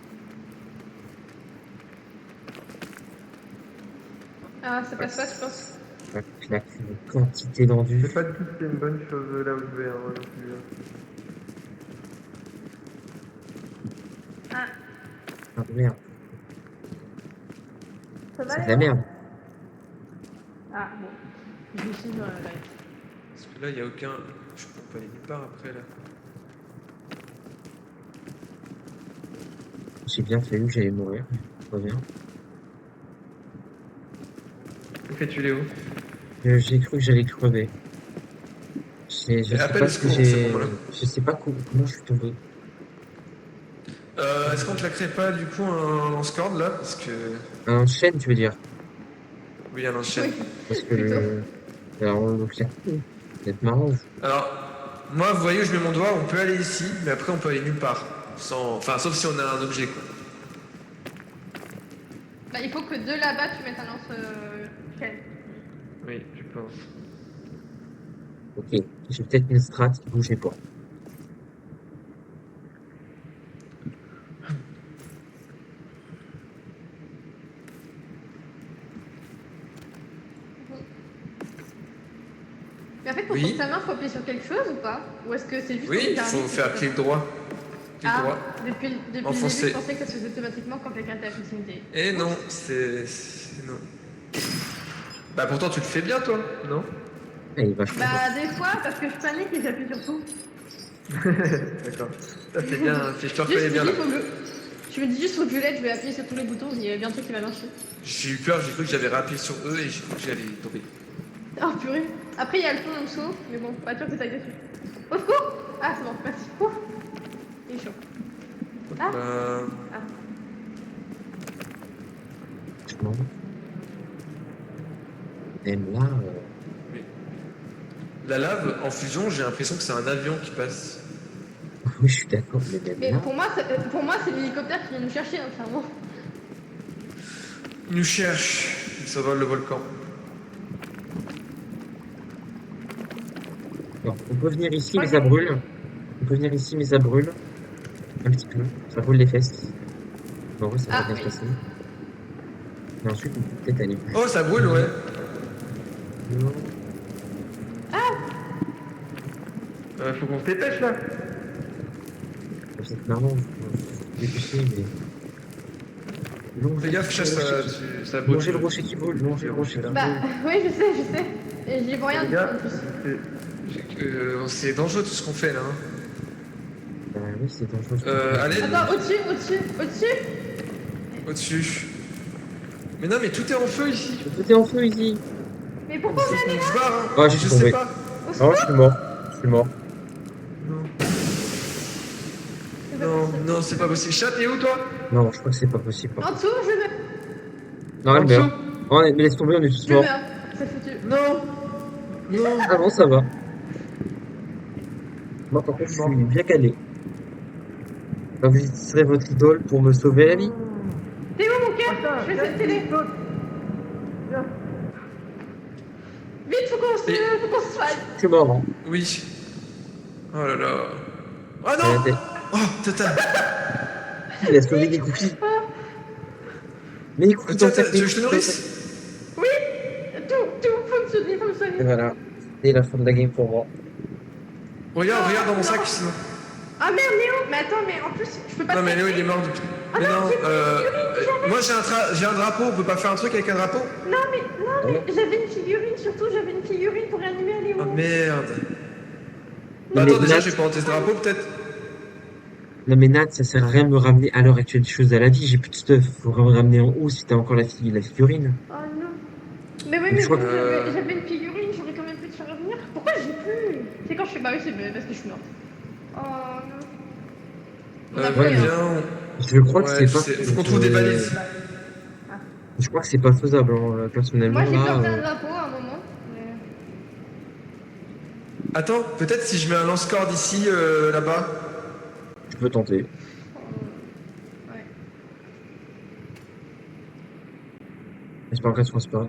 Ah, ça passe pas, je pense. Ça claque une quantité d'enduit. Je sais pas du tout si c'est une bonne chose là où je vais. Hein, non plus. Ah, Ah merde, ça va c'est de Léo la merde. Ah, bon. Je me suis dans la live. Parce que là, il n'y a aucun. Je peux pas aller nulle part après là. J'ai bien fait que j'allais mourir. Pas bien. Que fais-tu, Léo? J'ai cru que j'allais crever. Je sais appelle pas le ce que secours, j'ai. c'est bon, là. Je sais pas comment je suis tombé. Est-ce qu'on claquerait pas du coup un lance-corde là? Parce que. Un chaîne, tu veux dire? Oui, un lance-chaîne. Oui. Parce que Plutôt. alors on claque tout. C'est marrant. Alors, moi, vous voyez où je mets mon doigt, on peut aller ici, mais après on peut aller nulle part. Sans... Enfin, sauf si on a un objet quoi. Bah, il faut que de là-bas, tu mettes un lance chaîne. Oui, je pense. Ok, j'ai peut-être une strat, bougez pas. Mais en fait, pour Oui. prendre sa main, faut appuyer sur quelque chose ou pas? Ou est-ce que c'est juste Oui, pour il faire faut vite, faire c'est clic droit. Clic Ah, droit. depuis le début, Enfoncer. je pensais que ça se faisait automatiquement quand quelqu'un était à proximité. Et non, non. Bah pourtant tu le fais bien toi, non? Ah, il est vachement fort. Bah, des fois, parce que je panique et j'appuie sur tout. D'accord. Ça c'est bien, je te Juste, reconnais bien là. je me dis juste, faut que je l'aide, je vais appuyer sur tous les boutons, il y a bien un truc qui va marcher. J'ai eu peur, j'ai cru que j'avais rappelé sur eux et j'ai cru que j'allais tomber. Oh purée. Après, il y a le pont en dessous, mais bon, pas sûr que ça aille dessus. Au secours! Ah, c'est bon, merci. Ouf. Il est chaud. Ah. Bah, Franchement. Même là, la lave en fusion, j'ai l'impression que c'est un avion qui passe. oui, je suis d'accord, mais même Mais là. pour moi, c'est l'hélicoptère qui vient nous chercher, hein, clairement. Il nous cherche, il s'envole le volcan. Alors, on peut venir ici, mais ça brûle. On peut venir ici, mais ça brûle. Un petit peu. Ça brûle les fesses. Bon, en vrai, ça va Ah, bien se oui. passer. Et ensuite, on peut peut-être aller plus Oh, ça brûle, ouais. loin. Faut qu'on se dépêche là. Ça peut être marrant. Faut se dépêcher, mais. Fais gaffe, chasse, ça brûle. Longez le rocher qui brûle. Longez le rocher qui brûle. Bah, oui, je sais. Et j'y vois rien Les du tout gars, en plus. C'est dangereux tout ce qu'on fait là. Hein. Oui, c'est dangereux. Allez, Attends, au-dessus. au-dessus. Mais non, mais tout est en feu ici. Tout est en feu ici. Mais pourquoi on est allé On se barre, hein. Ah, je suis sais tombé. pas. au Oh, secours? je suis mort. Je suis mort. Non, c'est pas possible. Chat, t'es où toi? Non, je crois que c'est pas possible. En dessous, je meurs. Non, En elle meurt. dessous? Oh, mais laisse tomber, on est tous Je morts. meurs. C'est foutu. Non. Ah non, ça va. Moi, par contre, je suis bien calé. Bah, vous utiliserez votre idole pour me sauver la vie. T'es où mon cœur? Attends, Je fais cette télé. Vite, faut qu'on se soigne. Je suis mort, hein. Oui. Oh là là. Oh non. Regardez. Oh, total. Il a sauvé des cookies. Mais les cookies Tiens, dans ta tu veux que je te nourrisse? Oui, tout, faut me Et soigner. voilà. C'était la fin de la game pour moi. Regarde dans mon Non. sac sinon. Ah merde, Léo. Mais attends, mais en plus, je peux pas Non te mais Léo passer. il est mort depuis. Ah Mais non, non, moi j'ai un drapeau, on peut pas faire un truc avec un drapeau? Non, mais j'avais une figurine, surtout, j'avais une figurine pour réanimer Léo. Oh merde. Non, Attends, mais déjà Nat- je vais planter ce drapeau peut-être. Non mais Nat, ça sert à rien de me ramener à l'heure actuelle des choses à la vie. J'ai plus de stuff. Faut me ramener en haut si t'as encore la figurine. Oh non. Mais oui, Mais mais je crois bon, que- j'avais une figurine, j'aurais quand même pu te faire revenir. Pourquoi j'ai plus? C'est quand je suis. Bah oui, c'est parce que je suis morte. Oh non. On a Ouais, pris, hein. viens. Je crois que Ouais, c'est je pas. sais, faut qu'on trouve des balises. Je crois que c'est pas faisable, hein, personnellement. Moi j'ai là, planté un drapeau à un moment. Mais... Attends, peut-être si je mets un lance-corde ici, là-bas. Tu peux tenter. Ouais. J'espère que ça se passe pas.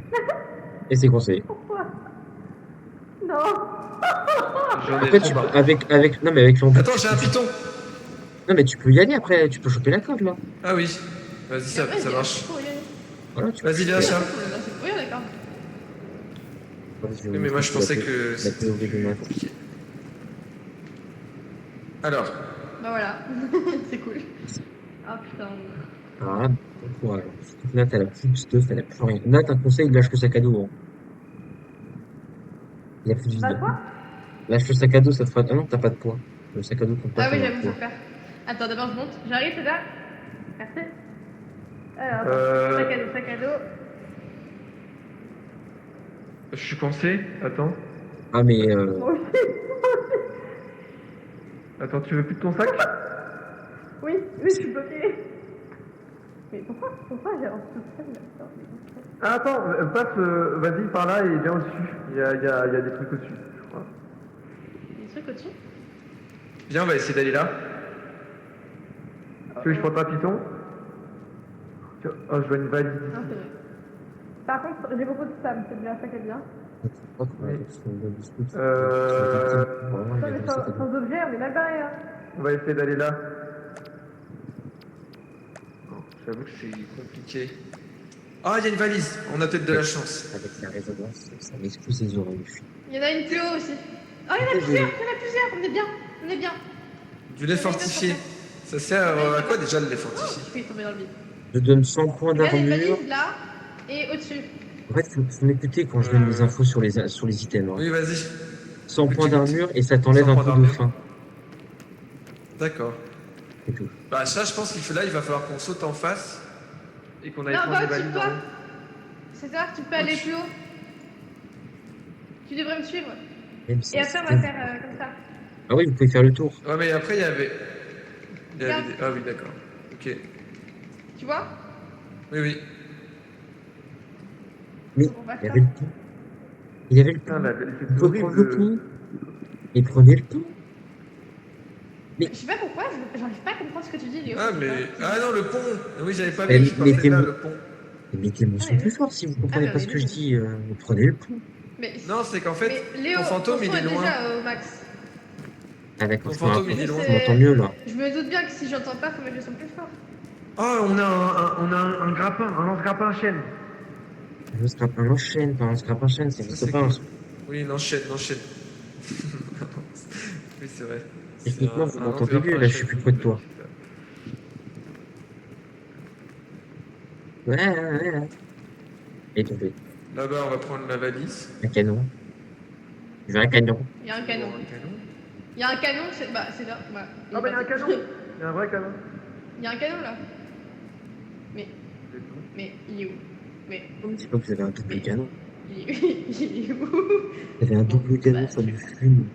Et c'est conseillé. Non. J'en ai Après, trop tu peux, marre. non, mais avec l'envie. Attends, j'ai un piton. Non, mais tu peux y aller après, tu peux choper la corde là. Ah oui. Vas-y, ça marche. Voilà, tu peux Vas-y, choper viens, la- Charles. Oui, d'accord. Vas-y, je vais Oui, vous mais moi je montrer pensais la que la c'était théorie du match. compliqué. Alors, Bah voilà. C'est cool. Ah putain. Ah, bon courage. Surtout que Nat, elle a plus de stuff, elle a plus rien. Nat, un conseil, lâche le sac à dos. Hein. Il y a plus de Bah vide. quoi? Lâche le sac à dos, ça te fera. Ah non, t'as pas de poids. Le sac à dos compte pas Ah oui, comme un j'avoue, faut poids. le faire. Attends, d'abord je monte. J'arrive, c'est ça? Merci. Alors, Euh. attends. Sac à dos. Je suis coincé. Attends. Ah, mais Moi aussi. Attends, tu veux plus de ton sac? Oui, je suis bloquée. Mais pourquoi j'ai un tout seul là? Ah, attends, passe, vas-y par là et viens au-dessus. Il y a des trucs au-dessus, je crois. Des trucs au-dessus? viens, on va essayer d'aller là. Tu veux que je prenne un piton? Oh, je vois une valise Non, ici. c'est vrai. Par contre, j'ai beaucoup de sable, c'est bien ça qui est bien. pas qu'on a des biscuits. Euh. Non, mais sans objet, on est mal barré là. On va essayer d'aller là. J'avoue que c'est compliqué. Ah, il y a une valise. On a peut-être de la chance. Avec la résonance, ça m'excuse les oreilles. Il y en a une plus haut aussi. Oh, il y en a plusieurs, on est bien. Du lait fortifié. Ça sert à quoi déjà le lait fortifié? Je vais tomber dans le vide. Je donne 100 points Il y a une d'armure. valise là et au-dessus. En fait, faut m'écouter quand je donne les infos sur les items. Hein. Oui, vas-y. 100 points Écoute. d'armure et ça t'enlève 100 un points coup de d'armure. faim. D'accord. C'est tout. Bah ça, je pense qu'il faut là, il va falloir qu'on saute en face et qu'on aille Non, prendre va les au-dessus de valises en toi. haut. C'est ça, tu peux aller plus haut. Tu devrais me suivre. Même si Et après, on c'est- va faire comme ça. Ah oui, vous pouvez faire le tour. Ouais, mais après, il y avait Regarde. des... Ah oui, d'accord. Ok. Tu vois? Oui, oui. Mais On va il y faire. avait le pont. Il y avait le pont. Putain, Vous c'est pouvez prendre le horrible. pont. Et prenez le pont. Je sais pas pourquoi, j'arrive pas à comprendre ce que tu dis, Léo. Ah, mais... Ah non, le pont. Oui, j'avais pas Eh, vu. Je pensais mettez-moi- là, le pont. Et mettez-moi son Ah, plus fort si vous comprenez mais pas on ce est que je nuls. dis. Vous prenez le pont. Mais, Non, c'est qu'en fait, mais Léo, ton fantôme, il son est loin. déjà au max. Ah d'accord, Ton je me fantôme, il rapproche. est loin. Je m'entends mieux là. Je me doute bien que si j'entends pas, faut mettre le son plus fort. Oh, on a un grappin, un lance-grappin à chaîne. Un scrapin enchaîne, pas un scrapin chaîne, ça Ça, n'existe c'est pas. cool. Oui, l'enchaîne. Oui, c'est vrai. Techniquement, C'est vous un m'entendez lance-grappin mieux, à là, je suis chaîne. plus près de toi. Ouais. Et tombé. Là-bas, on va prendre la valise. Un canon. Je veux un canon. Il y a un canon. Un canon. Il y a un canon, c'est là. Bah, Ah bah il y a un canon. Il y a un vrai canon. Il y a un canon là. Mais il est où? Mais Je dis pas que vous avez un double canon. il est où? Vous avez un double canon, ça me fume.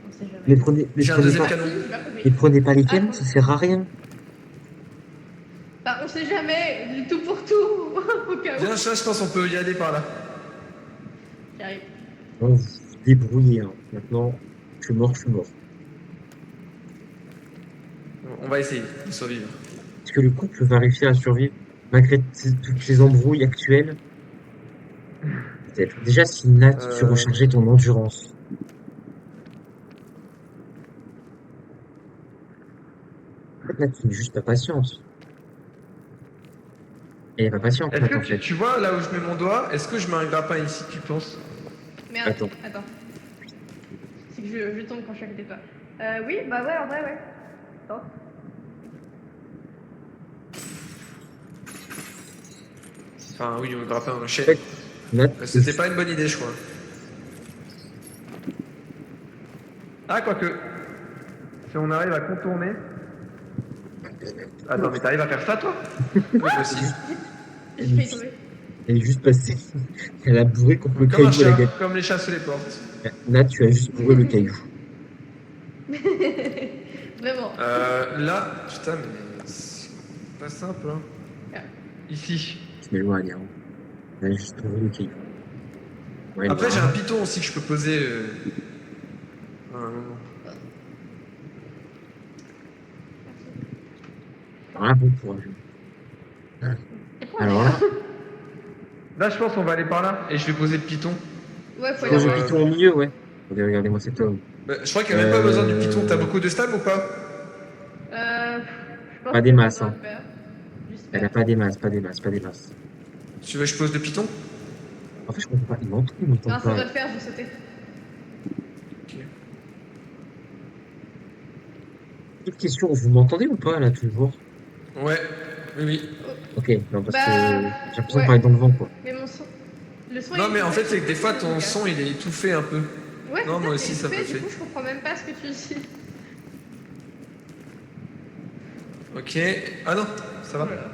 On sait jamais. Mais prenez J'ai un pas, deuxième canon. mais prenez pas les canons, ça sert à rien. Bah, on sait jamais, tout pour tout, au cas où. Viens, ça, je pense qu'on peut y aller par là. J'arrive. Bon, vous vous débrouillez, hein. Maintenant, je suis mort. On va essayer de survivre. Est-ce que le couple va réussir à survivre malgré toutes ces embrouilles actuelles? Peut-être. Déjà, si Nat, tu rechargeais ton endurance. En fait, Nat, tu n'es juste pas patiente. Elle est pas patiente, Est-ce Nat, que en fait. tu vois là où je mets mon doigt? Est-ce que je mets un grappin ici, tu penses? Merde, Attends. C'est que je tombe quand je suis à côté de toi. Oui, bah ouais, en vrai, ouais. Attends. Enfin, oui, un grappin, un chêne. En fait, Nat, C'était pas une bonne idée, je crois. Ah, quoique. Si on arrive à contourner. Attends, mais t'arrives à faire ça toi? Oui, moi aussi. J'ai failli tomber. elle est juste passée. Elle a bourré contre le Comme un caillou à la chat, gueule. comme les chats sous les portes. Nat, tu as juste bourré le caillou. Vraiment. Là, putain, mais c'est pas simple, hein. Ah. Ici. Je m'éloigne, hein. Elle a juste bourré le caillou. Ouais, Après, bah, j'ai un piton aussi que je peux poser Ah, bon courage. Alors là, Là, je pense qu'on va aller par là et je vais poser le piton. Ouais, faut Genre, aller pose le voir. piton au milieu, ouais. Regardez-moi cet homme. Bah, je crois qu'il n'y a même pas besoin du piton. T'as beaucoup de stab ou pas? Je pense Pas des que masses, ça doit hein. le faire. Je sais Elle pas. a pas des masses, pas des masses, pas des masses. Tu veux que je pose le piton? En fait, je comprends pas. Il m'entend Non, ça doit pas. le faire, je vais sauter. Petite question, vous m'entendez ou pas, là, toujours? Ouais, oui, oui. Ok, non, parce Bah, que j'ai l'impression de ouais. parler dans le vent, quoi. Mais mon son. Le son Non, est mais en étouffé, fait, c'est que des fois, ton gars. son, il est étouffé un peu. Ouais, Non, c'est moi ça, aussi, c'est ça me étouffé, fait. du coup, je comprends même pas ce que tu dis. Ok. Ah non, ça va. Voilà.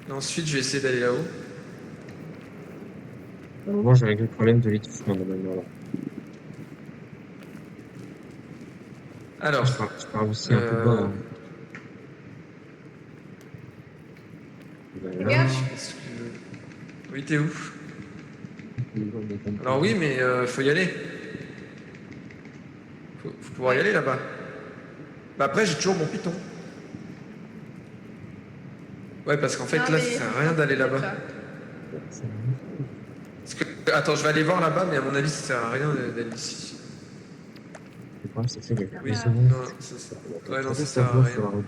Et ensuite, je vais essayer d'aller là-haut. Moi, j'ai réglé le problème de l'étouffement, normalement, là. Alors, Je parle aussi un peu bas, hein. Voilà. Regarde. est-ce que... Oui, t'es où? Les gens m'entendent pas. Alors oui, mais faut y aller. Faut pouvoir y aller là-bas. Bah après, j'ai toujours mon piton. Ouais, parce qu'en fait, Non, là, mais ça sert à c'est rien ça, d'aller c'est là-bas. ça. Parce que... Attends, je vais aller voir là-bas, mais à mon avis, ça sert à rien d'aller ici. Le problème, c'est que ça, il y a de la Oui, résonance. non, ça... Ouais, non, ça sert à rien.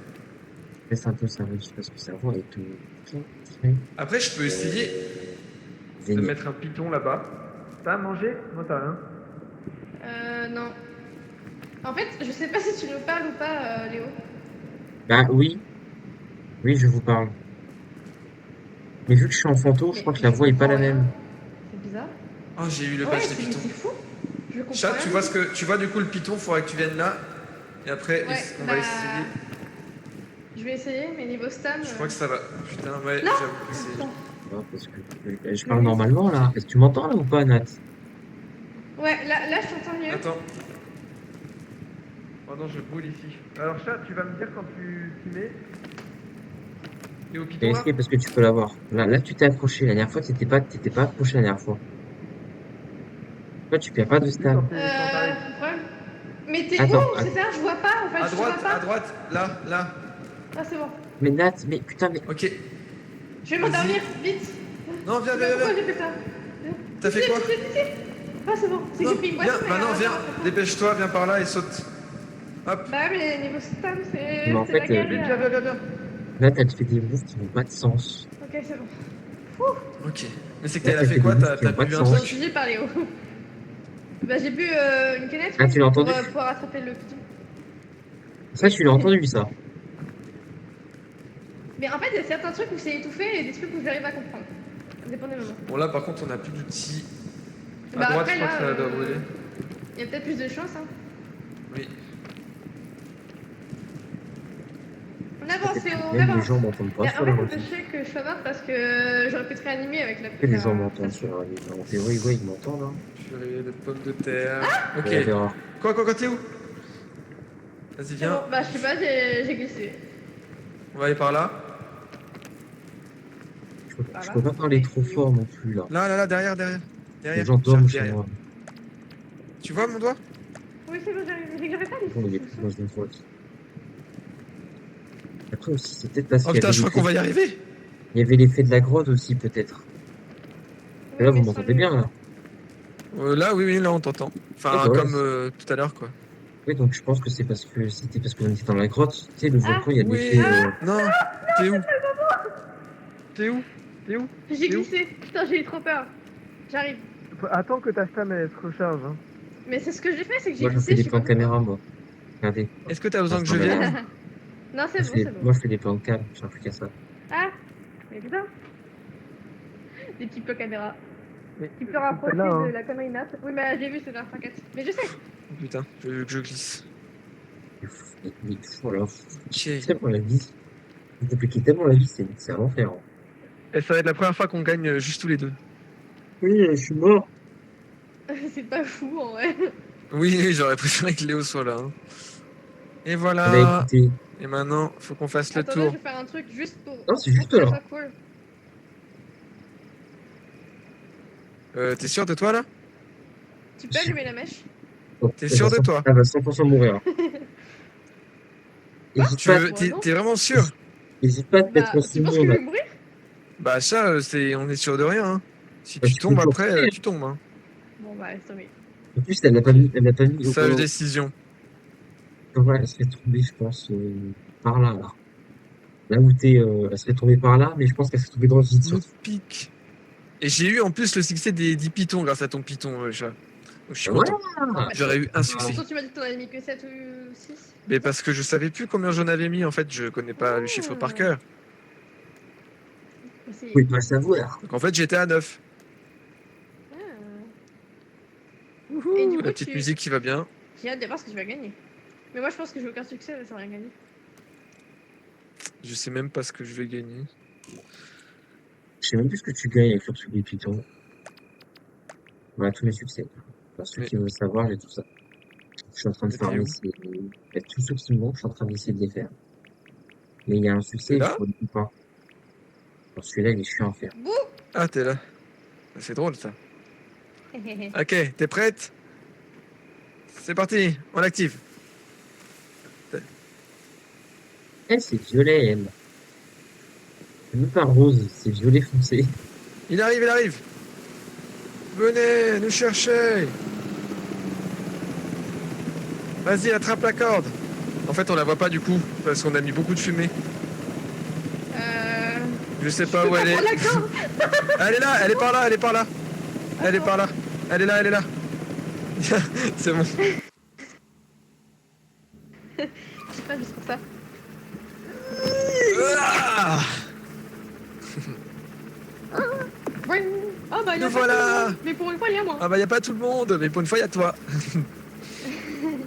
Laisse un peu sa réussite parce que sa voix est très Après, je peux essayer de vénère. mettre un piton là-bas. T'as à manger? Moi, t'as rien. Non. En fait, je sais pas si tu nous parles ou pas, Léo. Bah oui, oui, je vous parle. Mais vu que je suis en fantôme, je Mais crois que la voix est pas la comprends rien. même. C'est bizarre. Oh, j'ai eu le Ouais, patch des c'est pitons. fou. Je comprends Chat, rien tu du vois tout. ce que... Tu vois du coup le piton, faudrait que tu viennes là. Et après, Ouais, on va bah, essayer. Je vais essayer, mais niveau stam. Je crois que ça va. Putain, ouais, Non. j'avoue que c'est... Putain. Non, parce que je parle normalement là. Est-ce que tu m'entends là ou pas, Nat? Ouais, là, je t'entends mieux. Attends. Oh non, je brûle ici. Alors chat, tu vas me dire quand tu t'y mets. Et au T'as piton là? essayé parce que tu peux l'avoir. Là, tu t'es accroché. La dernière fois, t'étais pas accroché la dernière fois. Toi, tu perds pas de stab. Ouais. Mais t'es Attends, où? C'est ça, je vois pas en fait. À Je vois droite, pas. à droite, là. Ah, c'est bon. mais Nat, mais putain, mais Ok. Je vais m'endormir, vite. Non, viens, Pourquoi viens. j'ai fait ça? T'as fait quoi? Ah, c'est bon. C'est que j'ai pris une boîte. Viens, bah non, viens. Dépêche-toi, viens par là et saute. Hop. Bah, mais niveau stam, c'est Mais en c'est fait, la galère. Viens. Nat, elle te fait des moves qui n'ont pas de sens. Ok, c'est bon. Ok. Mais c'est que Là, elle a t'as fait fait quoi? des T'as moves qui ont pas bu de un sens. truc? Je suis par Léo. Bah, j'ai bu une canette Ah, tu l'as entendu? pour pouvoir attraper le piton. Ça, tu l'as entendu, ça. Mais en fait, il y a certains trucs où c'est étouffé et des trucs où j'arrive à comprendre. Dépendamment. Bon là par contre on a plus d'outils. À Bah, droite après, je crois là, que ça doit brûler. Il y a peut-être plus de chance, hein. Oui. On avance, Léo, on Même les avance. gens m'entendent pas Et sur en la fait, moitié. je sais que je suis morte parce que j'aurais pu te réanimer avec la Que les gens m'entendent station. sur la ligne. En théorie, ouais, ils m'entendent, hein. Purée de pommes de terre. Ok. On verra. Quoi, t'es où? Vas-y C'est viens, bon, bah, je sais pas, j'ai glissé. on va aller par là. Je peux pas parler trop fort non plus, là. Là, derrière. Les gens dorment chez derrière. moi. Tu vois mon doigt? Oui, c'est bon, j'arrive. C'est que j'avais pas On les est plus dans une faute. Après aussi, c'est peut-être parce Oh qu'il y putain, avait je crois qu'on l'effet... va y arriver. Il y avait l'effet de la grotte aussi, peut-être. Oui, Là, mais vous sans m'entendez le- bien, là. Là, oui, là on t'entend. Enfin, Ouais, bah ouais, comme tout à l'heure quoi. Oui, donc je pense que c'est parce que c'était parce qu'on était dans la grotte. Tu sais, le volcan, il y a Oui. l'effet... Non, t'es où? T'es où? J'ai glissé. Putain, j'ai eu trop peur. J'arrive. Attends que ta stam elle se recharge. Hein. Mais c'est ce que j'ai fait, c'est que j'ai Moi, je glissé. fais des sais plans pas de caméra, moi. Regardez. Est-ce que t'as besoin que je Instant vienne? malade. Non, c'est bon, c'est bon. Moi, je fais des plans de cam. J'ai plus qu'à ça. Ah, mais putain. Des petits plans caméra. Mais Tu peux rapprocher là, hein. de la connerie Nat. Oui, mais j'ai vu, c'est dans 5 Mais je sais. Oh, putain, je veux que je glisse. Mais voilà. Ok. C'est tellement la vie. C'est compliqué tellement la vie, c'est un enfer. Hein. Et ça va être la première fois qu'on gagne juste tous les deux. Oui, je suis mort. C'est pas fou en vrai. Oui, j'aurais préféré que Léo soit là. Hein. Et voilà. Bah écoutez, Et maintenant, faut qu'on fasse le Attendez, je tour. vais faire un truc juste pour. Non, c'est juste pour que ça là. soit cool. T'es sûr de toi là? Tu peux allumer la mèche? T'es sûr de toi? Elle va 100% mourir. Hésite Tu pas, veux, t'es vraiment sûr? hésite pas à te mettre Bah, en tu penses que je sous-monde. vais mourir? Bah ça, on est sûr de rien. Hein. Si Bah, tu tu peux tombes toujours après, sauter. tu tombes. Hein. Bon, bah, laisse tomber. En plus, elle l'a pas mis Sage décision. ouais, elle serait tombée, je pense, par là, là. Là où elle serait tombée par là, mais je pense qu'elle serait tombée dans le vide, Le surtout. pic. Et j'ai eu en plus le succès des pitons grâce à ton piton, chat. Donc je suis Voilà! content. J'aurais eu un succès. Pourtant, tu m'as dit que t'en avais mis que 7 ou 6. Mais parce que je savais plus combien j'en avais mis, en fait, je connais pas le chiffre par cœur. Vous pouvez pas le savoir. Donc en fait, j'étais à 9. Et du coup, La petite musique qui va bien. j'ai hâte de voir ce que tu vas gagner. Mais moi, je pense que je veux aucun succès, ça va rien gagner. Je sais même pas ce que je vais gagner. Je sais même plus ce que tu gagnes avec le truc des pitons. Voilà, tous mes succès. Pour ceux Mais- qui veulent savoir, j'ai tout ça. Je suis en train de Mais t'es farmer où? tous ceux qui me manquent, je suis en train d'essayer de les faire. Mais il y a un T'es succès, je là? crois du pas. Alors celui-là, il est chiant à faire. Bouh. Ah, t'es là. C'est drôle ça. Ok, t'es prête? C'est parti, on l'active. Elle, c'est violet, elle. C'est même pas rose, c'est violet foncé. Il arrive, il arrive. Venez nous chercher. Vas-y, attrape la corde. En fait, on la voit pas du coup, parce qu'on a mis beaucoup de fumée. Je sais pas où elle est. Elle est là, elle est par là, elle est par là. Elle est par là. Elle est là, elle est là. C'est bon. Je sais pas, juste pour ça. Ah, Ouais. Ah bah, il y a nous pas tout le voilà. monde. Mais pour une fois, il y a moi. Ah bah y a pas tout le monde, mais pour une fois y a toi.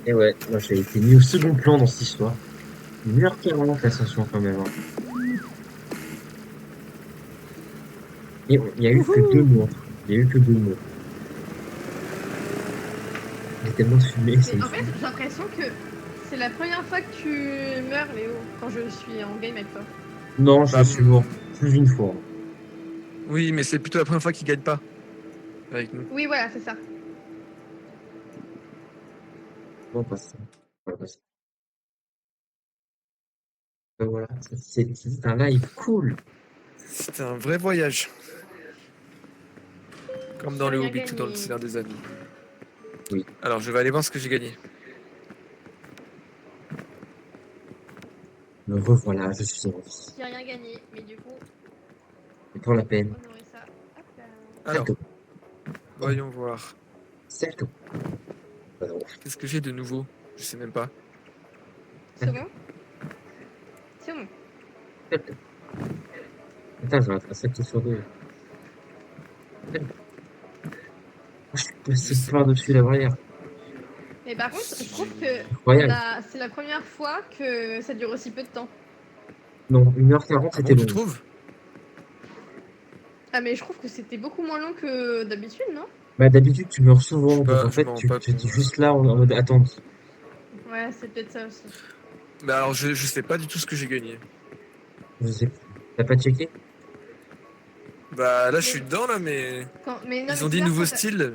Et ouais, moi j'ai été mis au second plan dans cette histoire. 1h40 l'ascension quand même. Hein. Et il y a eu que 2 mois. Il y a eu que 2 mois. Il y a tellement de fumée, c'est Mais une en fait, j'ai l'impression que c'est la première fois que tu meurs, Léo, quand je suis en game avec toi. Non, je Bah, suis mort plus d'une fois. Oui, mais c'est plutôt la première fois qu'il gagne pas avec nous. Oui, voilà, c'est ça. Non, pas ça. Pas ça. Voilà, c'est un live cool. C'était un vrai voyage. Comme dans J'ai le rien Hobbit ou dans le gagné. Seigneur des Anneaux. Oui. Alors je vais aller voir ce que j'ai gagné. Me revoilà, je suis en vie. J'ai rien gagné, mais du coup, Et pour la peine, on aurait ça. Hop là. Alors, salto, voyons voir. salto. Pas drôle. Qu'est-ce que j'ai de nouveau? Je sais même pas. C'est bon? C'est bon. Salto. Attends, je vais un salto sur deux. Salto. Je suis passé par-dessus la barrière. Mais par contre, je trouve que Incroyable. c'est la première fois que ça dure aussi peu de temps. Non, 1h40 Ah c'était bon, tu long. trouves? Ah, mais je trouve que c'était beaucoup moins long que d'habitude, non? Bah d'habitude tu meurs Je souvent, sais donc pas, en je fait m'en rends tu pas es compte. juste là en mode attente. Ouais, c'est peut-être ça aussi. Mais alors je sais pas du tout ce que j'ai gagné. Je sais pas. T'as pas checké? Bah là je suis dedans là, mais Mais non, ils mais ont dit c'est nouveau quand t'as- style.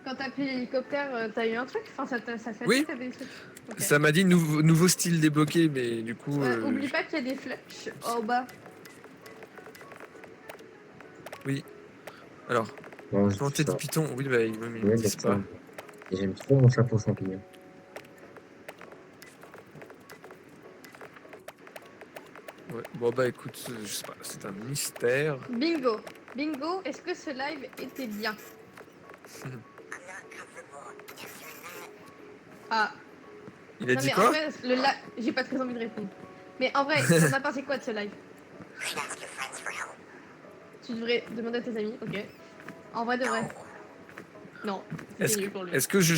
Quand t'as pris l'hélicoptère, t'as eu un truc? Enfin, ça fait Oui. t'avais des trucs. Ok. Ça m'a dit nouveau style débloqué, mais du coup. Ouais, oublie pas qu'il y a des flèches en bas. Alors, Non, je planter dis du ça. python, oui bah ils Ouais, me disent donc ça. pas. Et j'aime trop mon chapeau champignon. Ouais. Bon bah écoute, je sais pas, c'est un mystère. Bingo. Bingo, est-ce que ce live était bien? Ah. Il a Non, dit mais quoi? en vrai, j'ai pas très envie de répondre. Mais en vrai, t'en as pensé quoi de ce live? Tu devrais demander à tes amis, ok. En vrai de vrai. Non, Est-ce c'est nul pour lui. est-ce que je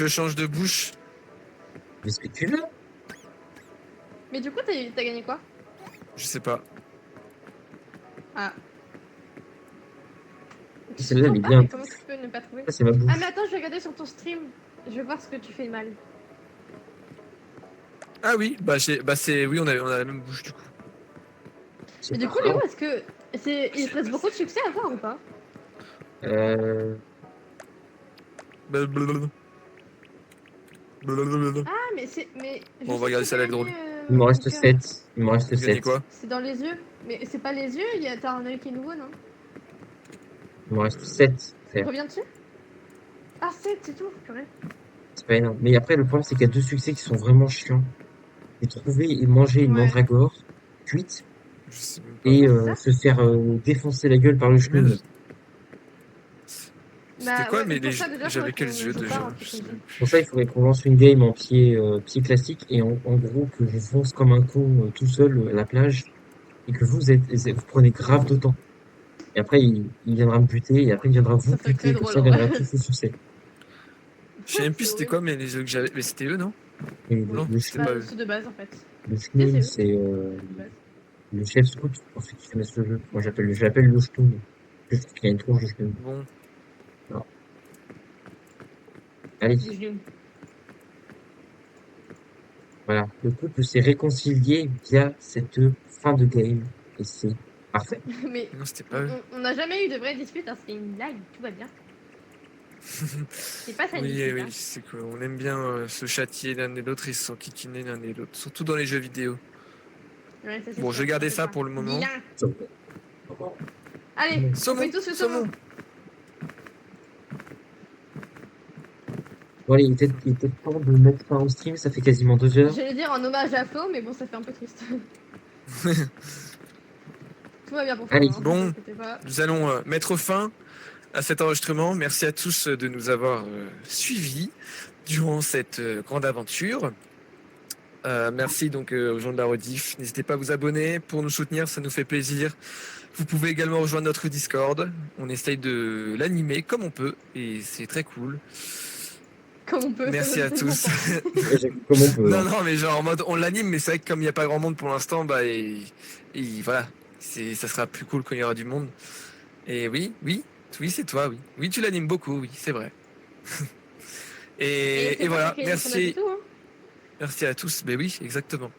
change de bouche? Mais ce que tu veux. Mais du coup, t'as gagné quoi? Je sais pas. Ah. Celle-là, elle est Pas, bien. mais comment tu peux ne pas trouver? Ça, c'est ma bouche. Ah, mais attends, je vais regarder sur ton stream. Je vais voir ce que tu fais mal. Ah oui, bah oui on a la même bouche du coup. C'est Mais du pas coup, grave. Léo, est-ce que il te reste beaucoup de succès à voir ou pas? Euh, Blablabla. Blablabla. Ah, mais c'est. Mais. je Bon, on va sais regarder que ça, j'ai là, drôle. gagné, Il m'en reste mon cœur. 7. Il m'en reste Vous gagnez 7. quoi? C'est dans les yeux. Mais c'est pas les yeux, t'as un œil qui est nouveau, non? Il m'en reste 7 à faire. Reviens dessus. Ah, 7, c'est tout, purée. C'est pas énorme. Mais après, le problème, c'est qu'il y a 2 succès qui sont vraiment chiants. C'est trouver et manger une Ouais. mandragore cuite Je sais même pas. et C'est ça se faire défoncer la gueule par le Mais- chenille. C'était Bah, quoi, ouais, mais pour ça, déjà, j'avais faudrait quels qu'on yeux joue déjà? pas, Je entre sais guillemets. même Pour ça, il faudrait qu'on lance une game en pied classique et en gros que je fonce comme un con tout seul à la plage et que vous prenez grave de temps. Et après, il viendra me buter et après, il viendra vous Ça serait très buter. Comme drôle, ça, on en vrai. gagnera tous le succès. Je sais même plus C'est c'était horrible. quoi, mais les œufs que j'avais. Mais c'était eux, non? Et Non, le, c'était Bah, pas eux. ceux de base, en fait. le c'est chenille, eux. c'est De base. le chef scout pour ceux qui connaissent le jeu. Moi, j'appelle le ch'toun. Je trouve qu'il y a une tronche de ch'toun. Bon, Allez, Des genoux. voilà. Le couple s'est réconcilié via cette fin de game et c'est parfait. Mais non, c'était pas eux. on n'a jamais eu de vraie dispute, hein. C'était une blague, tout va bien. C'est pas ça une Oui, dispute, oui, hein. c'est quoi. On aime bien se châtier l'un et l'autre et se s'enquiquiner l'un et l'autre. Surtout dans les jeux vidéo. Ouais, ça, c'est Bon, sûr, je vais garder c'est ça sûr. pour le moment. Vilain. Allez, on Saumon, fait tous le saumon. saumon. Bon, allez, il était temps de mettre fin au stream. Ça fait quasiment 2 heures. J'allais dire en hommage à Flo, mais bon, ça fait un peu triste. Tout va bien pour Flo, Allez. hein, Bon. vous inquiétez pas. Nous allons mettre fin à cet enregistrement. Merci à tous de nous avoir suivis durant cette grande aventure. Merci donc aux gens de la rediff. N'hésitez pas à vous abonner pour nous soutenir, ça nous fait plaisir. Vous pouvez également rejoindre notre Discord. On essaye de l'animer comme on peut et c'est très cool. Comme on peut. Merci à tous. Comme on peut. Non, hein. non, mais genre en mode on l'anime, mais c'est vrai que comme il n'y a pas grand monde pour l'instant, bah et voilà, ça sera plus cool quand il y aura du monde. Et oui, c'est toi, oui. Oui, tu l'animes beaucoup, oui, c'est vrai. et voilà, merci. Tout, hein. Merci à tous. Ben oui, exactement.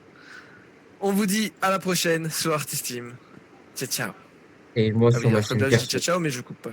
On vous dit à la prochaine sur Artisteam. Ciao, ciao. Et moi, Ah sur oui, ma alors, comme chaîne d'hab, je dis perso. ciao, ciao, mais je coupe pas.